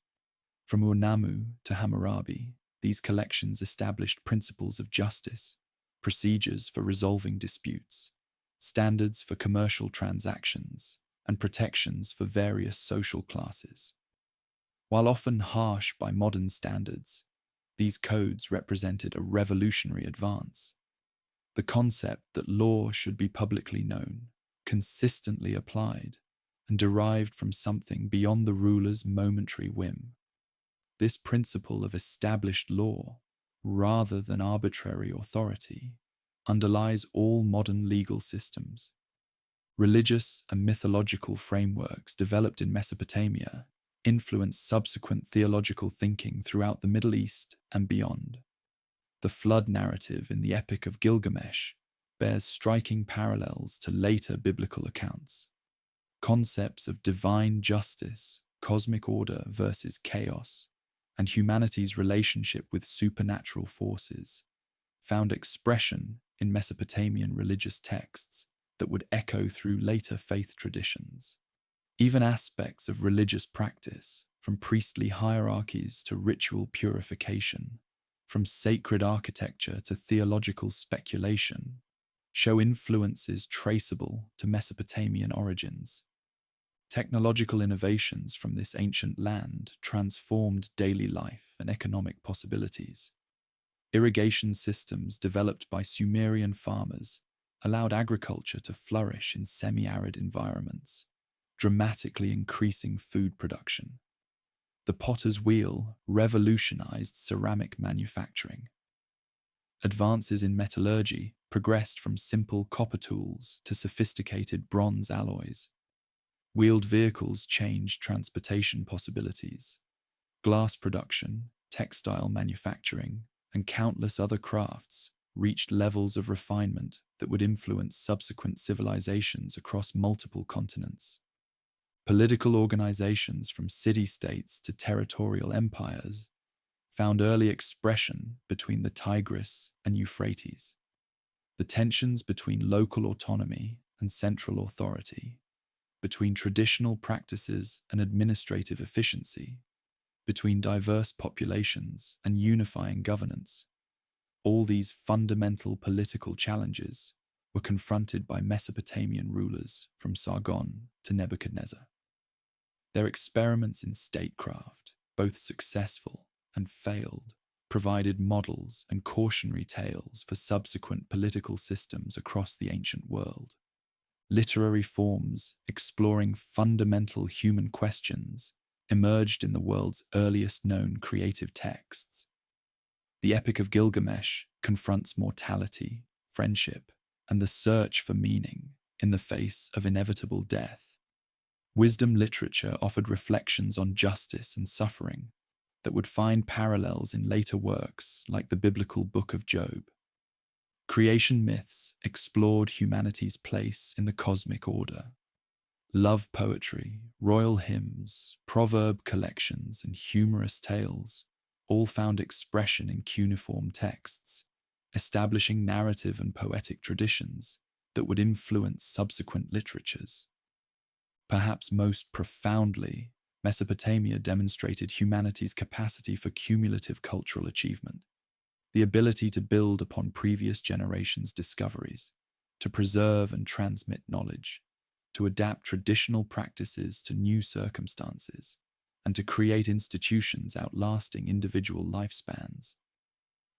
From Ur-Nammu to Hammurabi, these collections established principles of justice, procedures for resolving disputes, standards for commercial transactions, and protections for various social classes. While often harsh by modern standards, these codes represented a revolutionary advance. The concept that law should be publicly known, consistently applied, and derived from something beyond the ruler's momentary whim. This principle of established law, rather than arbitrary authority, underlies all modern legal systems. Religious and mythological frameworks developed in Mesopotamia influenced subsequent theological thinking throughout the Middle East and beyond. The flood narrative in the Epic of Gilgamesh bears striking parallels to later biblical accounts. Concepts of divine justice, cosmic order versus chaos, and humanity's relationship with supernatural forces found expression in Mesopotamian religious texts that would echo through later faith traditions. Even aspects of religious practice, from priestly hierarchies to ritual purification, from sacred architecture to theological speculation, show influences traceable to Mesopotamian origins. Technological innovations from this ancient land transformed daily life and economic possibilities. Irrigation systems developed by Sumerian farmers allowed agriculture to flourish in semi-arid environments, dramatically increasing food production. The potter's wheel revolutionized ceramic manufacturing. Advances in metallurgy progressed from simple copper tools to sophisticated bronze alloys. Wheeled vehicles changed transportation possibilities. Glass production, textile manufacturing, and countless other crafts reached levels of refinement that would influence subsequent civilizations across multiple continents. Political organizations from city-states to territorial empires found early expression between the Tigris and Euphrates. The tensions between local autonomy and central authority, between traditional practices and administrative efficiency, between diverse populations and unifying governance, all these fundamental political challenges were confronted by Mesopotamian rulers from Sargon to Nebuchadnezzar. Their experiments in statecraft, both successful and failed, provided models and cautionary tales for subsequent political systems across the ancient world. Literary forms exploring fundamental human questions emerged in the world's earliest known creative texts. The Epic of Gilgamesh confronts mortality, friendship, and the search for meaning in the face of inevitable death. Wisdom literature offered reflections on justice and suffering that would find parallels in later works like the biblical Book of Job. Creation myths explored humanity's place in the cosmic order. Love poetry, royal hymns, proverb collections, and humorous tales all found expression in cuneiform texts, establishing narrative and poetic traditions that would influence subsequent literatures. Perhaps most profoundly, Mesopotamia demonstrated humanity's capacity for cumulative cultural achievement, the ability to build upon previous generations' discoveries, to preserve and transmit knowledge, to adapt traditional practices to new circumstances, and to create institutions outlasting individual lifespans.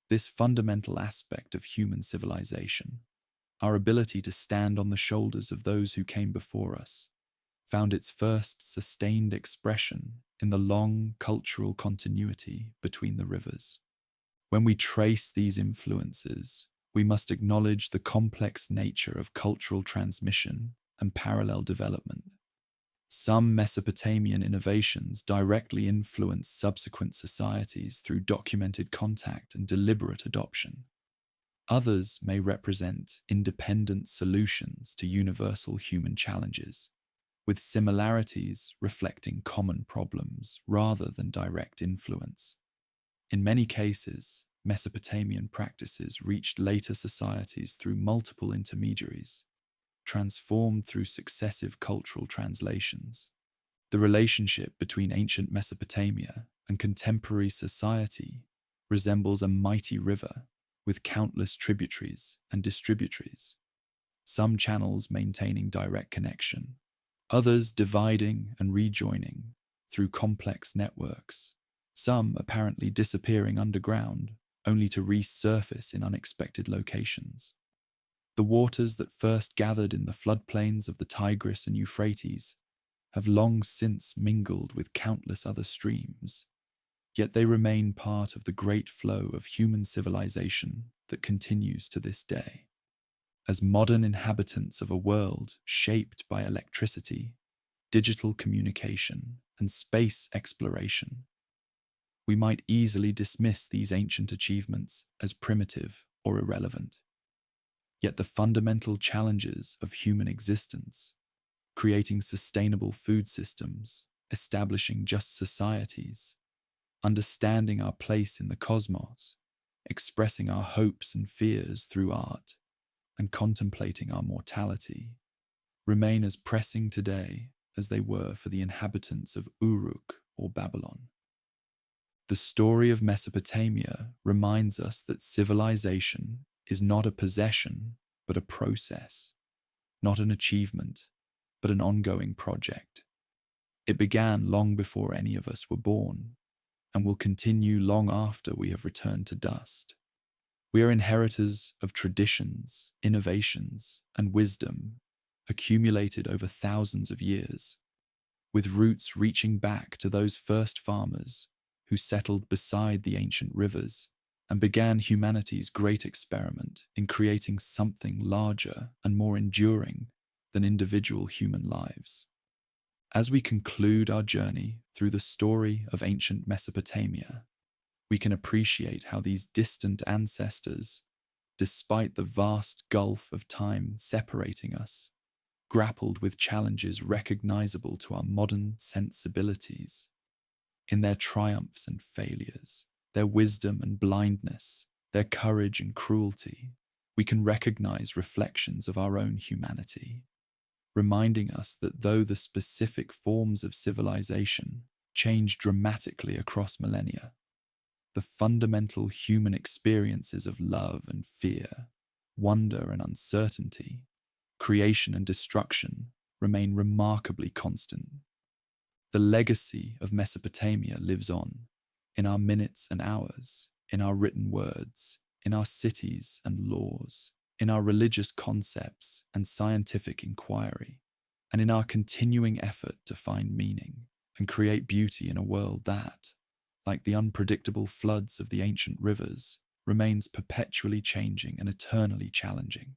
This fundamental aspect of human civilization, our ability to stand on the shoulders of those who came before us, found its first sustained expression in the long cultural continuity between the rivers. When we trace these influences, we must acknowledge the complex nature of cultural transmission and parallel development. Some Mesopotamian innovations directly influenced subsequent societies through documented contact and deliberate adoption. Others may represent independent solutions to universal human challenges, with similarities reflecting common problems rather than direct influence. In many cases, Mesopotamian practices reached later societies through multiple intermediaries, transformed through successive cultural translations. The relationship between ancient Mesopotamia and contemporary society resembles a mighty river with countless tributaries and distributaries, some channels maintaining direct connection, others dividing and rejoining, through complex networks, some apparently disappearing underground, only to resurface in unexpected locations. The waters that first gathered in the floodplains of the Tigris and Euphrates have long since mingled with countless other streams, yet they remain part of the great flow of human civilization that continues to this day. As modern inhabitants of a world shaped by electricity, digital communication, and space exploration, we might easily dismiss these ancient achievements as primitive or irrelevant. Yet the fundamental challenges of human existence, creating sustainable food systems, establishing just societies, understanding our place in the cosmos, expressing our hopes and fears through art, and contemplating our mortality, remain as pressing today as they were for the inhabitants of Uruk or Babylon. The story of Mesopotamia reminds us that civilization is not a possession, but a process, not an achievement, but an ongoing project. It began long before any of us were born, and will continue long after we have returned to dust. We are inheritors of traditions, innovations, and wisdom accumulated over thousands of years, with roots reaching back to those first farmers who settled beside the ancient rivers and began humanity's great experiment in creating something larger and more enduring than individual human lives. As we conclude our journey through the story of ancient Mesopotamia, we can appreciate how these distant ancestors, despite the vast gulf of time separating us, grappled with challenges recognizable to our modern sensibilities. In their triumphs and failures, their wisdom and blindness, their courage and cruelty, we can recognize reflections of our own humanity, reminding us that though the specific forms of civilization change dramatically across millennia, the fundamental human experiences of love and fear, wonder and uncertainty, creation and destruction remain remarkably constant. The legacy of Mesopotamia lives on, in our minutes and hours, in our written words, in our cities and laws, in our religious concepts and scientific inquiry, and in our continuing effort to find meaning and create beauty in a world that, like the unpredictable floods of the ancient rivers, remains perpetually changing and eternally challenging.